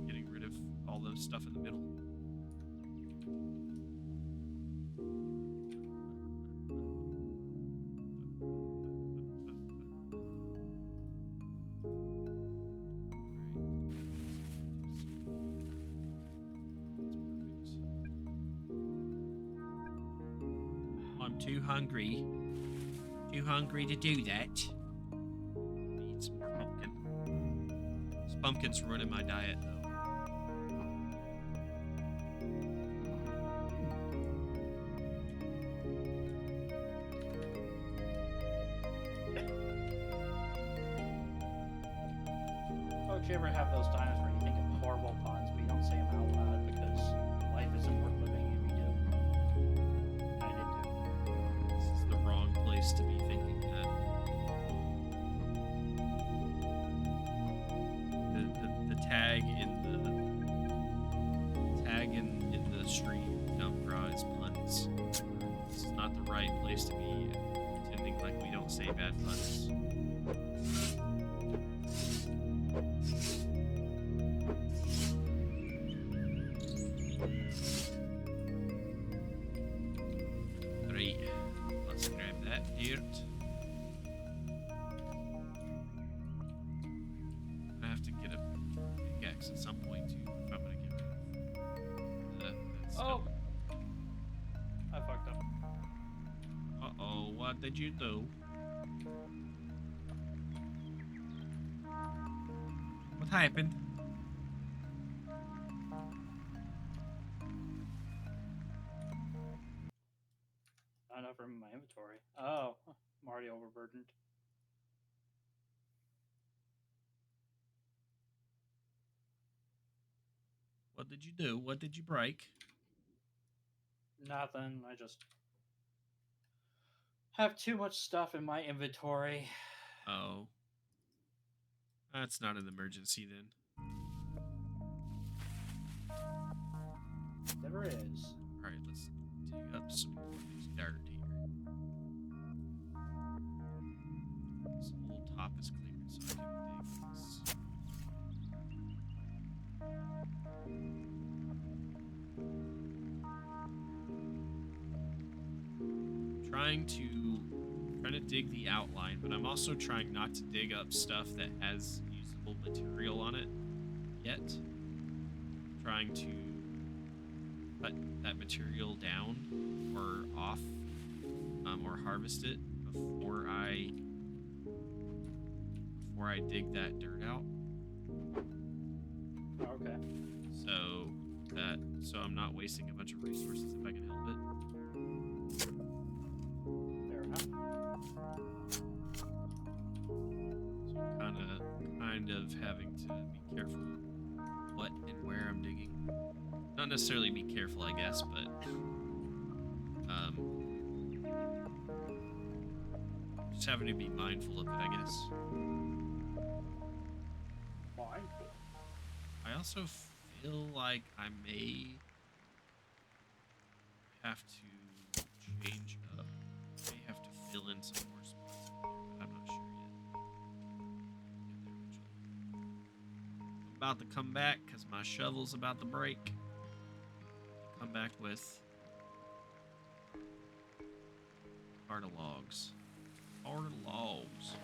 getting rid of all the stuff in the middle. I'm too hungry to do that. pumpkin's ruining my diet, though. Folks, you ever have those times where you think of horrible puns, but you don't say them out loud because life isn't worth living if you do? I did too. This is the wrong place to be thinking that. The tag in the stream dump is puns. This is not the right place to be pretending like we don't say bad puns. Right. Let's grab that dirt. I have to get a pickaxe at some point too if I'm gonna get rid of that stuff. Oh! I fucked up. Uh-oh, what did you do? What happened? Not enough room in my inventory. Oh, I'm already overburdened. What did you do? What did you break? Nothing. I just have too much stuff in my inventory. Oh. That's not an emergency then. Never is. Alright, let's dig up some more of this dirt here. This whole top is cleared so I can dig this. Trying to dig the outline, but I'm also trying not to dig up stuff that has usable material on it yet. Trying to cut that material down or off, or harvest it before I dig that dirt out. Okay. So I'm not wasting a bunch of resources if I can help it. Fair enough. So I'm kind of having to be careful what and where I'm digging. Not necessarily be careful, I guess, but just having to be mindful of it, I guess. Mindful. I also feel like I may have to change up. I may have to fill in some more spots in there, but I'm not sure yet. Get there eventually. I'm about to come back because my shovel's about to break. Come back with cart of logs. Cart of logs.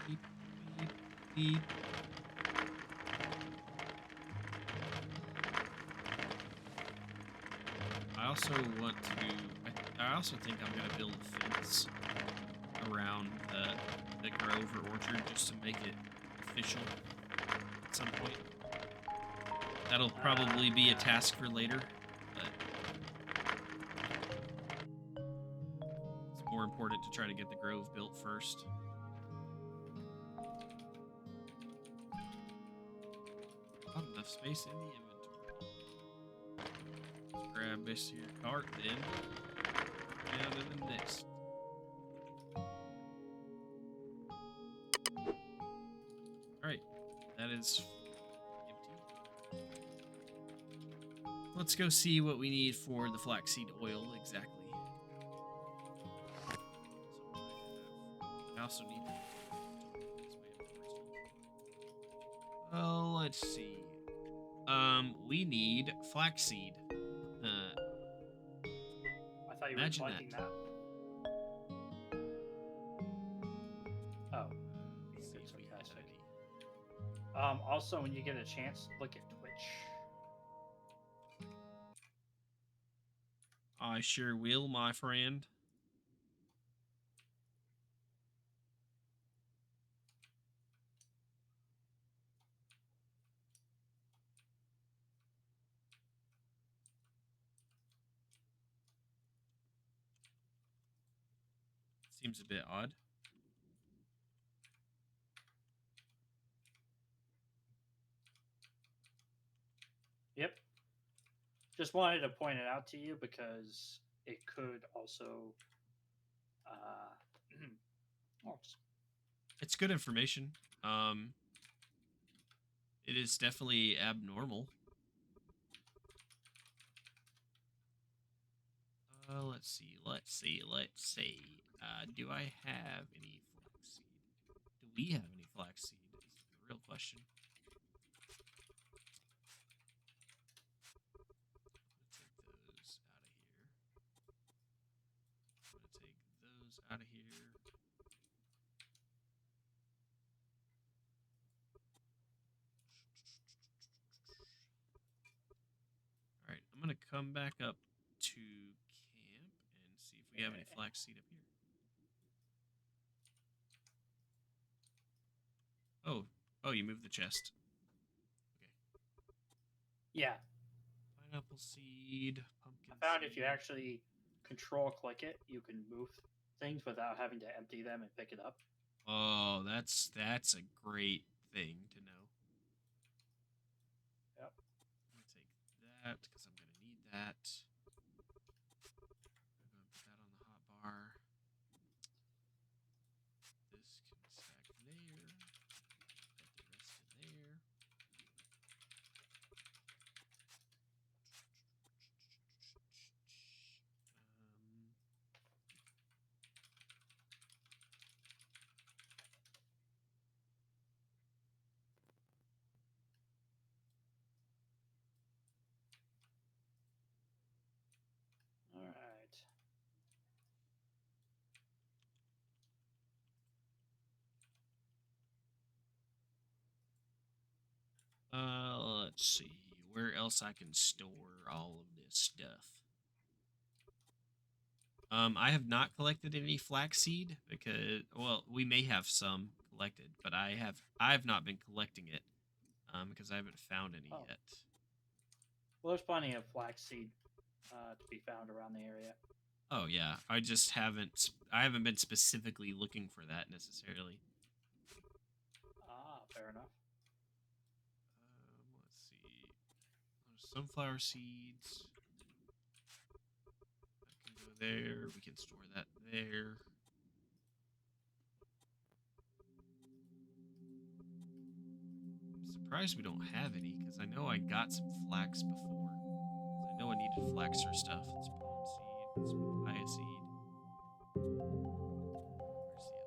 Beep, beep, beep. I also want to. I also think I'm gonna build a fence around the grove or orchard just to make it official at some point. That'll probably be a task for later, but it's more important to try to get the grove built first. Not enough space in the inventory. Let's grab this here cart then. Down to the next. Alright, that is empty. Let's go see what we need for the flaxseed oil exactly. I also need oh, let's see. We need flaxseed. I thought you were Imagine liking that. Oh, being a bit sarcastic. Also, when you get a chance, look at Twitch. I sure will, my friend. Seems a bit odd. Yep. Just wanted to point it out to you because it could also. Oh, It's good information. It is definitely abnormal. Let's see. Do I have any flaxseed? Do we have any flaxseed? Is the real question. I'm gonna take those out of here. I'm gonna take those out of here. All right, I'm gonna come back up to camp and see if we have any flaxseed up here. Oh, oh, you moved the chest. Okay. yeah. Pineapple seed, pumpkin I found seed. if you actually control click it, you can move things without having to empty them and pick it up. Oh, that's a great thing to know. Yep. I'm gonna take that because I'm gonna need that. I'm gonna put that on the hot bar. This can stack there. Put the rest in there. Um, All right. let's see where else I can store all of this stuff. I have not collected any flaxseed because, well, we may have some collected, but I have not been collecting it, because I haven't found any Oh, yet. well, there's plenty of flaxseed to be found around the area. Oh yeah, I haven't been specifically looking for that necessarily. Ah, fair enough. Let's see. Sunflower seeds. That can go there. We can store that there. I'm surprised we don't have any because I know I got some flax before. I know I needed flax for stuff. It's palm seed. It's papaya seed.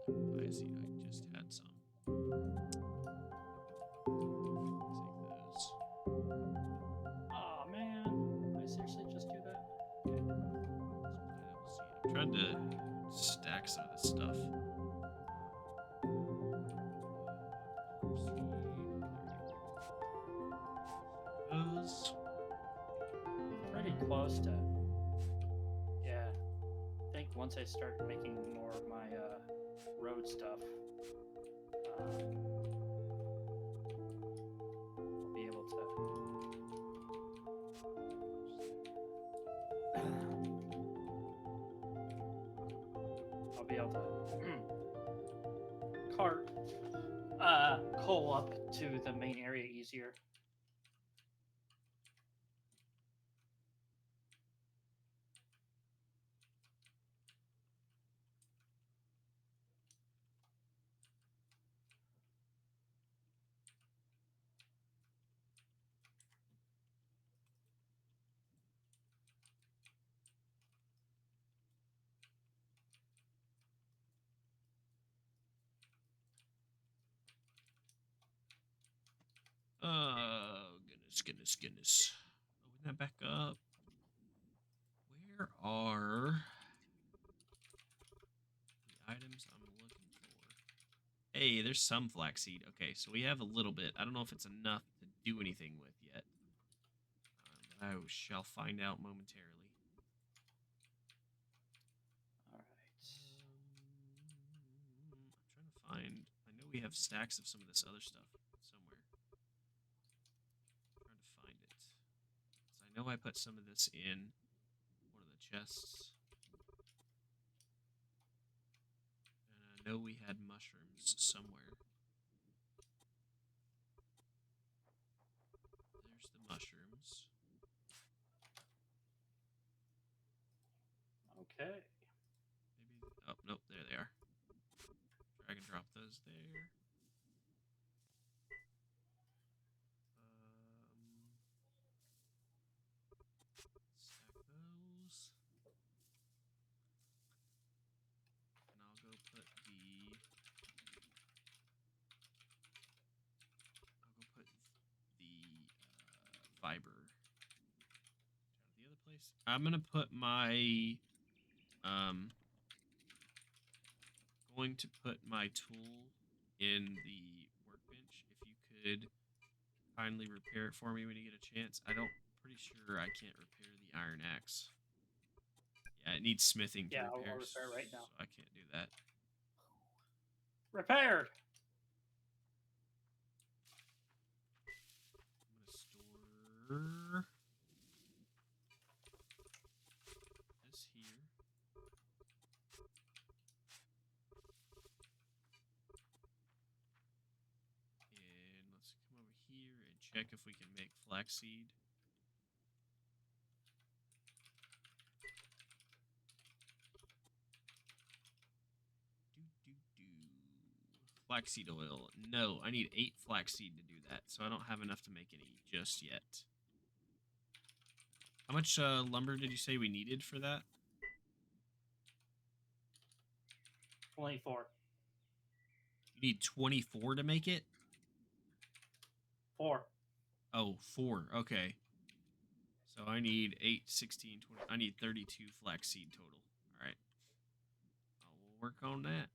Where's the other papaya seed? I just had some. Take those. Oh man, I seriously just do that? Okay. Pineapple seed. I'm trying to stack some of this stuff. Those. Pretty close to. Yeah. I think once I start making more of my road stuff, I'll be able to. I'll be able to cart coal up to the main area easier. Oh, goodness. Open that back up. Where are the items I'm looking for? Hey, there's some flaxseed. Okay, so we have a little bit. I don't know if it's enough to do anything with yet. But I shall find out momentarily. find. I know we have stacks of some of this other stuff somewhere. I'm trying to find it. 'Cause I know I put some of this in one of the chests. And I know we had mushrooms somewhere. There's the mushrooms. Okay. Maybe. Oh, nope. There they are. Drag and drop those there. Stack those. And I'll go put the. Fiber down at the other place. I'm gonna put my. Going to put my tool in the workbench. If you could kindly repair it for me when you get a chance. Pretty sure I can't repair the iron axe. Yeah, it needs smithing to Yeah, repair, I'll repair right now. so I can't do that. Repaired. I'm gonna store this here. And let's come over here and check if we can make flaxseed. Flaxseed oil. No, I need 8 flaxseed to do that, so I don't have enough to make any just yet. How much lumber did you say we needed for that? 24. You need 24 to make it? 4. Oh, 4. Okay. So I need 8, 16, 20. I need 32 flaxseed total. All right. We'll work on that.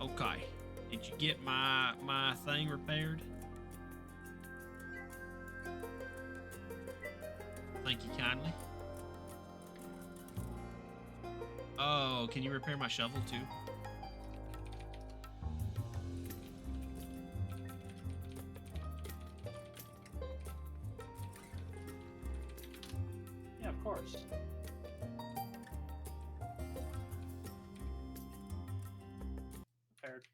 Okay. Did you get my thing repaired? Thank you kindly. Oh, can you repair my shovel too? Yeah, of course. Repaired.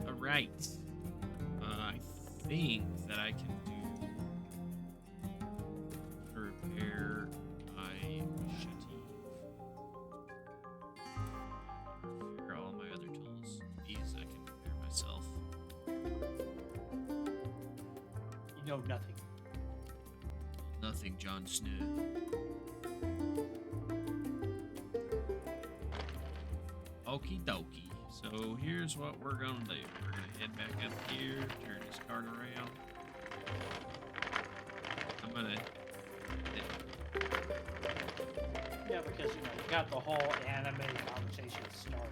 All right. I think that I can do to repair my machete. Repair all my other tools. These I can repair myself. You know nothing. Nothing, Jon Snow. Okie dokie. So here's what we're gonna do. We're gonna head back up here, turn this cart around. I'm gonna. Yeah, because you got the whole anime conversation started.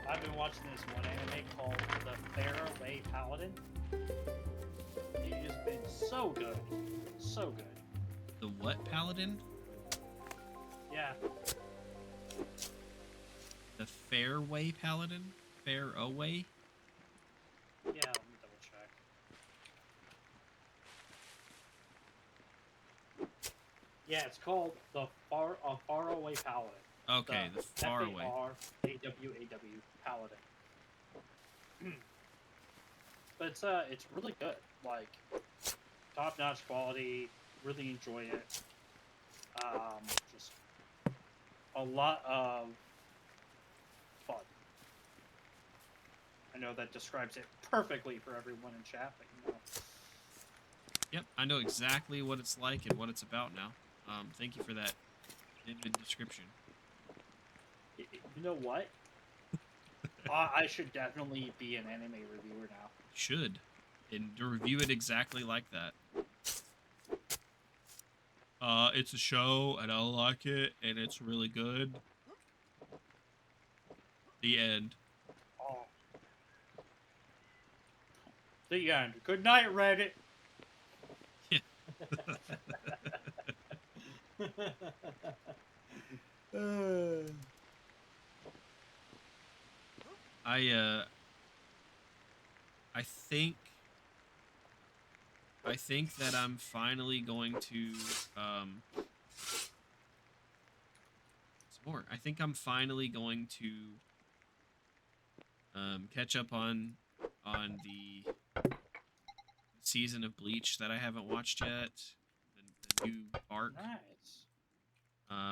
I've been watching this one anime called The Faraway Paladin. It has been so good, so good. The what paladin? Yeah, The Fairway paladin? Fairway? yeah. Let me double check. Yeah, it's called the Faraway Paladin. Okay, the The far away. Faraww Paladin. But it's really good. Like top notch quality. Really enjoy it. Just a lot of fun. I know that describes it perfectly for everyone in chat, but Yep, I know exactly what it's like and what it's about now. Thank you for that vivid description. you know what? I should definitely be an anime reviewer now. Should. And to review it exactly like that. It's a show and I like it and it's really good. The end. Oh, the end. Good night, Reddit. Yeah. I I think I think that I'm finally going to some more. I think I'm finally going to catch up on the season of Bleach that I haven't watched yet. The new arc. Nice.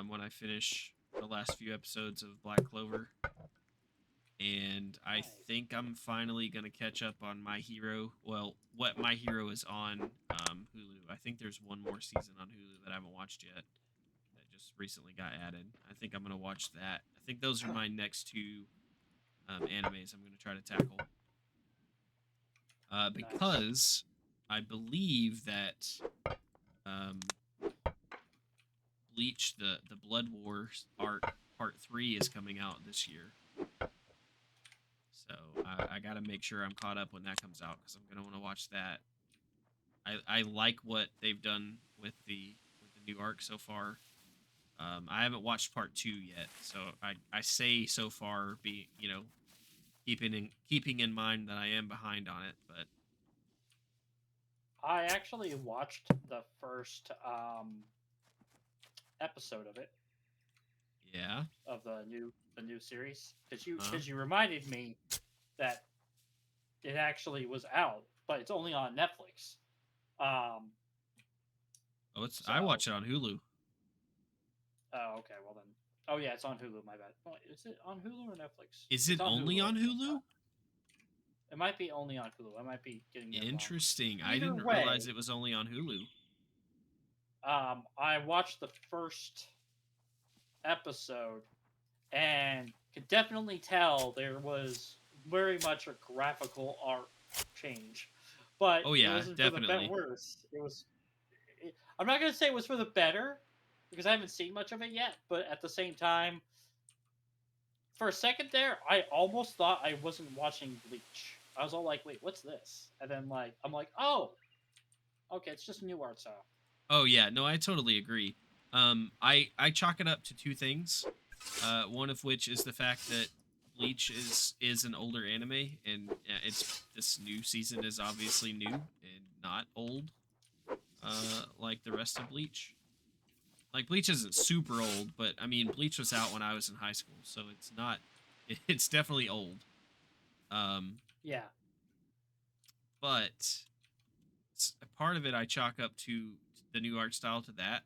When I finish the last few episodes of Black Clover. And I Nice. think I'm finally gonna catch up on My Hero. Well, what My Hero is on Hulu. I think there's one more season on Hulu that I haven't watched yet. That just recently got added. I think I'm gonna watch that. I think those are my next two animes I'm gonna try to tackle. Nice. Because I believe that um, Bleach, the Blood Wars arc part 3 is coming out this year. So I got to make sure I'm caught up when that comes out because I'm gonna want to watch that. I like what they've done with the new arc so far. I haven't watched part 2 yet, so I say so far, be keeping in mind that I am behind on it, but I actually watched the first episode of it yeah, of the new series huh? because you reminded me that it actually was out, but it's only on Netflix. Um, Oh, it's I so watch it on Hulu. oh okay, well then oh yeah, it's on Hulu. My bad. Oh, is it on Hulu or Netflix? Is It's it on only Hulu. on Hulu? It might be only on Hulu. I might be getting it wrong. Interesting. I Either didn't realize way, it was only on Hulu. I watched the first episode and could definitely tell there was very much a graphical art change, but Oh it yeah, wasn't for the definitely. worse. It was. I'm not gonna say it was for the better because I haven't seen much of it yet, but at the same time, for a second there, I almost thought I wasn't watching Bleach. I was all like, "Wait, what's this?" And then I'm like, "Oh, okay, it's just a new art style." Oh yeah, no, I totally agree. I chalk it up to two things. One of which is the fact that Bleach is an older anime, and it's this new season is obviously new and not old, like the rest of Bleach. Like Bleach isn't super old, but I mean Bleach was out when I was in high school, so it's not. It's definitely old. Um, Yeah, but a part of it I chalk up to the new art style to that.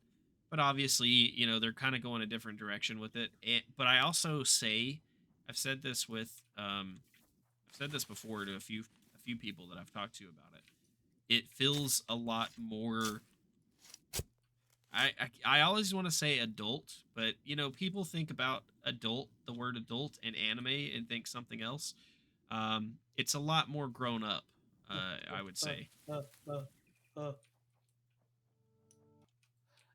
But obviously, they're kind of going a different direction with it. But I also say, I've said this I've said this before to a few people that I've talked to about it. It feels a lot more. I always want to say adult, but people think about the word adult, and anime and think something else. It's a lot more grown up. I would say. uh, uh, uh.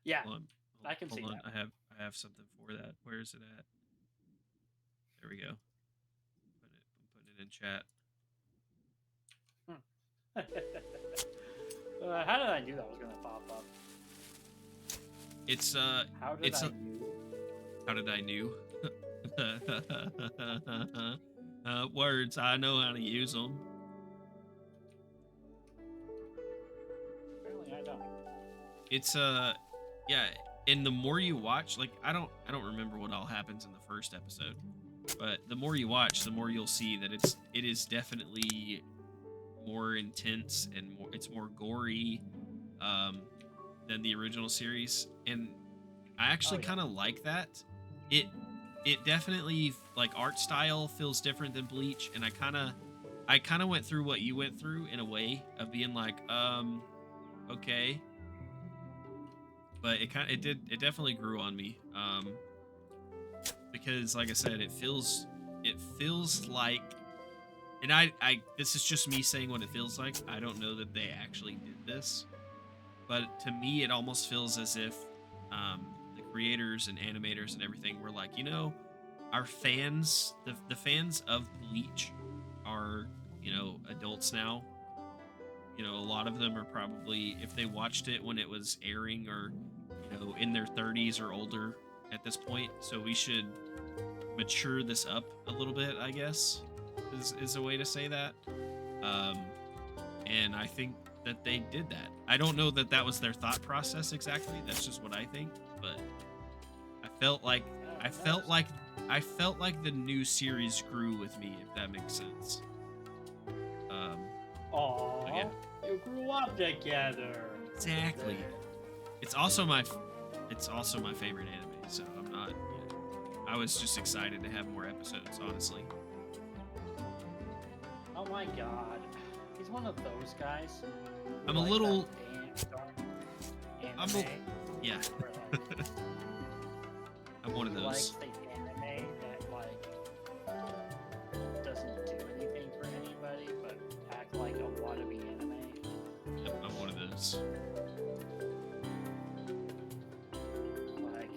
Yeah, Hold on, I can hold see on. that. I have something for that. Where is it at? There we go. I'm putting it in chat. How did I knew that was gonna pop up? It's How did it's I a, knew? how did I knew? Words, I know how to use them. Apparently, I don't. It's yeah, and the more you watch, like I don't remember what all happens in the first episode, but the more you watch, the more you'll see that it is definitely more intense and it's more gory um than the original series, and I Oh actually yeah. kind of like that. It it definitely, like, art style feels different than Bleach, and I kind of went through what you went through in a way of being like, okay, but it definitely grew on me, because like I said, it feels like, and I this is just me saying what it feels like. I don't know that they actually did this, but to me it almost feels as if the creators and animators and everything were like, our fans, the fans of Bleach are, adults now. A lot of them are probably, if they watched it when it was airing, or in their 30s or older at this point, so we should mature this up a little bit, I guess, is a way to say that. um and I think that they did that. I don't know that that was their thought process exactly. That's just what I think. But I felt like I felt That's like I felt like the new series grew with me, if that makes sense. Um, so yeah, Aw, you grew up together. exactly. It's also it's also my favorite anime. So I'm not. I was just excited to have more episodes, honestly. Oh my god. He's one of those guys who I'm a likes that little. damn dark I'm anime a, yeah. where like I'm one of he likes those. the anime that like doesn't do anything for anybody but act like a wannabe anime. Yep, I'm one of those. Like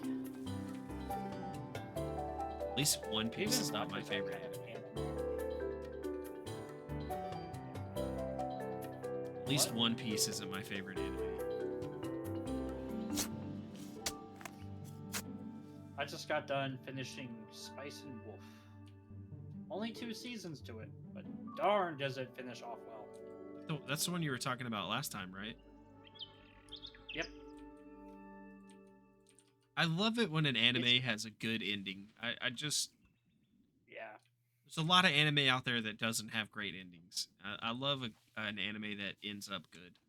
At least One Piece even is not watch my his own favorite kind of anime. At least What? One Piece isn't my favorite anime. I just got done finishing Spice and Wolf. Only 2 seasons to it, but darn does it finish off well. So that's the one you were talking about last time, right? Yep. I love it when an It's anime has a good ending. I just yeah. There's a lot of anime out there that doesn't have great endings. I love an anime that ends up good.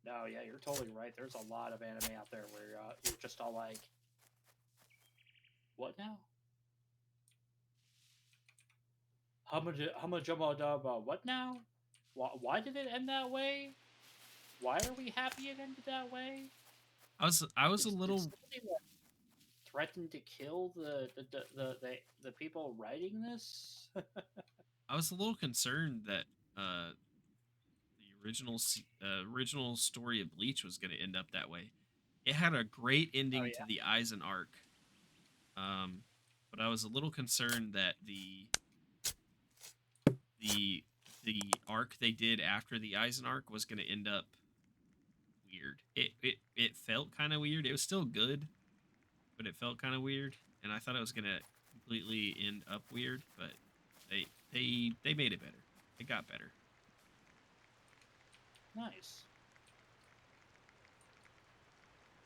No, yeah, you're totally right. There's a lot of anime out there where you're just all like, "What now? How much about what now? Why did it end that way? Why are we happy it ended that way? I was a Did little somebody like, threaten to kill the people writing this?" I was a little concerned that the original story of Bleach was going to end up that way. It had a great Oh ending to yeah. the Eisen arc, um, but I was a little concerned that the the arc they did after the Eisen arc was going to end up weird. It felt kind of weird. It was still good, but it felt kind of weird, and I thought it was going to completely end up weird, but they made it better. It got better. Nice.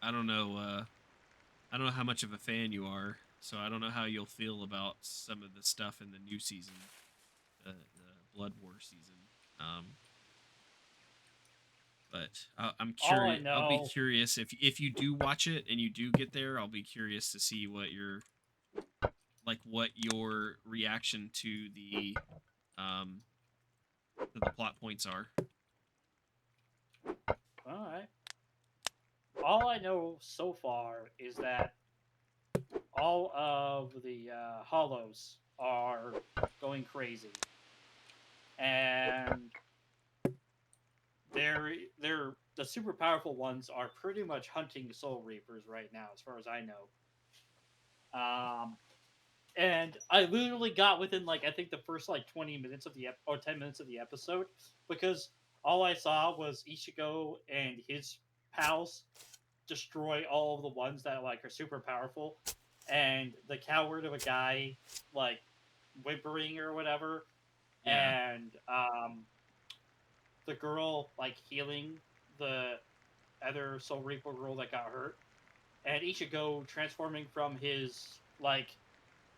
I don't know. I don't know how much of a fan you are, so I don't know how you'll feel about some of the stuff in the new season, the Blood War season. Um, but I'm All I curious. I'll be know, curious if you do watch it and you do get there. I'll be curious to see what your reaction um to the plot points are. all right. All I know so far is that all of the hollows are going crazy, and they're the super powerful ones are pretty much hunting soul reapers right now, as far as I know. Um, and I literally got within like I think the first like 20 minutes of the 10 minutes of the episode because all I saw was Ichigo and his pals destroy all of the ones that like are super powerful, and the coward of a guy like whimpering or whatever, Yeah, and the girl like healing the other Soul Reaper girl that got hurt, and Ichigo transforming from his like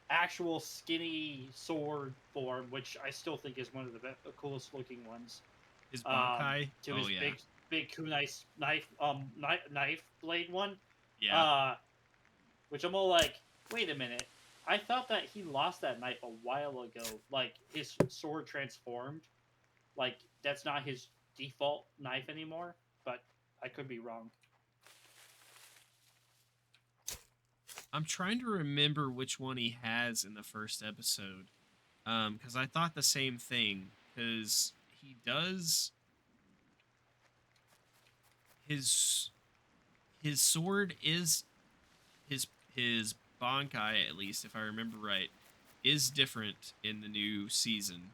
actual skinny sword form, which I still think is one of the coolest looking ones, his Bankai. to Oh his yeah, big kunai knife blade one, yeah. uh, which I'm all like, wait a minute. I thought that he lost that knife a while ago. Like his sword transformed. Like that's not his default knife anymore. But I could be wrong. I'm trying to remember which one he has in the first episode. Because I thought the same thing. Because he does his his sword is his Bankai, at least if I remember right, is different in the new season.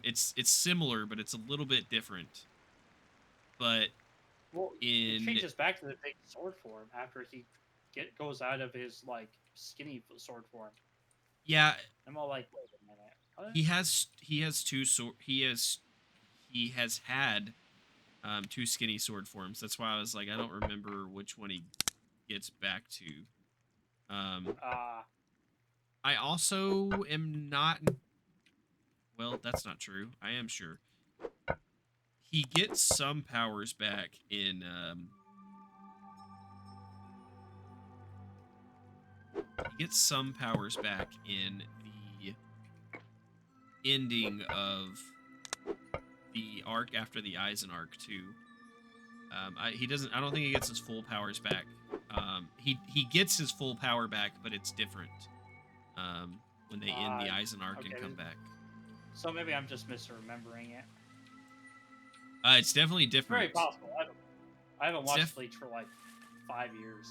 It's similar, but it's a little bit different. But Well, he in changes back to the big sword form after he goes out of his like skinny sword form. yeah, I'm all like, wait a minute, what? he has two sword he has had two skinny sword forms. That's why I was like, I don't remember which one he gets back to. Um, Uh, I also am not. Well, that's not true. I am sure he gets some powers back in. He gets some powers back in the ending of the arc after the Eisen arc too. He doesn't. I don't think he gets his full powers back. He gets his full power back, but it's different. When they end uh, the Eisen arc and okay, come back, so maybe I'm just misremembering it. it's definitely It's very different. possible. I haven't It's watched def Bleach for like 5 years.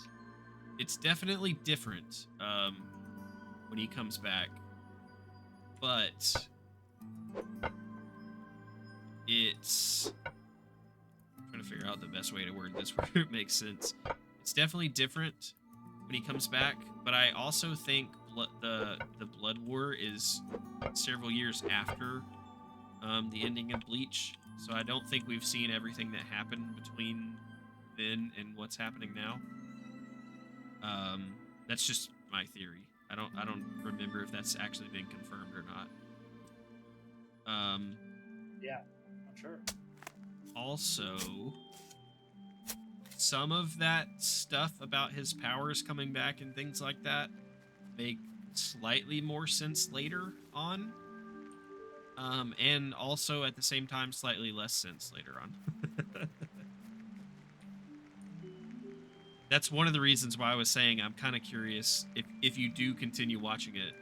it's definitely different. When he comes back, but it's I'm trying to figure out the best way to word this where it makes sense. It's definitely different when he comes back, but I also think the Blood War is several years after the ending of Bleach, so I don't think we've seen everything that happened between then and what's happening now. That's just my theory. I don't remember if that's actually been confirmed or not. Um, Yeah, I'm sure. Also, some of that stuff about his powers coming back and things like that make slightly more sense later on. And also at the same time, slightly less sense later on. That's one of the reasons why I was saying I'm kind of curious if you do continue watching it.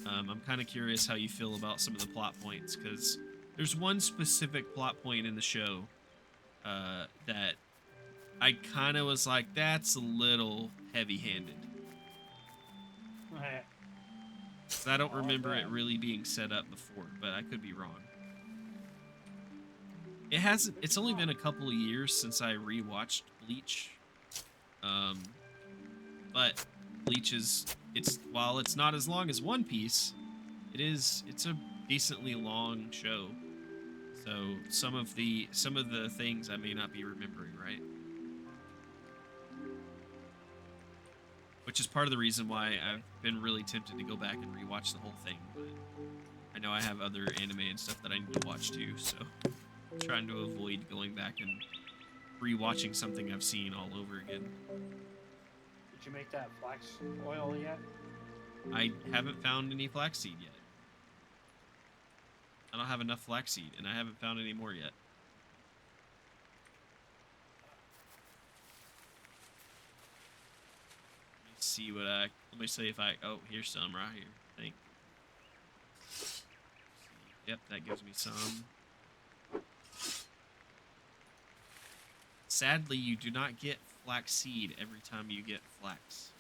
I'm kind of curious how you feel about some of the plot points because there's one specific plot point in the show that I kind of was like, that's a little heavy-handed. Because I don't I like remember it that. really being set up before, but I could be wrong. It hasn't. Could be It's only wrong. been a couple of years since I rewatched Bleach. Um, but Bleach is it's while it's not as long as One Piece, it's a decently long show. So some of the things I may not be remembering right, which is part of the reason why Okay. I've been really tempted to go back and rewatch the whole thing. But I know I have other anime and stuff that I need to watch too, so I'm trying to avoid going back and rewatching something I've seen all over again. Did you make that flax oil yet? I haven't found any flaxseed yet. I don't have enough flaxseed, and I haven't found any more yet. Let me see what I. Let me see if I. Oh, here's some right here. I think. Yep, that gives me some. Sadly, you do not get flaxseed every time you get flax.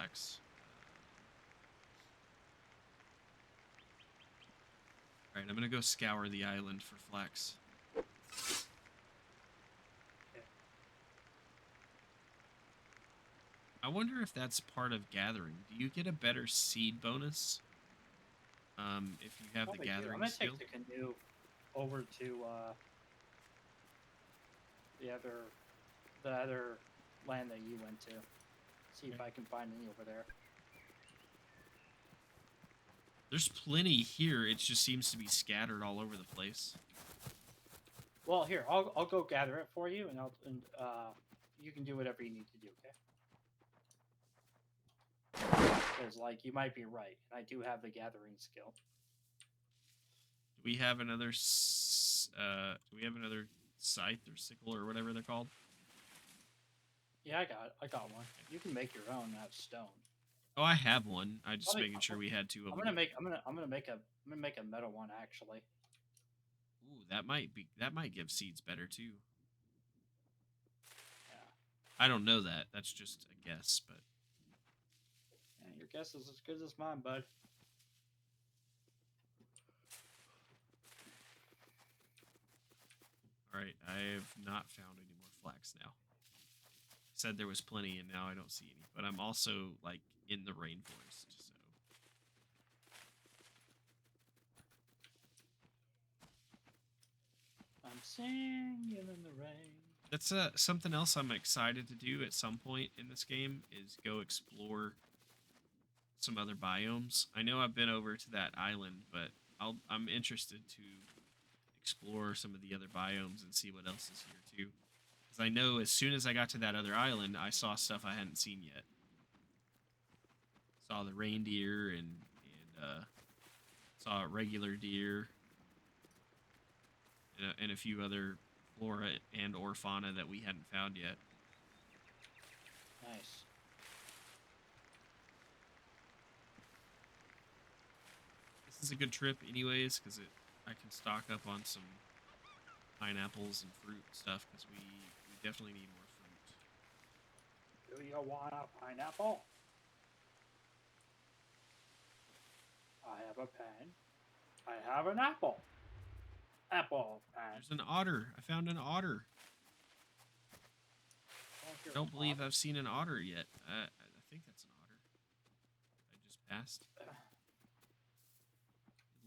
flax. All right, I'm gonna go scour the island for flax. Okay. I wonder if that's part of gathering. Do you get a better seed bonus if you have the Probably do. I'm gathering gonna take skill? the canoe over to the other the other land that you went to. See if Okay. I can find any over there. There's plenty here. It just seems to be scattered all over the place. Well, here I'll go gather it for you, and you can do whatever you need to do. Okay? Because like you might be right, and I do have the gathering skill. Do we have another? Do we have another scythe or sickle or whatever they're called? Yeah, I got one. You can make your own out of stone. Oh, I have one. I just Probably, making sure we had two of I'm them. gonna make I'm gonna make a metal one actually. Ooh, that might give seeds better too. Yeah. I don't know that. That's just a guess, but Yeah, your guess is as good as mine, bud. all right. I have not found any more flax now. Said there was plenty, and now I don't see any. But I'm also like in the rainforest, so I'm singing in the rain. that's something else I'm excited to do at some point in this game is go explore some other biomes. I know I've been over to that island, but I'm interested to explore some of the other biomes and see what else is here too. Because I know as soon as I got to that other island, I saw stuff I hadn't seen yet. Saw the reindeer and saw a regular deer and a few other flora and or fauna that we hadn't found yet. Nice. This is a good trip, anyways, because I can stock up on some pineapples and fruit stuff because we definitely need more fruit. Do you want a pineapple? I have a pen. I have an apple. Apple pen. There's an otter. I found an otter. I don't believe I've seen an otter yet. I think that's an otter. I just passed. It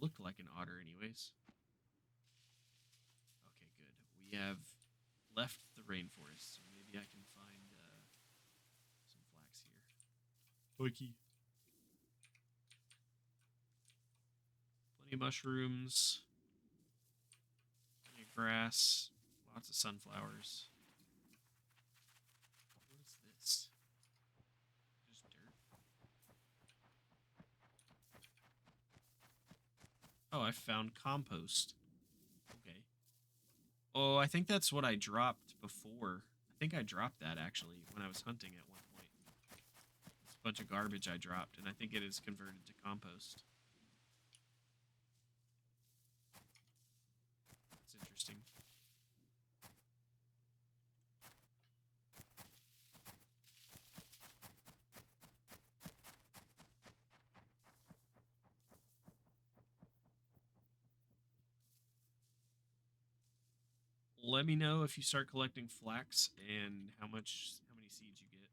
looked like an otter, anyways. Okay, good. We have left the rainforest, so maybe I can find some flax here. Wiki. Plenty of mushrooms. Plenty of grass. Lots of sunflowers. What is this? Just dirt. Oh, I found compost. Okay. Oh, I think that's what I dropped before. I think I dropped that actually when I was hunting at one point. It's a bunch of garbage I dropped, and I think it is converted to compost. That's interesting. Let me know if you start collecting flax and how many seeds you get.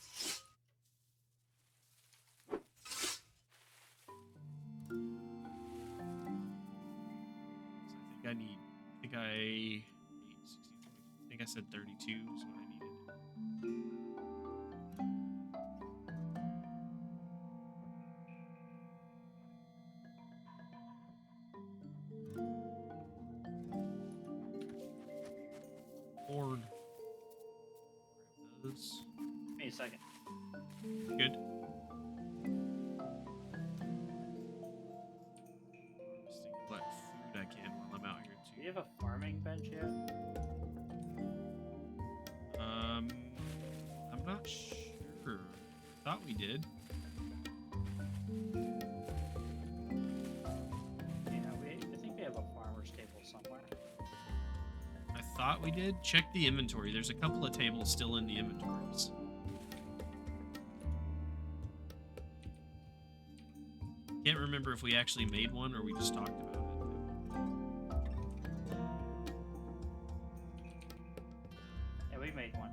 So I think I 8, 16, 20, I think I said 32 is what I needed. Corn. Grab those. Give me a second. Good. Harvesting what food I can while I'm out here Do too. you have a farming bench yet? I'm not sure. Thought we did. Yeah, I think we have a farmer's table somewhere. I thought we did. Check the inventory. There's a couple of tables still in the inventories. Can't remember if we actually made one or we just talked about it. Yeah, we made one.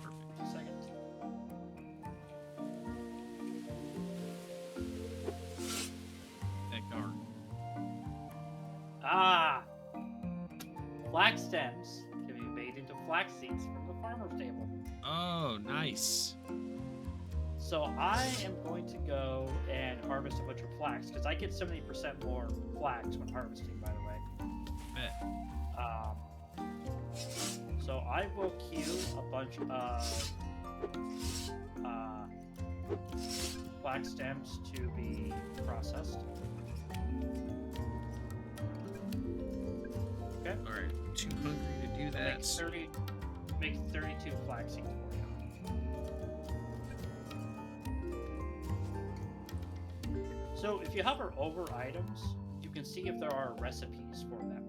Perfect. A second. That guard. Ah! Flax stems can be made into flax seeds from the farmer's table. Oh, nice. So I am going to go and harvest a bunch of flax because I get 70% more flax when harvesting, by the way. Bet. So I will queue a bunch of flax stems to be processed. Okay. All right. Too hungry to do that. Make 32 flax seeds for you. So if you hover over items, you can see if there are recipes for them.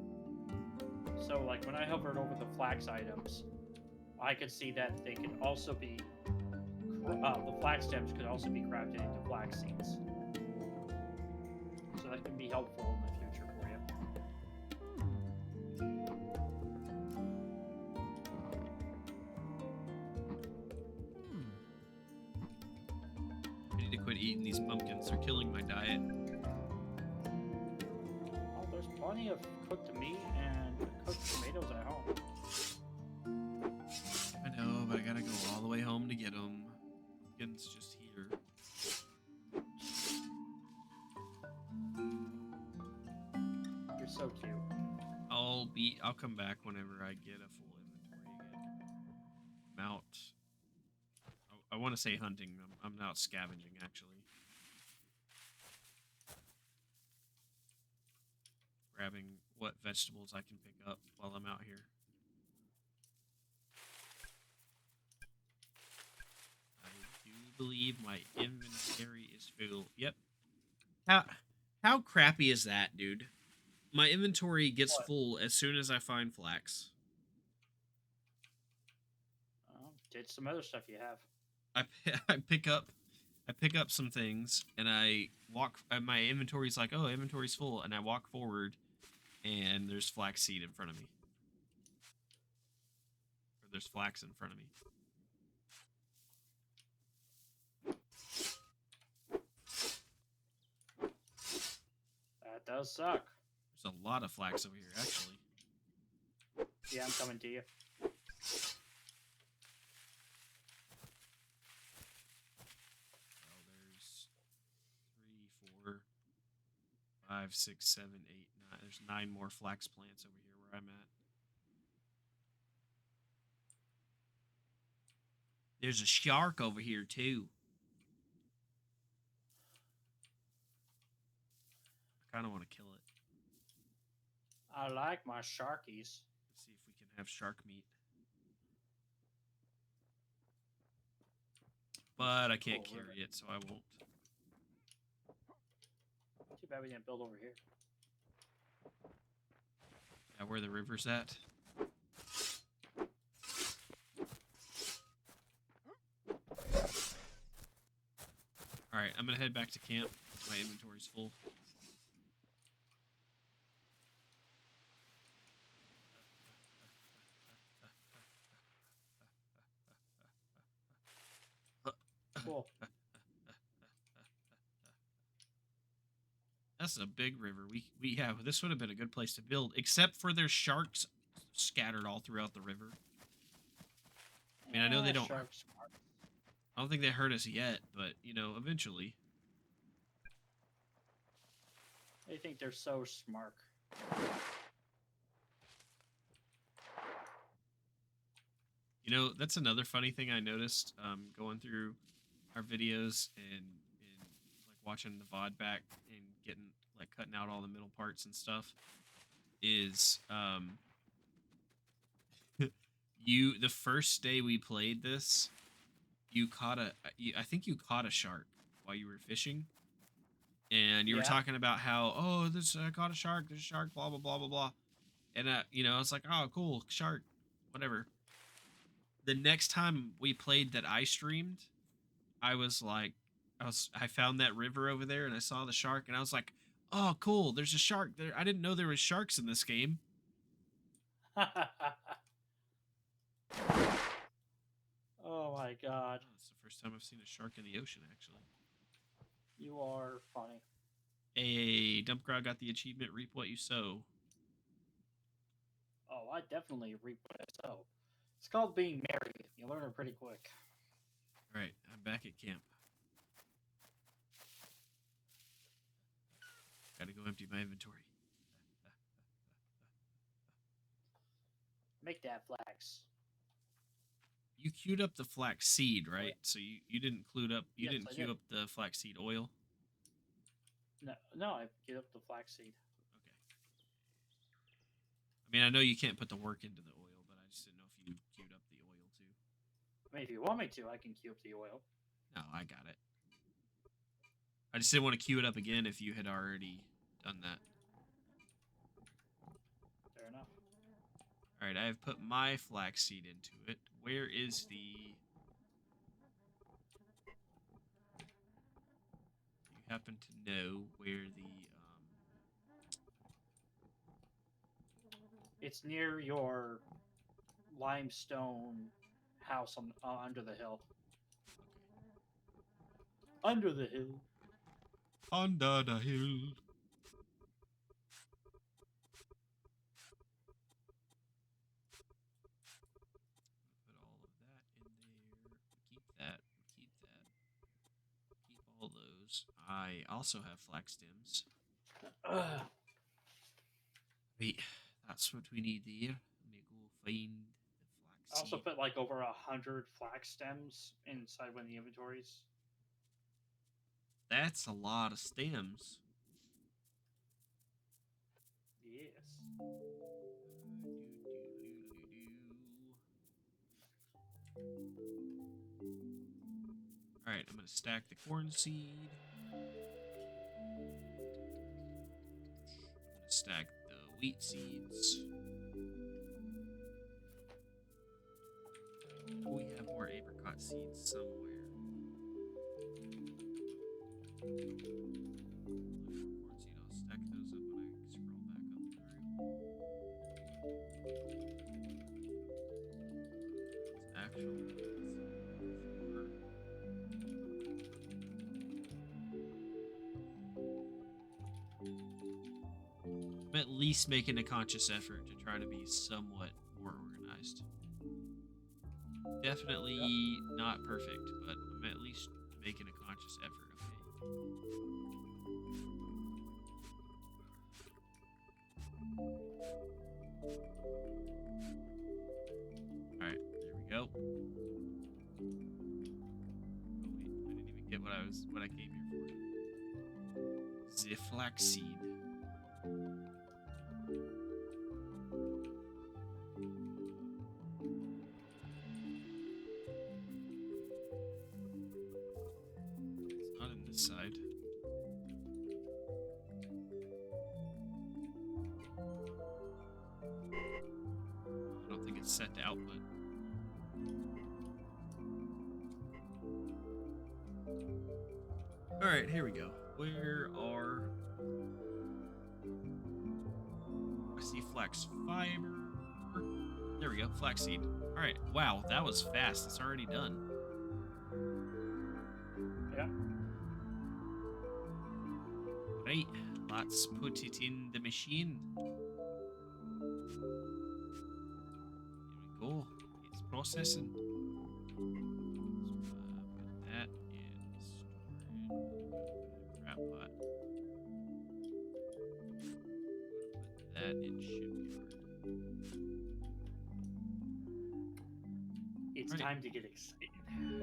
So like when I hovered over the flax items, I could see that they can also be the flax stems could also be crafted into flax seeds. So that can be helpful in the future for you. I need to quit eating these pumpkins. They're killing my diet. Oh, there's plenty of cooked meat and cooked tomatoes at home. I know, but I gotta go all the way home to get them. Pumpkins just here. You're so cute. I'll come back whenever I get a full inventory again. I'm out. I want to say hunting. I'm out scavenging actually. Grabbing what vegetables I can pick up while I'm out here. I do believe my inventory is full. Yep. How crappy is that, dude? My inventory gets What? full as soon as I find flax. Did some other stuff you have. I pick up some things and I walk. My inventory's like, oh, inventory's full, and I walk forward, and there's flaxseed in front of me, or there's flax in front of me. That does suck. There's a lot of flax over here, actually. Yeah, I'm coming to you. Well, there's 3, 4, 5, 6, 7, 8, 9. There's 9 more flax plants over here where I'm at. There's a shark over here too. I kind of want to kill it. I like my sharkies. Let's see if we can have shark meat. But I can't Cool, carry it, so I won't. Too bad we didn't build over here. Yeah, where the river's at. Alright, I'm gonna head back to camp. My inventory's full. Cool. That's a big river. We have this would have been a good place to build, except for there's sharks scattered all throughout the river. I mean, I know they don't. Sharks. I don't think they hurt us yet, but you know, eventually. They think they're so smart. You know, that's another funny thing I noticed going through our videos and like watching the VOD back and getting like cutting out all the middle parts and stuff is the first day we played this, I think you caught a shark while you were fishing, and you were talking about how, oh, this I caught a shark, there's a shark, blah blah blah blah blah, and you know, it's like, oh, cool, shark, whatever. The next time we played that I streamed, I was like, I found that river over there and I saw the shark and I was like, "Oh, cool. There's a shark there. I didn't know there was sharks in this game." Oh my god. Oh, it's the first time I've seen a shark in the ocean actually. You are funny. Hey, Dump Crowd got the achievement reap what you sow. Oh, I definitely reap what I sow. It's called being married. You learn it pretty quick. All right, I'm back at camp. Got to go empty my inventory. Make that flax. You queued up the flax seed, Oh, right? So you didn't you yes, didn't I queue did. up the flaxseed oil. No, no, I get up the flaxseed. Okay. I mean, I know you can't put the work into the oil, but I just didn't know if you queued up the oil too. I mean, if you want me to, I can queue up the oil. No, I got it. I just didn't want to queue it up again if you had already done that. Fair enough. All right, I have put my flaxseed into it. Where is the? Do you happen to know where the? It's near your limestone house on under the hill. Okay. Under the hill. Under the hill. Put all of that in there. Keep that. Keep that. Keep all those. I also have flax stems. Ugh. Wait, that's what we need there. Let me go find the I also flaxseed. put like over 100 flax stems inside one of the inventories. That's a lot of stems. Yes. All right, I'm gonna stack the corn seed. I'm gonna stack the wheat seeds. We have more apricot seeds somewhere. Corn seed. I'll stack those up when I scroll back up through. It's actual wheat seed. I'm at least making a conscious effort to try to be somewhat more organized. Yep. Definitely not perfect, but I'm at least making a conscious effort, okay? Alright, there we go. Oh wait, I didn't even get what I came here for. The flaxseed. It's not in this side. I don't think it's set to output. Alright, here we go. Where are I see flax fiber? There we go, flaxseed. Alright, wow, that was fast. It's already done. Yep. Right, let's put it in the machine. Here we go. It's processing. Put that in storage. Crap pot. Put that in shipyard. It's Right. time to get excited. Time to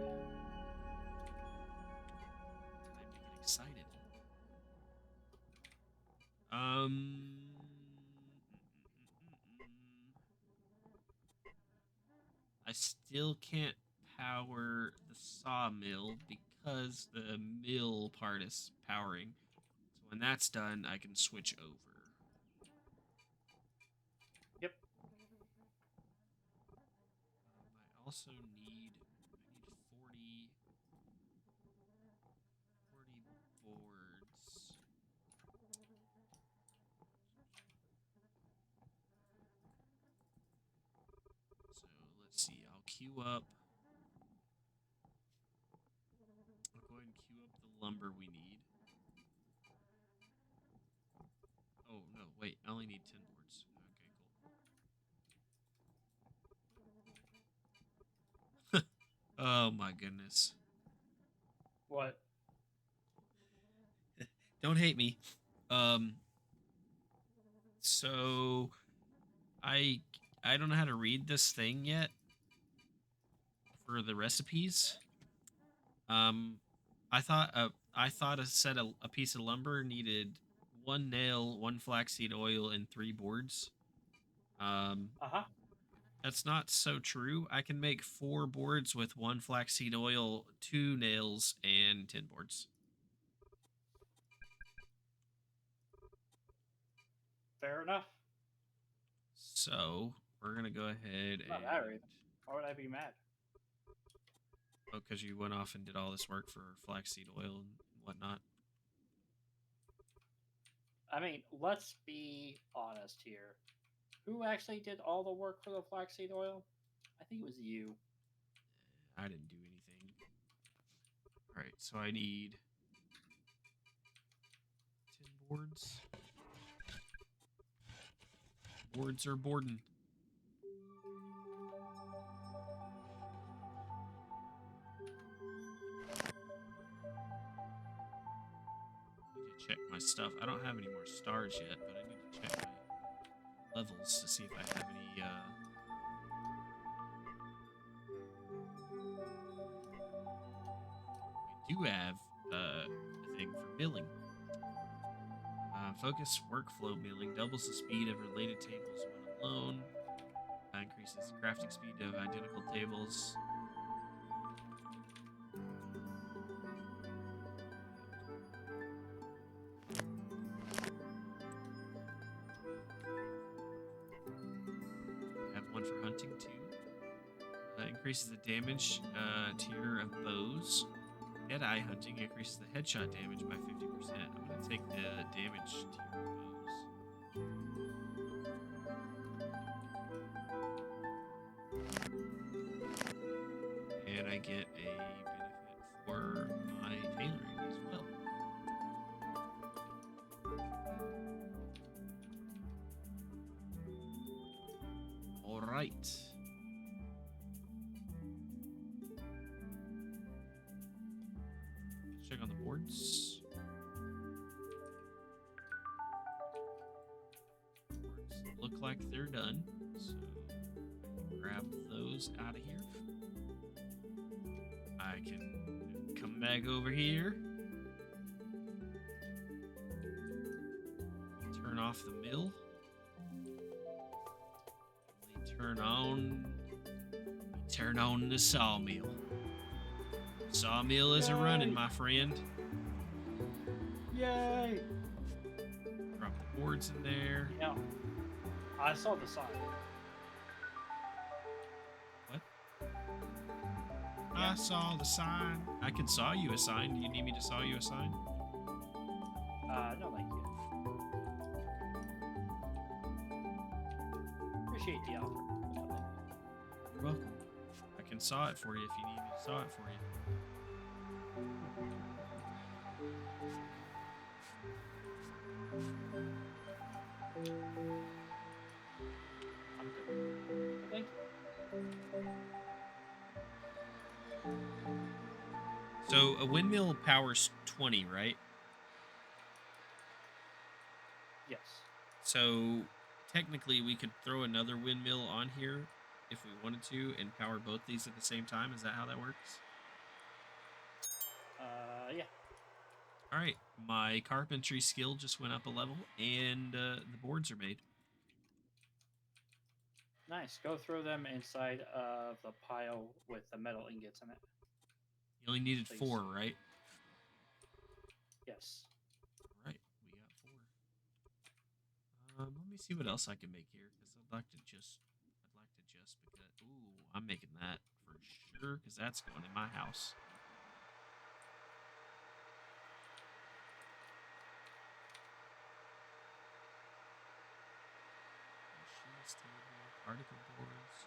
get excited. I still can't power the sawmill because the mill part is powering. So when that's done, I can switch over. Yep. I also need 40. queue up. I'll go ahead and queue up the lumber we need. Oh, no, wait. I only need 10 boards. Okay, cool. Oh, my goodness. What? Don't hate me. Um, so I I don't know how to read this thing yet for the recipes. Um, I thought a piece of lumber needed one nail, one flaxseed oil, and three boards. Um, Uh huh. that's not so true. I can make four boards with one flaxseed oil, two nails, and 10 boards. Fair enough. So we're gonna go ahead I'm not mad and or anything. Why would I be mad? oh, because you went off and did all this work for flaxseed oil and whatnot. I mean, let's be honest here. Who actually did all the work for the flaxseed oil? I think it was you. I didn't do anything. All right, so I need 10 boards. Boards are boarding. Need to check my stuff. I don't have any more stars yet, but I need to check my levels to see if I have any. I do have a thing for milling. Focus workflow milling doubles the speed of related tables when alone. Increases the crafting speed of identical tables. I have one for hunting too. Increases the damage tier of bows. Deadeye hunting increases the headshot damage by 50%. I'm going to take the damage tier of bows. And I get a benefit for my tailoring as well. All right. Check on the boards. Boards look like they're done. So grab those out of here. I can come back over here. Turn off the mill. Turn on the sawmill. Sawmill is a running, my friend. Yay! Drop the boards in there. Yeah. I saw the sign. What? Yeah. I saw the sign. I can saw you a sign. Do you need me to saw you a sign? No, thank you. Appreciate the offer. You're welcome. I can saw it for you if you need me to saw it for you. I'm good. Thank you. So a windmill powers 20, right? Yes. So technically we could throw another windmill on here if we wanted to and power both these at the same time. Is that how that works? Yeah. All right. My carpentry skill just went up a level and the boards are made. Nice. Go throw them inside of the pile with the metal ingots in it. You only needed Please. 4, right? Yes. All right. We got 4. Let me see what else I can make here because I'd like to just because ooh, I'm making that for sure because that's going in my house. Machines table, particle boards,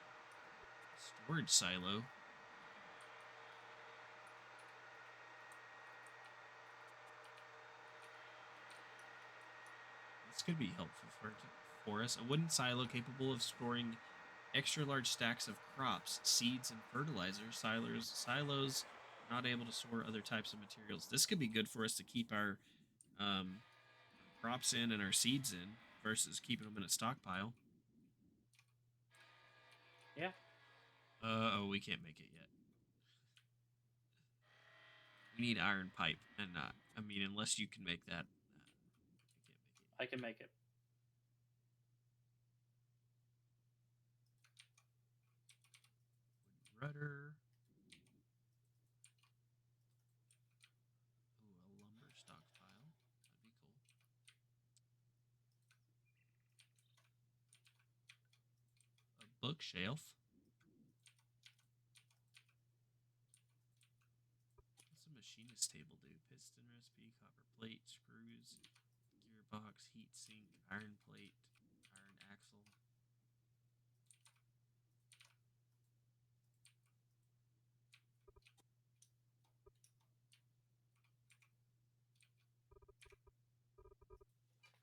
Storage silo. This could be helpful for us. A wooden silo capable of storing extra large stacks of crops, seeds, and fertilizer. Silos are not able to store other types of materials. This could be good for us to keep um, our crops in and our seeds in versus keeping them in a stockpile. Yeah, Oh, we can't make it yet. We need iron pipe, and I mean, unless you can make that, I can't make it. I can make it. Wooden rudder. Oh, a lumber stockpile. That'd be cool. A bookshelf. What's a machinist table do? Piston recipe, copper plate, screws, gearbox, heat sink, iron plate, iron axle.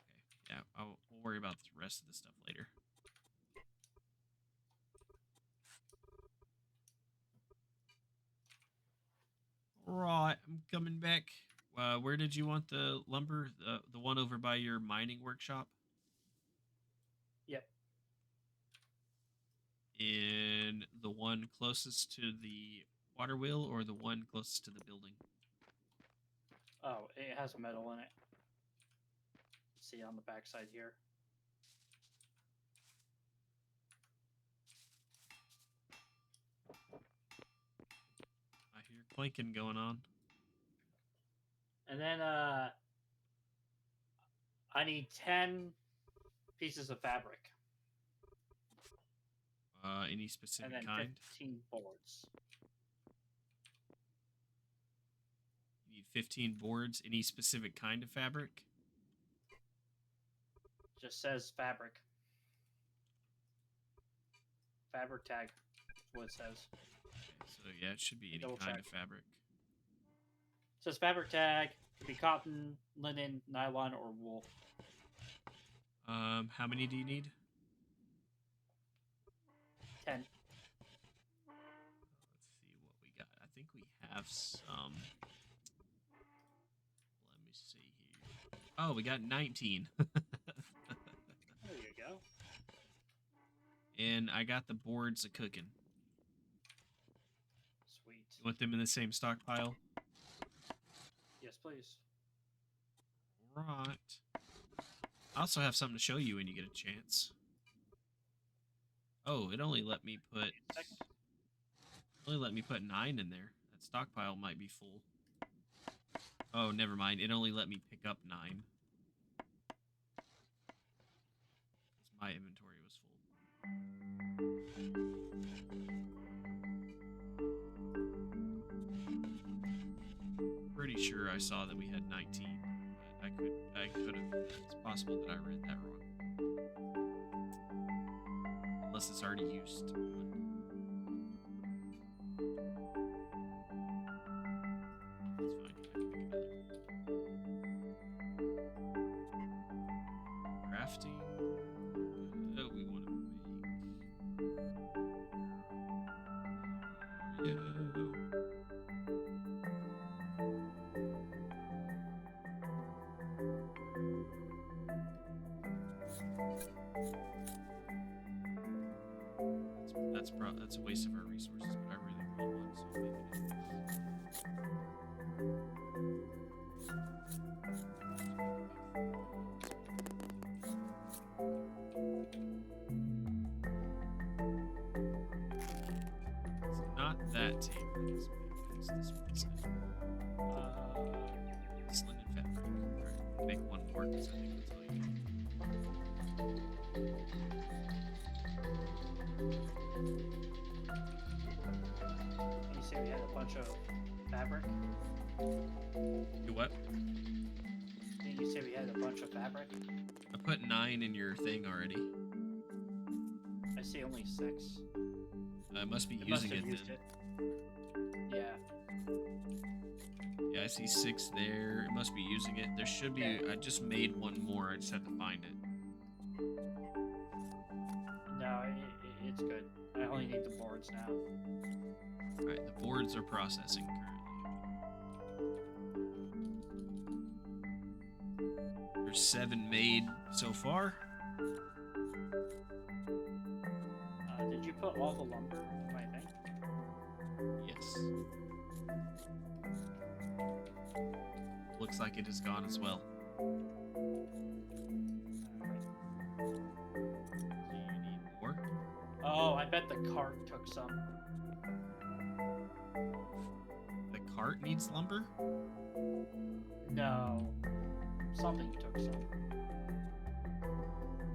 Okay, yeah, we'll worry about the rest of the stuff later. Right, I'm coming back. Where did you want the lumber? The one over by your mining workshop? Yep. In the one closest to the water wheel or the one closest to the building? Oh, it has metal in it. See on the backside here. I hear clanking going on. And then I need 10 pieces of fabric. Any And specific then kind? 15 boards. You need 15 boards. Any specific kind of fabric? Just says fabric. Fabric tag. That's what it says. Okay, so yeah, it should be any Double kind check. of fabric. It says fabric tag. Could be cotton, linen, nylon, or wool. How many do you need? 10. Let's see what we got. I think we have some. Let me see here. Oh, we got 19. There you go. And I got the boards a cooking. Sweet. You want them in the same stockpile? Yes, please. Right. I also have something to show you when you get a chance. Oh, it only let me put 9 in there. That stockpile might be full. Oh, never mind. It only let me pick up 9. Because my inventory was full. Pretty sure I saw that we had 19, but I could have. It's possible that I read that wrong. Unless it's already used. That's fine. I can make another. Crafting. We want to make. There we go. That's a waste of our resources, but I really want one, so I'm making it. It's not that table that needs to make. It's this one instead. It's linen fabric. Alright, make one more because I think that's all you need. You say we had a bunch of fabric? You what? Didn't you say we had a bunch of fabric? I put 9 in your thing already. I see only 6. It must be It must using have it used then. it. Yeah. Yeah, I see 6 there. It must be using it. There should be. Okay. I just made one more. I just had to find it. No, it's good. I only need the boards now. All right, the boards are processing currently. There's 7 made so far. Did you put all the lumber in my thing? Yes. Looks like it is gone as well. Do you need more? Oh, I bet the cart took some. The cart needs lumber? No. Something took some.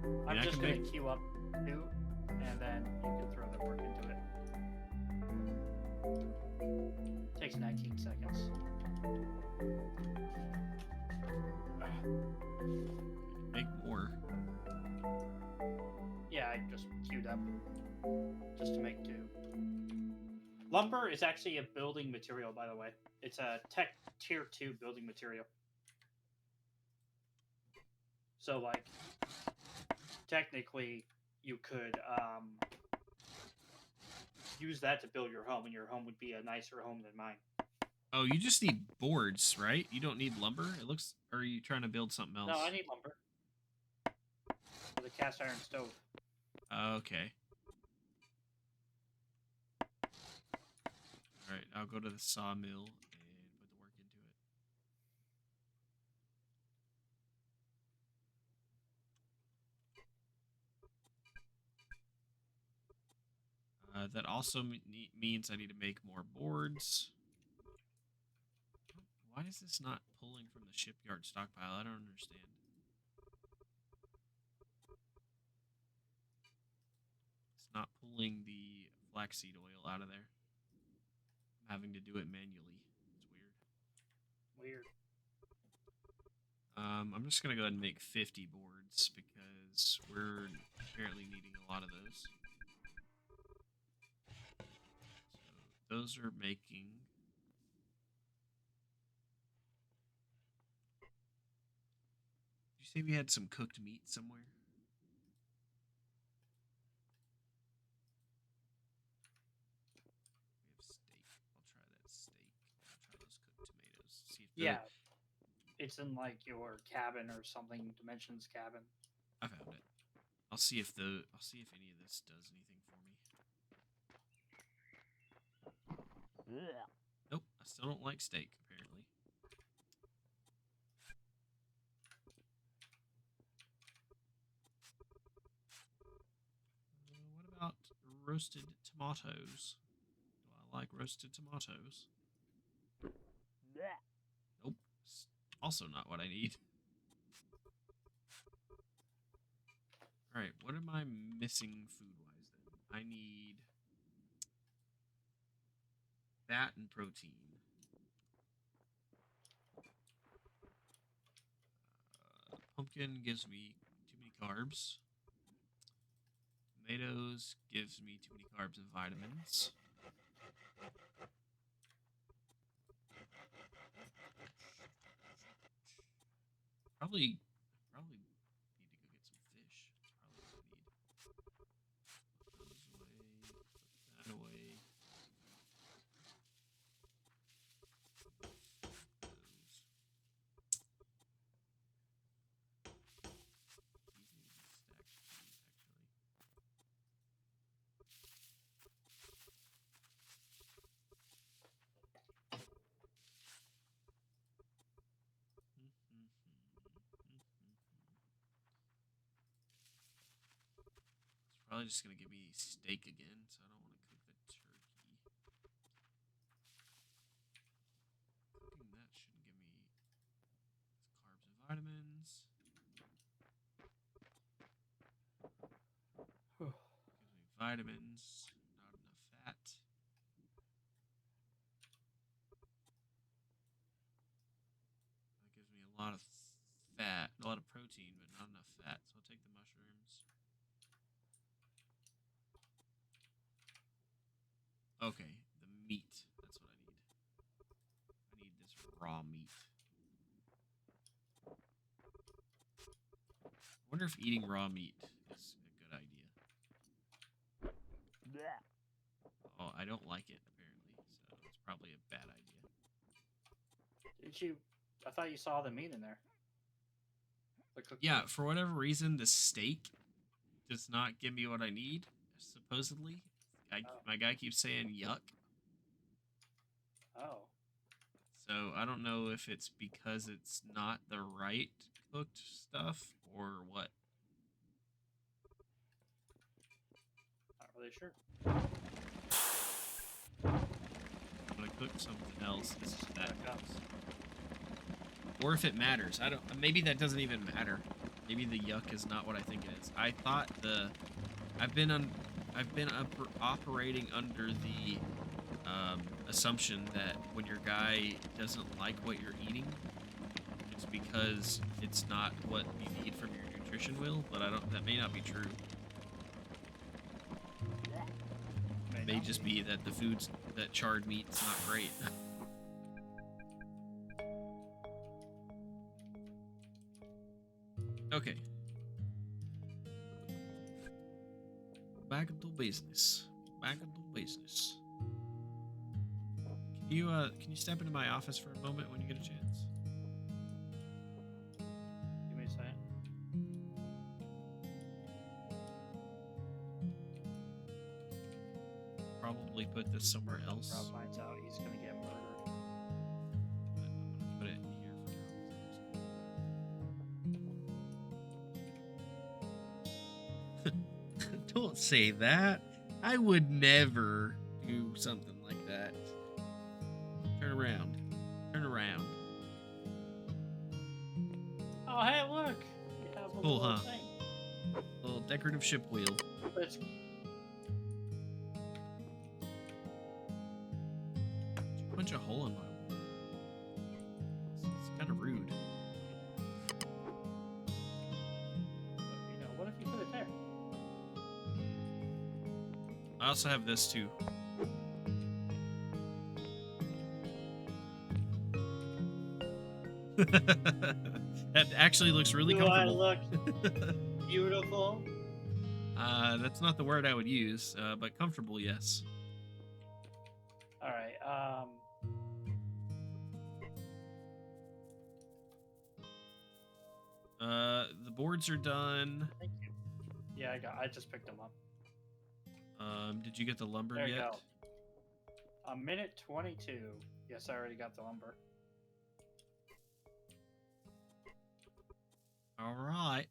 I mean, I'm I just can gonna make. queue up 2, and then you can throw the work into it. Takes 19 seconds. Make more. Yeah, I just queued up just to make 2. Lumber is actually a building material, by the way. It's a tech tier 2 building material. So, like, technically, you could use that to build your home, and your home would be a nicer home than mine. Oh, you just need boards, right? You don't need lumber. It looks. Or are you trying to build something else? No, I need lumber for the cast iron stove. Okay. All right, I'll go to the sawmill and put the work into it. That also means I need to make more boards. Why is this not pulling from the shipyard stockpile? I don't understand. It's not pulling the flaxseed oil out of there. I'm having to do it manually. It's weird. Weird. I'm just going to go ahead and make 50 boards because we're apparently needing a lot of those. So those are making. Did you say we had some cooked meat somewhere? We have steak. I'll try that steak. I'll try those cooked tomatoes. See if the. Yeah, it's in like your cabin or something. Dimensions cabin. I found it. I'll see if the. I'll see if any of this does anything for me. Nope. I still don't like steak. Apparently. What about roasted tomatoes? Do I like roasted tomatoes? Nope. Also not what I need. Alright, what am I missing food-wise then? I need fat and protein. Pumpkin gives me too many carbs. Tomatoes gives me too many carbs and vitamins. Probably need to go get some fish. That's probably what I need. Put those away. Put that away. Those. These need to be stacked too, actually. It's probably just gonna give me steak again, so I don't want to cook the turkey. Cooking that shouldn't give me carbs and vitamins. Gives me vitamins, not enough fat. That gives me a lot of fat, a lot of protein, but not enough fat. So I'll take the mushrooms. Okay, the meat. That's what I need. I need this raw meat. I wonder if eating raw meat is a good idea. Yeah. Oh, I don't like it apparently, so it's probably a bad idea. Did you? I thought you saw the meat in there. The cooked Yeah, meat. for whatever reason, the steak does not give me what I need. Supposedly, Oh. my guy keeps saying yuck. Oh. So I don't know if it's because it's not the right cooked stuff or what. Not really sure. I'm gonna cook something else and see if that Back up. goes. Or if it matters. I don't. Maybe that doesn't even matter. Maybe the yuck is not what I think it is. I thought the. I've been on. I've been operating under the assumption that when your guy doesn't like what you're eating, it's because it's not what you need from your nutrition wheel. But I don't. That may not be true. It may just be that the foods that charred meat's not great. Okay. Back into business. Back into business. Can you step into my office for a moment when you get a chance? Give me a second. Probably put this somewhere else. Rob finds out he's gonna get murdered. But I'm gonna put it here for now. Don't say that. I would never do something like that. Turn around. Turn around. Oh, hey, look! You have a Cool, little huh? thing. Little decorative ship wheel. But it's Punch a hole in my wall. It's kind of rude. what if you put it there? I also have this too. That actually looks really Do I comfortable. look beautiful? That's not the word I would use, but comfortable, yes. All right. The boards are done. Thank you. Yeah, I just picked them up. Did you get the lumber There you yet? go. A minute 22. Yes, I already got the lumber. All right.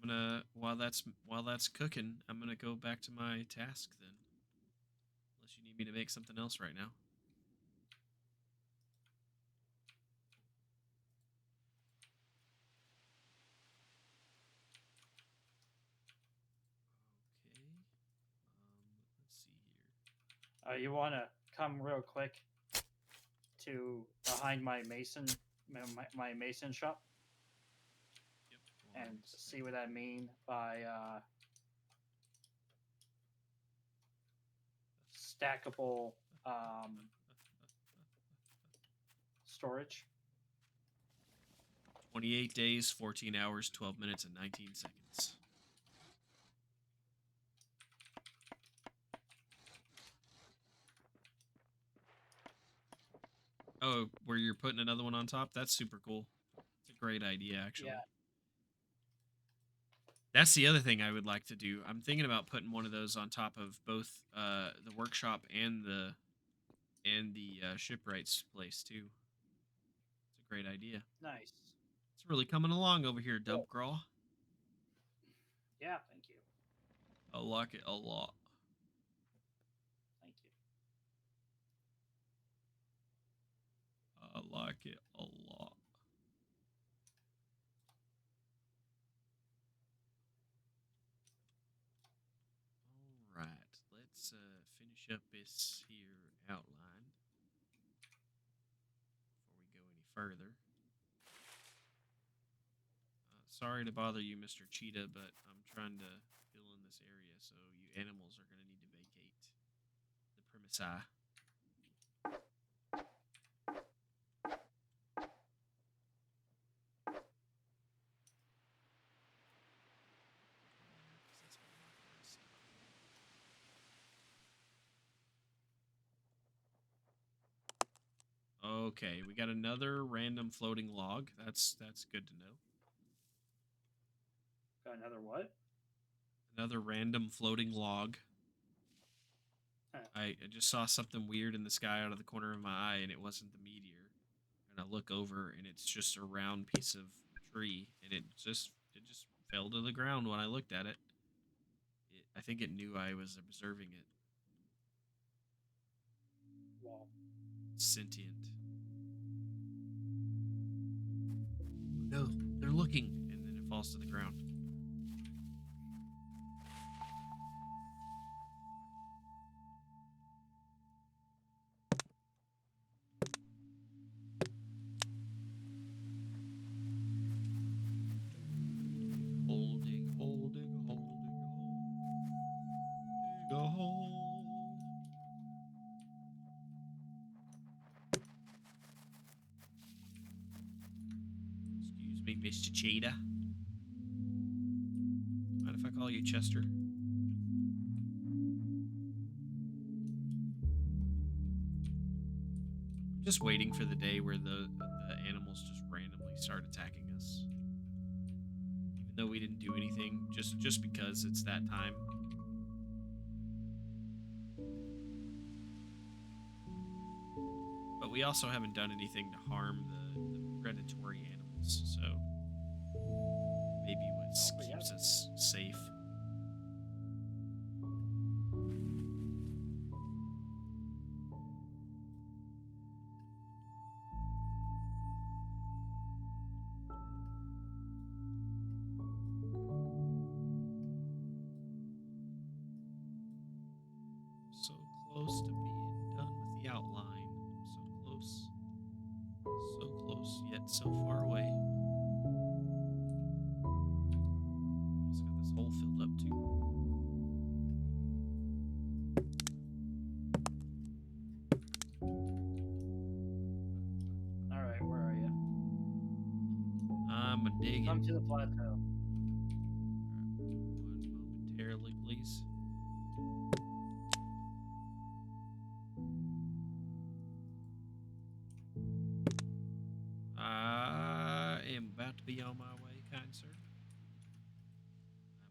I'm gonna while that's cooking, I'm gonna go back to my task then. Unless you need me to make something else right now. Okay. Let's see here. You want to come real quick to behind my my mason shop Yep. Hold on and a see second. what I mean by stackable storage. 28 days, 14 hours, 12 minutes, and 19 seconds. Oh, where you're putting another one on top? That's super cool. It's a great idea, actually. Yeah. That's the other thing I would like to do. I'm thinking about putting one of those on top of both the workshop and the shipwrights place too. It's a great idea. Nice. It's really coming along over here, Cool. Dubcraw. Yeah, thank you. I like it a lot. Thank you. I like it a lot. All right, let's finish up this here outline before we go any further. sorry to bother you, Mr. Cheetah, but I'm trying to fill in this area, so you animals are going to need to vacate the premises. Where? Because that's what marker I see. Okay, we got another random floating log. That's good to know. Got another what? Another random floating log. Huh. I just saw something weird in the sky out of the corner of my eye, and it wasn't the meteor. And I look over, and it's just a round piece of tree, and it just fell to the ground when I looked at it. I think it knew I was observing it. Well, Sentient. Oh no, they're looking, and then it falls to the ground. Holding, holding, holding, holding a hole. Excuse me, Mr. Cheetah. Mind if I call you Chester? I'm just waiting for the day where the animals just randomly start attacking us. Even though we didn't do anything, just because it's that time. But we also haven't done anything to harm the predatory animals, so maybe what keeps us safe. So close to being done with the outline. So close. So close, yet so far away. Almost got this hole filled up too. Alright, where are you? I'm a digging. Come to the plateau. One momentarily, please. I am about to be on my way, kind sir.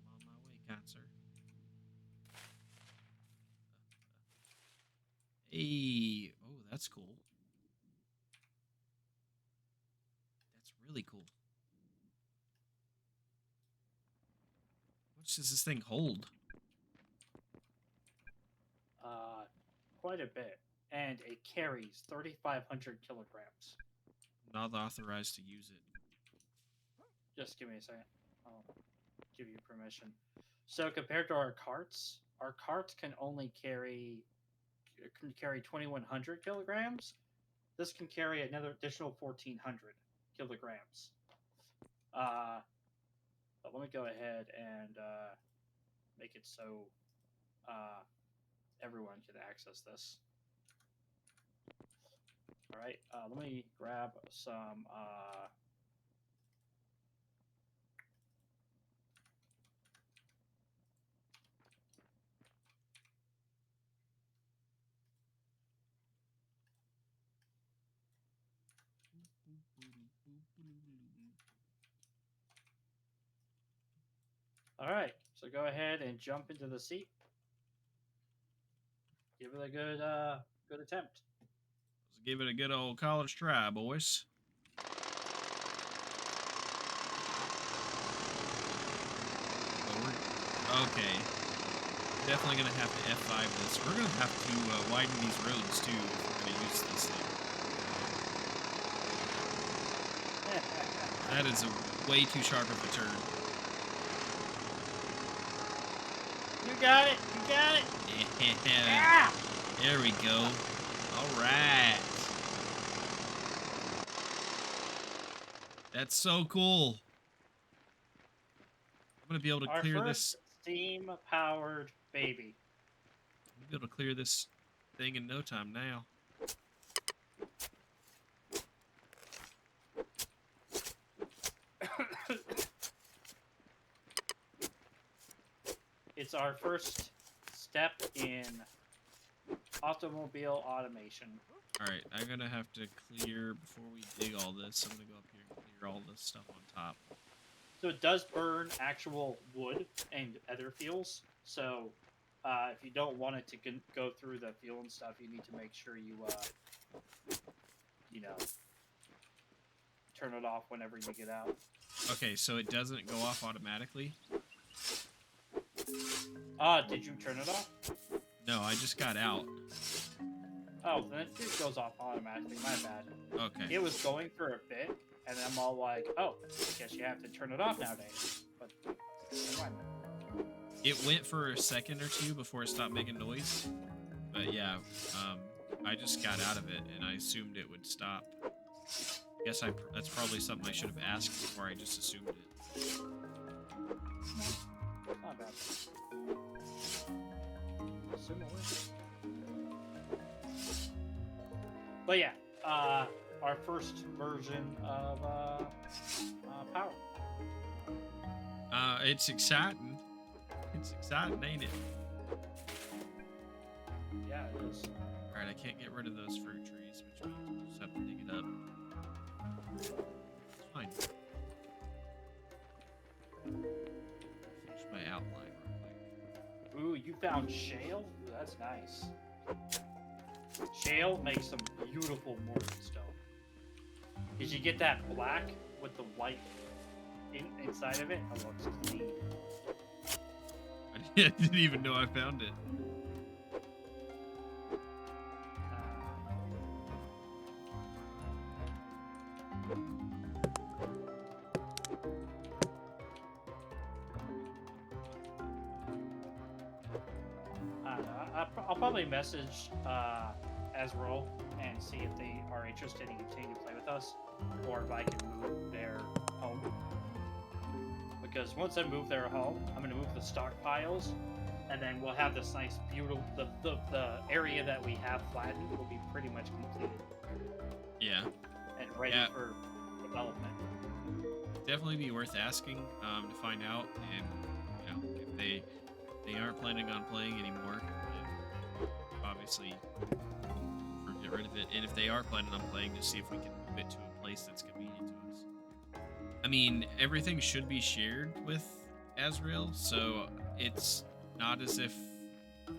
I'm on my way, kind sir. Hey, oh, that's cool. That's really cool. How much does this thing hold? Quite a bit. And it carries 3,500 kilograms. I'm not authorized to use it. Just give me a second. I'll give you permission. So compared to our carts can only carry 2,100 kilograms. This can carry another additional 1,400 kilograms. But let me go ahead and make it so everyone can access this. All right, let me grab some. All right, so go ahead and jump into the seat. Give it a good attempt. Let's give it a good old college try, boys. Okay. Definitely gonna have to F5 this. We're gonna have to widen these roads too if we're gonna use this thing. That is a way too sharp of a turn. You got it. You got it. Yeah. There we go. All right. That's so cool. I'm gonna be able to Our clear first this. steam-powered baby. I'm gonna be able to clear this thing in no time now. It's our first step in automobile automation. All right, I'm gonna have to clear before we dig all this. I'm gonna go up here and clear all this stuff on top. So it does burn actual wood and other fuels. So if you don't want it to go through the fuel and stuff, you need to make sure you know, turn it off whenever you get out. Okay, so it doesn't go off automatically? Did you turn it off? No, I just got out. Oh, then it goes off automatically. My bad. Okay. It was going for a bit, and I'm all like, oh, I guess you have to turn it off nowadays. But never mind. It went for a second or two before it stopped making noise. But yeah, I just got out of it, and I assumed it would stop. Guess that's probably something I should have asked before I just assumed it. Not bad. Similar. But yeah, our first version of power. It's exciting. It's exciting, ain't it? Yeah, it is. All right, I can't get rid of those fruit trees, which means we'll just have to dig it up. It's fine. Finish my outline real quick. Ooh, you found shale? Ooh, that's nice. Shale makes some beautiful mortar stone. Did you get that black with the white inside of it? It looks clean. I didn't even know I found it. I'll probably message Ezreal and see if they are interested in continuing to play with us, or if I can move their home. Because once I move their home, I'm going to move the stockpiles, and then we'll have this nice, beautiful. The area that we have flattened will be pretty much completed. Yeah. And ready for development. Definitely be worth asking to find out, and if they aren't planning on playing anymore, then obviously get rid of it. And if they are planning on playing, to see if we can move it to a place that's convenient to us. I mean, everything should be shared with Azrael, so it's not as if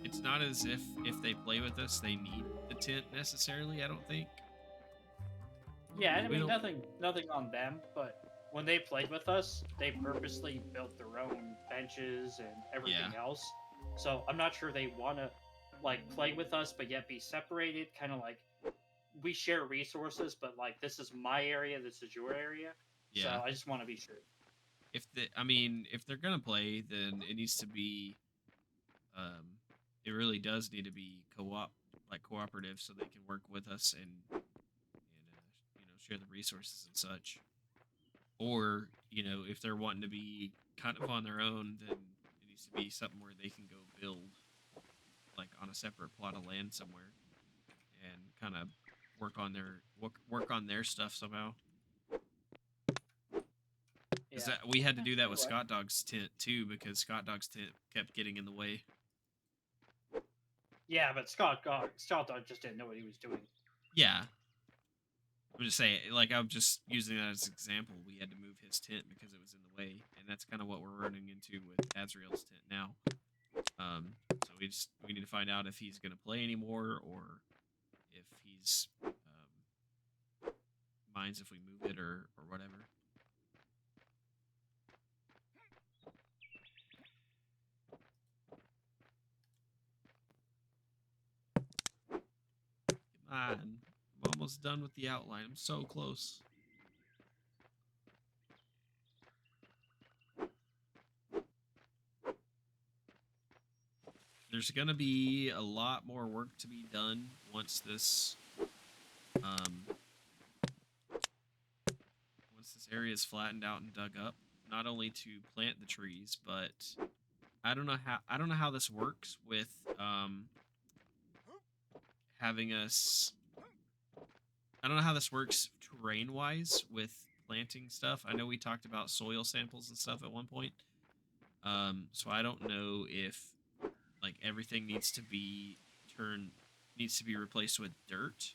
if they play with us, they need the tent necessarily. I don't think. Yeah, I mean nothing on them, but when they played with us, they purposely built their own benches and everything else. So I'm not sure they want to play with us, but yet be separated. Kind of like we share resources, but like this is my area, this is your area. Yeah. So I just want to be sure. If they're gonna play, then it needs to be, it really does need to be cooperative, so they can work with us and share the resources and such. Or if they're wanting to be kind of on their own, then it needs to be something where they can go build like on a separate plot of land somewhere and kind of work on their stuff somehow. Because we had to do that with ScawtDawg's tent too, because ScawtDawg's tent kept getting in the way. Yeah, but ScawtDawg just didn't know what he was doing. Yeah. I'm just saying, I'm just using that as an example. We had to move his tent because it was in the way, and that's kind of what we're running into with Azrael's tent now. So we need to find out if he's going to play anymore, or if he's minds if we move it or whatever. Come on. I'm almost done with the outline. I'm so close. There's going to be a lot more work to be done once this area is flattened out and dug up. not only to plant the trees, but I don't know how this works with having us I don't know how this works terrain wise with planting stuff. I know we talked about soil samples and stuff at one point. So I don't know if like everything turned needs to be replaced with dirt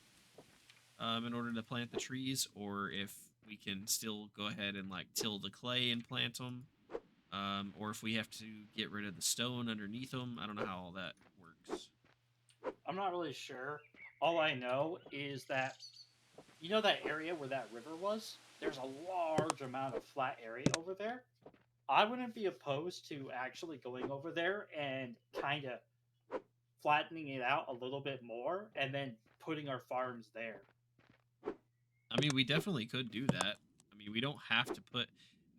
in order to plant the trees, or if we can still go ahead and like till the clay and plant them, or if we have to get rid of the stone underneath them. I don't know how all that works. I'm not really sure. All I know is that you know that area where that river was? There's a large amount of flat area over there. I wouldn't be opposed to actually going over there and kind of flattening it out a little bit more and then putting our farms there. I mean, we definitely could do that. I mean, we don't have to put.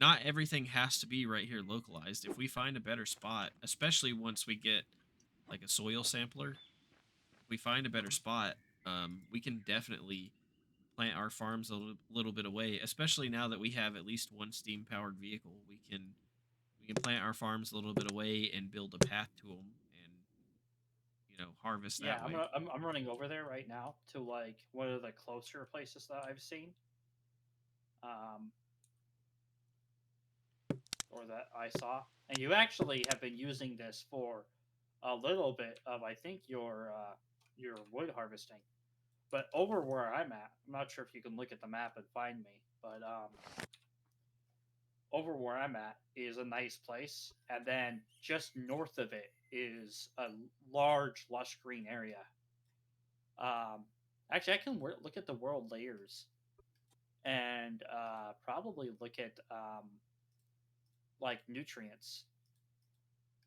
Not everything has to be right here localized. If we find a better spot, especially once we get like a soil sampler, if we find a better spot, we can definitely plant our farms a little bit away. Especially now that we have at least one steam powered vehicle, we can plant our farms a little bit away and build a path to them, and harvest Yeah, that way. I'm running over there right now to like one of the closer places that I've seen, um, or that I saw. And you actually have been using this for a little bit of, I think, your wood harvesting. But over where I'm at, I'm not sure if you can look at the map and find me, but over where I'm at is a nice place, and then just north of it is a large, lush green area. Um, Actually, I can look at the world layers and probably look at like nutrients.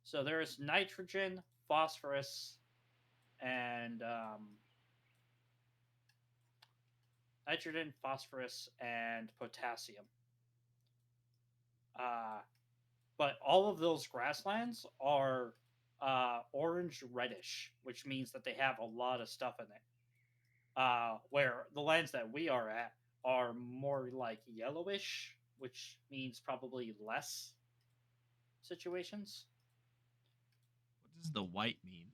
So there's nitrogen, phosphorus, and potassium. Uh, but all of those grasslands are orange reddish, which means that they have a lot of stuff in it. Where the lands that we are at are more like yellowish, which means probably less situations. What does the white mean?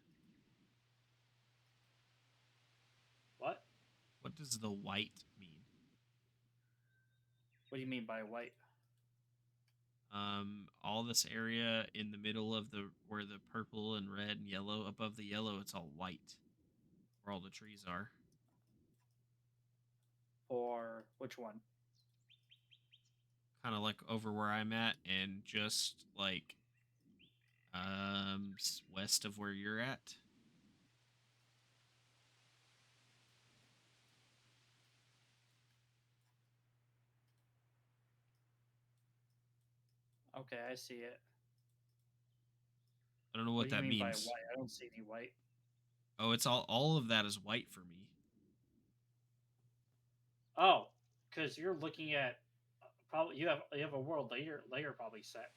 What? What does the white mean? What do you mean by white? All this area in the middle of the where the purple and red and yellow above the yellow, it's all white. Where all the trees are, For which one? kind of like over where I'm at, and just like west of where you're at. Okay, I see it. I don't know What what do you that mean by means. white? I don't see any white. Oh, it's all of that is white for me. Oh, because you're looking at probably you have a world layer probably set.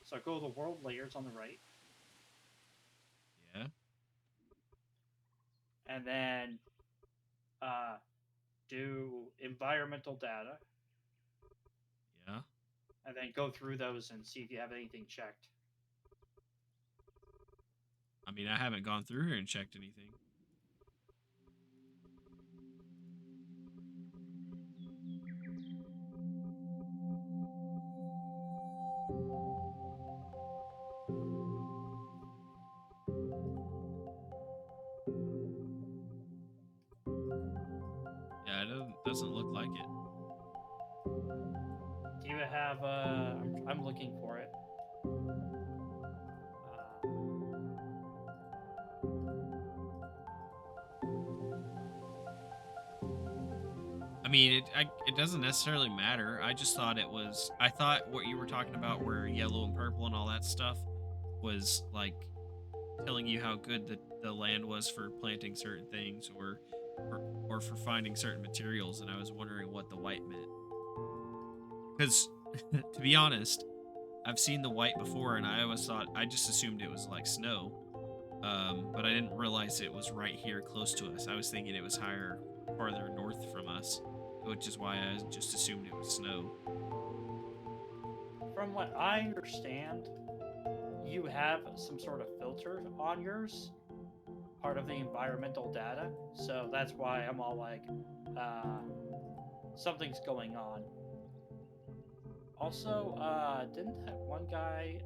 So go to the world layers on the right, Yeah, and then uh, do environmental data, yeah. and then go through those and see if you have anything checked. I mean, I haven't gone through here and checked anything. Yeah, it doesn't look like it. Do you have? I'm looking for it. I mean, it doesn't necessarily matter. I just thought it was. I thought what you were talking about, where yellow and purple and all that stuff, was like telling you how good the land was for planting certain things, or for finding certain materials. And I was wondering what the white meant. Because to be honest, I've seen the white before, and I just assumed it was like snow. But I didn't realize it was right here close to us. I was thinking it was higher, farther north from us, which is why I just assumed it was snow. from what I understand, you have some sort of filter on yours, part of the environmental data. So that's why I'm all like, uh, something's going on. Also, didn't that one guy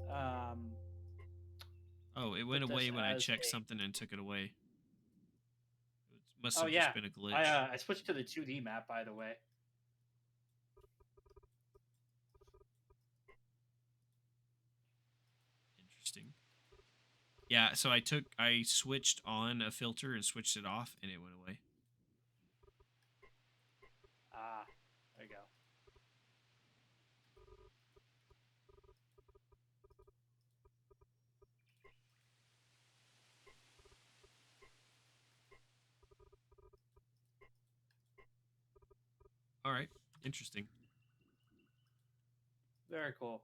Oh, it went put this away when I as checked a? something and took it away. It must Oh have just yeah, been a glitch. I switched to the 2D map by the way. Interesting. Yeah, so I switched on a filter and switched it off, and it went away. Ah, there you go. All right, interesting. Very cool.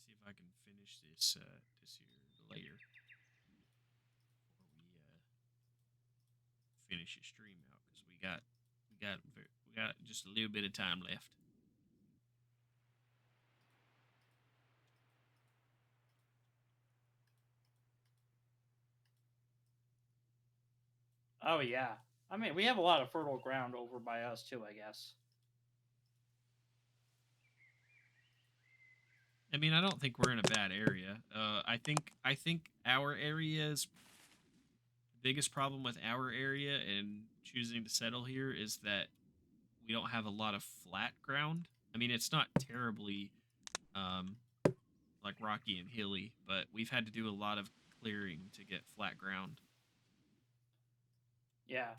See if I can finish this here later before we finish the stream out because we got just a little bit of time left. Oh yeah. I mean, we have a lot of fertile ground over by us too, I guess. I mean, I don't think we're in a bad area. I think our area's biggest problem with our area and choosing to settle here is that we don't have a lot of flat ground. I mean, it's not terribly um, like rocky and hilly, but we've had to do a lot of clearing to get flat ground. Yeah.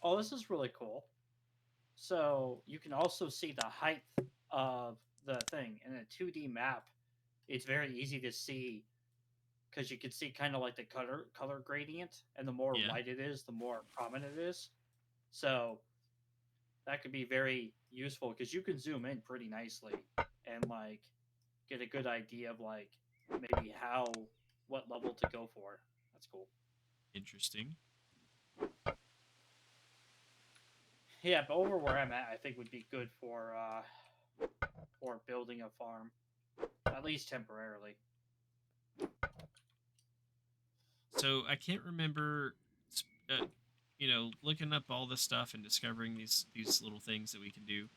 Oh, this is really cool. So you can also see the height of the thing in a 2D map. It's very easy to see because you can see kind of like the color gradient, and the more Yeah, white it is, the more prominent it is. So that could be very useful because you can zoom in pretty nicely and like get a good idea of like maybe how what level to go for. That's cool. interesting. Yeah, but over where I'm at, I think would be good for building a farm, at least temporarily. So I can't remember, looking up all this stuff and discovering these little things that we can do.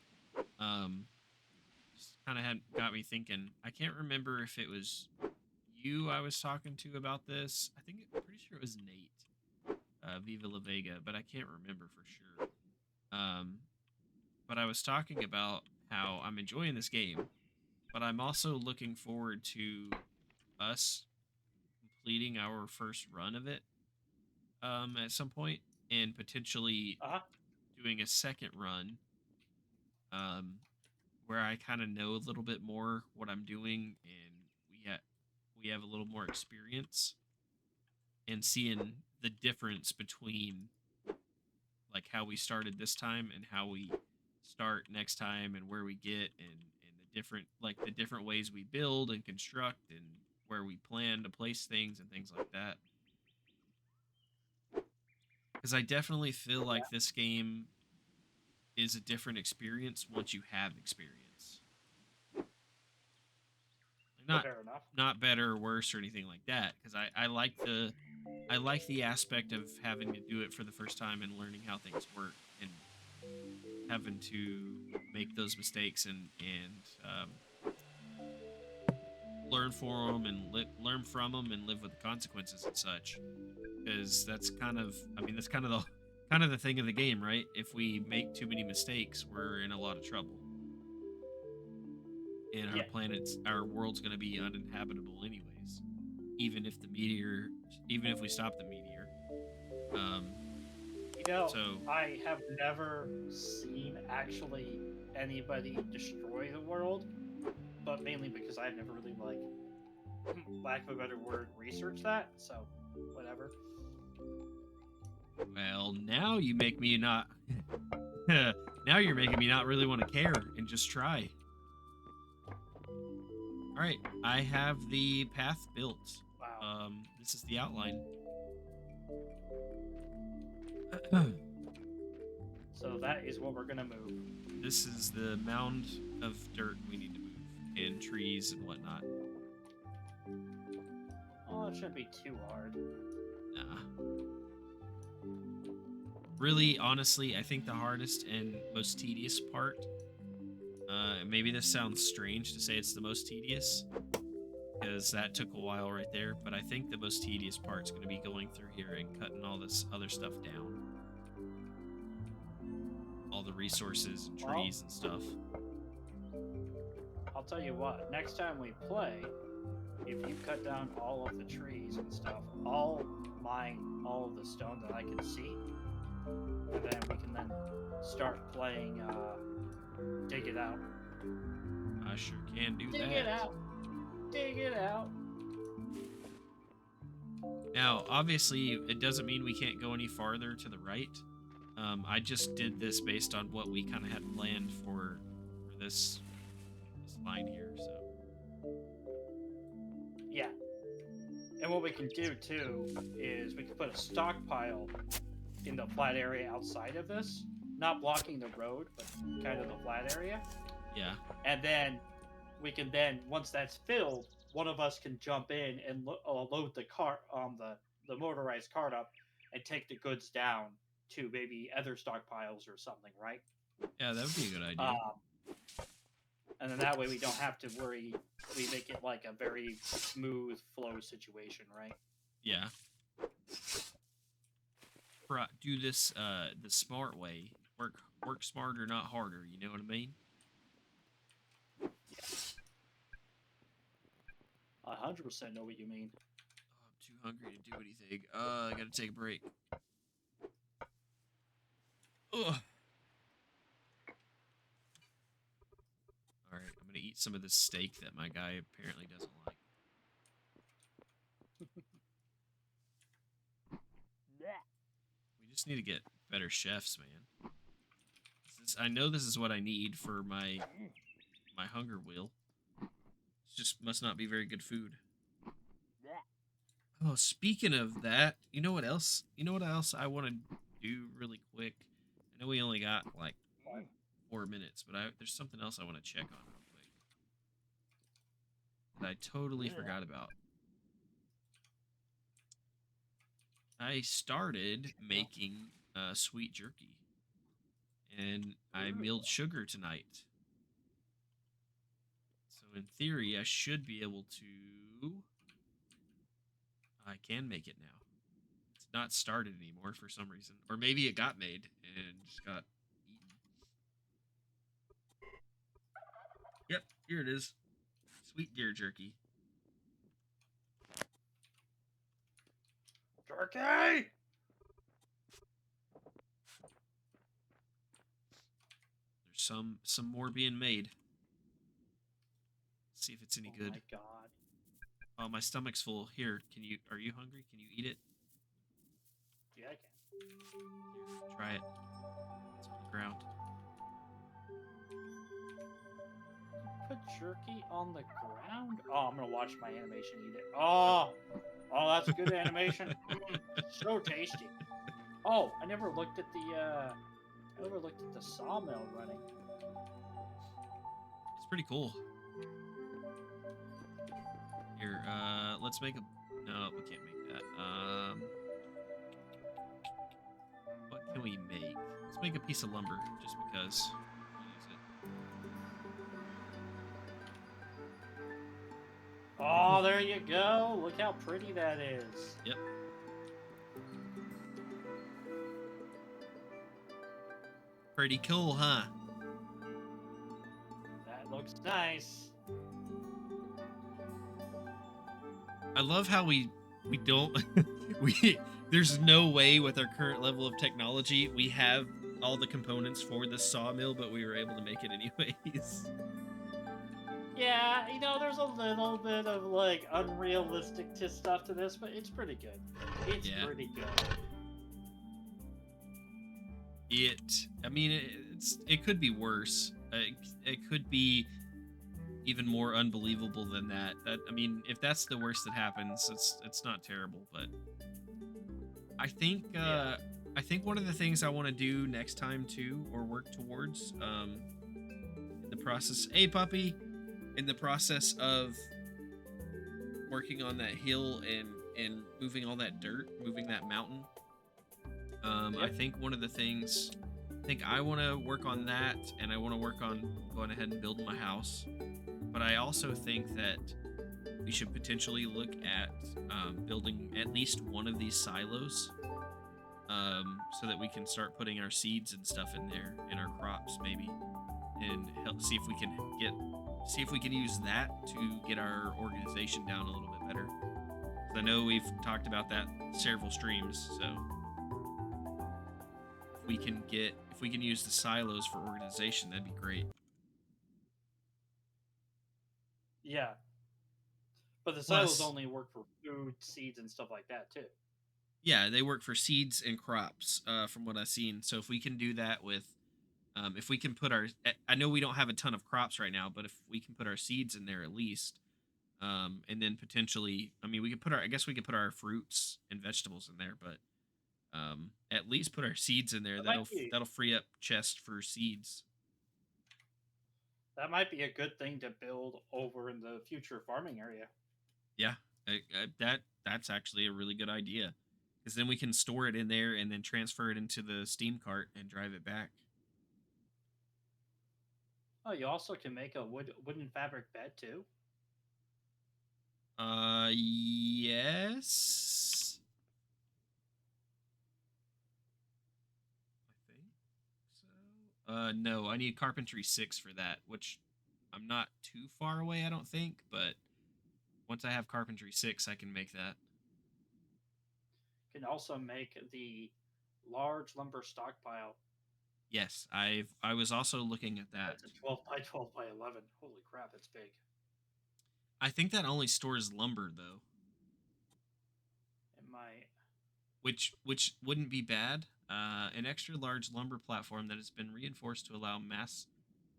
Um, just kind of had got me thinking. I can't remember if it was you I was talking to about this. I'm pretty sure it was Nate, Viva La Vega, but I can't remember for sure. Um, but I was talking about how I'm enjoying this game, but I'm also looking forward to us completing our first run of it at some point and potentially Uh huh. doing a second run um, where I kind of know a little bit more what I'm doing and we have a little more experience and seeing the difference between like how we started this time and how we start next time and where we get and the different ways we build and construct and where we plan to place things and things like that because I definitely feel Yeah. like this game is a different experience once you have experience. Like Fair enough. not better or worse or anything like that because I like the aspect of having to do it for the first time and learning how things work and having to make those mistakes and learn for them and learn from them and live with the consequences and such because that's kind of the thing of the game, right? If we make too many mistakes, we're in a lot of trouble and Yeah. our world's going to be uninhabitable anyways, even if we stop the meteor. um You know, so I have never seen actually anybody destroy the world, but mainly because I've never really like, lack of a better word, researched that. So, whatever. well, now you make me not now you're making me not really want to care and just try. All right, I have the path built. Wow. This is the outline. So that is what we're gonna move. This is the mound of dirt we need to move, and trees and whatnot. Oh, it shouldn't be too hard. Nah. Really, honestly, I think the hardest and most tedious part, maybe this sounds strange to say it's the most tedious, because that took a while right there, but I think the most tedious part's going to be going through here and cutting all this other stuff down. All the resources and Well, trees and stuff. I'll tell you what. Next time we play, if you cut down all of the trees and stuff, I'll mine all of the stone that I can see, and then we can then start playing. Dig it out. I sure can do Dig that. it out. Dig it out. Now, obviously, it doesn't mean we can't go any farther to the right. I just did this based on what we kind of had planned for this line here. So Yeah. And what we can do too is we can put a stockpile in the flat area outside of this, not blocking the road, but kind of the flat area. yeah, And then we can then, once that's filled, one of us can jump in and load the cart, the motorized cart up, and take the goods down to maybe other stockpiles or something, right? yeah, that would be a good idea. And then that way we don't have to worry. We make it like a very smooth flow situation, right? Yeah. Do this the smart way. Work smarter, not harder. You know what I mean? 100% know what you mean. Oh, I'm too hungry to do anything. I gotta take a break. Ugh. Alright, I'm gonna eat some of this steak that my guy apparently doesn't like. We just need to get better chefs, man. I know this is what I need for my hunger wheel. It just must not be very good food. Oh, speaking of that, you know what else? You know what else I want to do really quick? I know we only got like 4 minutes, but there's something else I want to check on real quick that I totally forgot about. I started making sweet jerky, and I milled sugar tonight. So in theory, I should be able to. I can make it now. It's not started anymore for some reason, or maybe it got made and just got eaten. Yep, here it is. Sweet deer jerky. Jerky! There's some more being made. Let's see if it's any good. Oh my god. Oh, my stomach's full. Here, are you hungry? Can you eat it? Yeah, I can. Here, try it. It's on the ground. Put jerky on the ground? Oh, I'm gonna watch my animation eat it. Oh, that's good animation. So tasty. Oh, I never looked at the sawmill running. It's pretty cool. Here, let's make a. No, we can't make that. What can we make? Let's make a piece of lumber, just because. Oh, there you go. Look how pretty that is. Yep. Pretty cool, huh? That looks nice. I love how we don't there's no way with our current level of technology we have all the components for the sawmill, but we were able to make it anyways. Yeah, there's a little bit of like unrealistic stuff to this, but it's pretty good. It's pretty good. It could be worse. It could be even more unbelievable than that. If that's the worst that happens, it's not terrible, but I think I think one of the things I want to do next time too, or work towards, in the process, hey puppy, in the process of working on that hill and moving all that dirt, moving that mountain. I Yep. think one of the things, I think I want to work on that, and I want to work on going ahead and building my house. But I also think that we should potentially look at building at least one of these silos, so that we can start putting our seeds and stuff in there and our crops maybe, and help see if we can get see if we can use that to get our organization down a little bit better. 'Cause I know we've talked about that several streams, so if we can use the silos for organization, that'd be great. Yeah, but the silos Plus, only work for food, seeds, and stuff like that too. yeah, they work for seeds and crops, from what I've seen. So if we can do that with, if we can put I know we don't have a ton of crops right now, but if we can put our seeds in there at least, and then potentially, I mean, we could put our, I guess we could put our fruits and vegetables in there, but at least put our seeds in there. That might be That'll free up chest for seeds. that might be a good thing to build over in the future farming area. Yeah, that's actually a really good idea, because then we can store it in there and then transfer it into the steam cart and drive it back. Oh, you also can make a wooden fabric bed too. Yes, I think so. No, I need carpentry 6 for that, which I'm not too far away, I don't think, but once I have carpentry 6, I can make that. Can also make the large lumber stockpile. Yes, I was also looking at that. That's a 12 by 12 by 11. Holy crap, it's big. I think that only stores lumber though, It might. which wouldn't be bad. An extra large lumber platform that has been reinforced to allow mass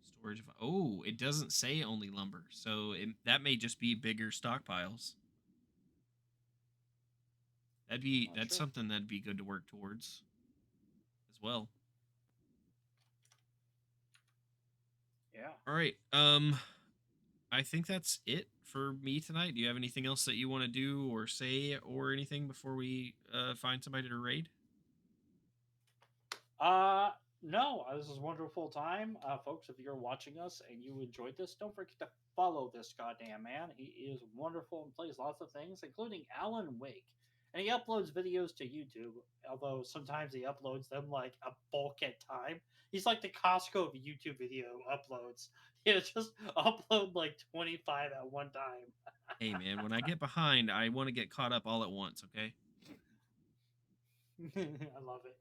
storage of. Oh, it doesn't say only lumber, so that may just be bigger stockpiles. I'm not That's sure. something that'd be good to work towards as well. Yeah. All right. I think that's it for me tonight. Do you have anything else that you want to do or say or anything before we find somebody to raid? Uh, no, this is a wonderful time. Folks, if you're watching us and you enjoyed this, don't forget to follow this goddamn man. He is wonderful and plays lots of things, including Alan Wake. And he uploads videos to YouTube, although sometimes he uploads them like a bulk at time. He's like the Costco of YouTube video uploads. He'll just upload like 25 at one time. Hey man, when I get behind, I want to get caught up all at once, okay? I love it.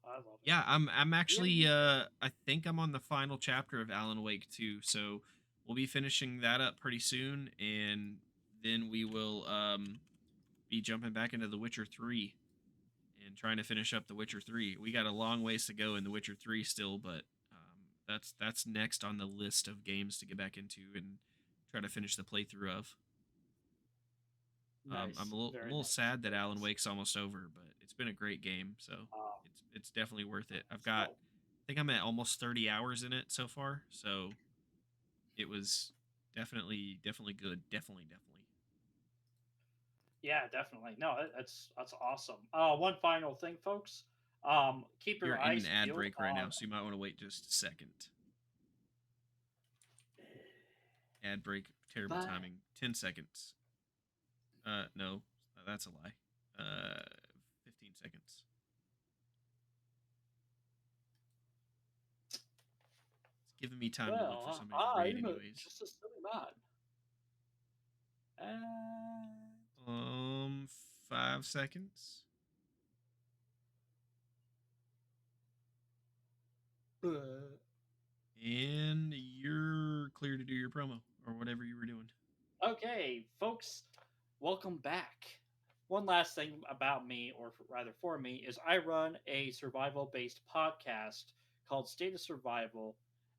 I love it. Yeah, I'm Yeah. actually I think I'm on the final chapter of Alan Wake 2, so we'll be finishing that up pretty soon, and then we will be jumping back into The Witcher 3 and trying to finish up The Witcher 3. We got a long ways to go in The Witcher 3 still, but that's next on the list of games to get back into and try to finish the playthrough of. I'm Nice. a Very little nice. sad that Very Alan nice. Wake's almost over, but it's been a great game, so Uh, it's definitely worth it. so I think I'm at almost 30 hours in it so far, so it was definitely good, definitely. yeah, definitely. No, that's awesome. One final thing, folks. Keep You're your in an eyes ad peeled break right now, on. so you might want to wait just a second. Ad break, terrible Bye. timing. 10 seconds. No, that's a lie. 15 seconds. It's giving me time to look for Well, somebody to raid, I'm anyways. just a silly man. And 5 seconds. And you're clear to do your promo or whatever you were doing. okay, folks, welcome back. One last thing about me, or rather for me, is I run a survival based podcast called State of Survival,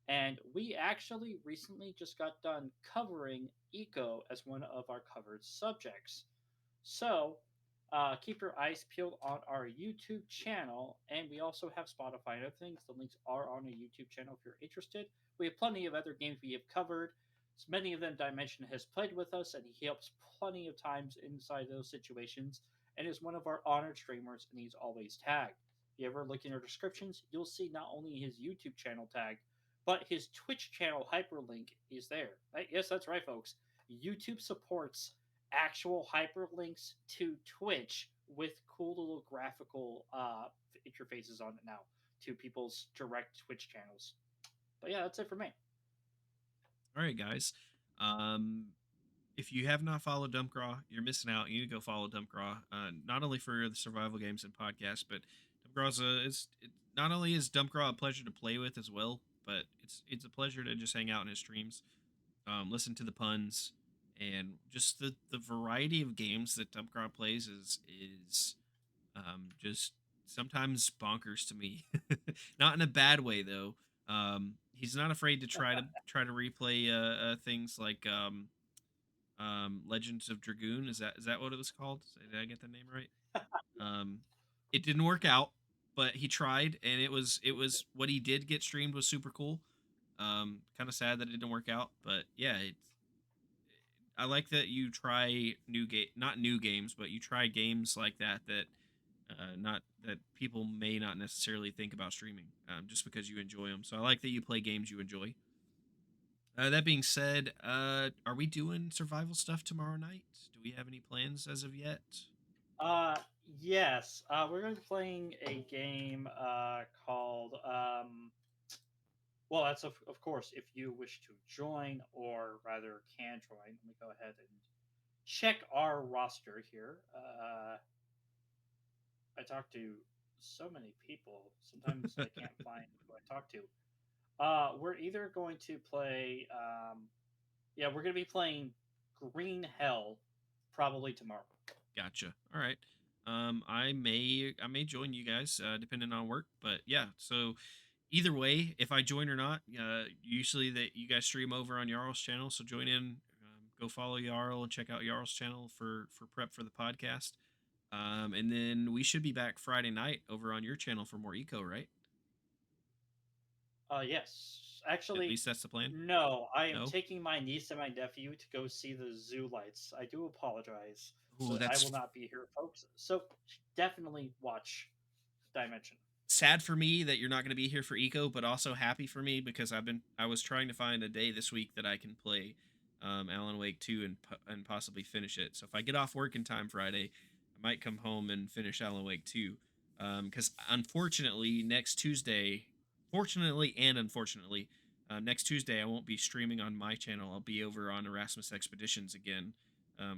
and we actually recently just got done covering eco as one of our covered subjects. So, Keep your eyes peeled on our YouTube channel, and we also have Spotify and other things. The links are on the YouTube channel if you're interested. We have plenty of other games we have covered. Many of them Dimension has played with us, and he helps plenty of times inside those situations, and is one of our honored streamers, and he's always tagged. If you ever look in our descriptions, you'll see not only his YouTube channel tag, but his Twitch channel hyperlink is there. Yes, that's right, folks. YouTube supports actual hyperlinks to Twitch with cool little graphical interfaces on it now to people's direct Twitch channels. But yeah, that's it for me. All right, guys. Um, if you have not followed Dumpgraw, you're missing out. You need to go follow Dumpgraw. Not only for the survival games and podcasts, but Dumpgraw's not only is Dumpgraw a pleasure to play with as well, but it's a pleasure to just hang out in his streams, listen to the puns, and just the variety of games that Dumpgraw plays is just sometimes bonkers to me. Not in a bad way though. He's not afraid to try to replay things like Legends of Dragoon. Is that what it was called? Did I get the name right? Um, it didn't work out, but he tried, and it was what he did get streamed was super cool. Kind of sad that it didn't work out, but yeah, I like that you try not new games, but you try games like that not that people may not necessarily think about streaming, just because you enjoy them. So I like that you play games you enjoy. That being said, are we doing survival stuff tomorrow night? Do we have any plans as of yet? Uh, yes, we're going to be playing a game called. Well, that's of course if you wish to join, or rather can join. Let me go ahead and check our roster here. I talk to so many people. Sometimes I can't find who I talk to. We're either going to play. Yeah, we're going to be playing Green Hell probably tomorrow. Gotcha. All right. I may join you guys, depending on work, but yeah. So either way, if I join or not, usually that you guys stream over on Jarl's channel, so join in. Go follow Jarl and check out Jarl's channel for prep for the podcast. And then we should be back Friday night over on your channel for more eco, right? Yes, At actually, least that's the plan. no. I am No. taking my niece and my nephew to go see the zoo lights. I do apologize, Oh, but I will that's not be here, folks. So definitely watch Dimension. sad for me that you're not going to be here for eco, but also happy for me because I was trying to find a day this week that I can play Alan Wake 2 and possibly finish it. So if I get off work in time Friday, I might come home and finish Alan Wake 2. Because unfortunately next Tuesday, fortunately and unfortunately, next Tuesday I won't be streaming on my channel. I'll be over on Erasmus Expeditions again,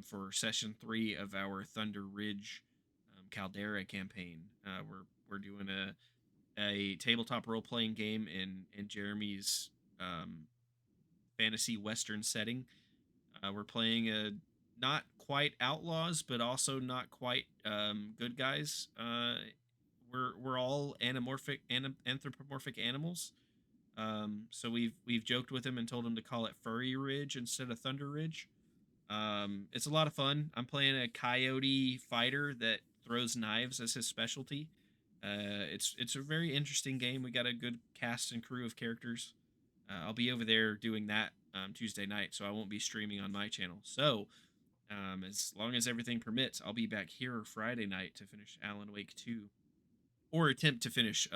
for session 3 of our Thunder Ridge Caldera campaign. We're doing a tabletop role playing game in Jeremy's um, fantasy western setting. We're playing a not quite outlaws, but also not quite good guys. We're all anthropomorphic animals. So we've joked with him and told him to call it Furry Ridge instead of Thunder Ridge. It's a lot of fun. I'm playing a coyote fighter that throws knives as his specialty. It's a very interesting game. We got a good cast and crew of characters. I'll be over there doing that Tuesday night, so I won't be streaming on my channel. So as long as everything permits, I'll be back here Friday night to finish Alan Wake 2, or attempt to finish.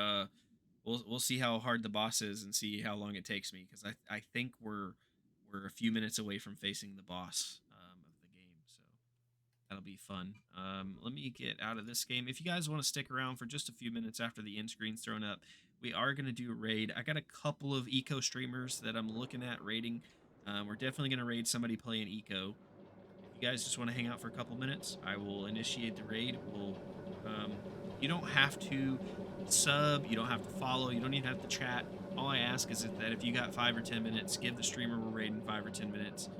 We'll see how hard the boss is and see how long it takes me, because I think we're a few minutes away from facing the boss of the game. So that'll be fun. Let me get out of this game. If you guys want to stick around for just a few minutes after the end screen's thrown up, we are going to do a raid. I got a couple of eco streamers that I'm looking at raiding. We're definitely going to raid somebody playing eco. If you guys just want to hang out for a couple minutes, I will initiate the raid. Um, you don't have to sub, you don't have to follow, you don't even have to chat. All I ask is that if you got 5 or 10 minutes, give the streamer we're raiding 5 or 10 minutes.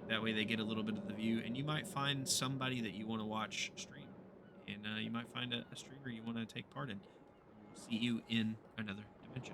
That way they get a little bit of the view, and you might find somebody that you want to watch stream, and you might find a streamer you want to take part in. We'll see you in another dimension.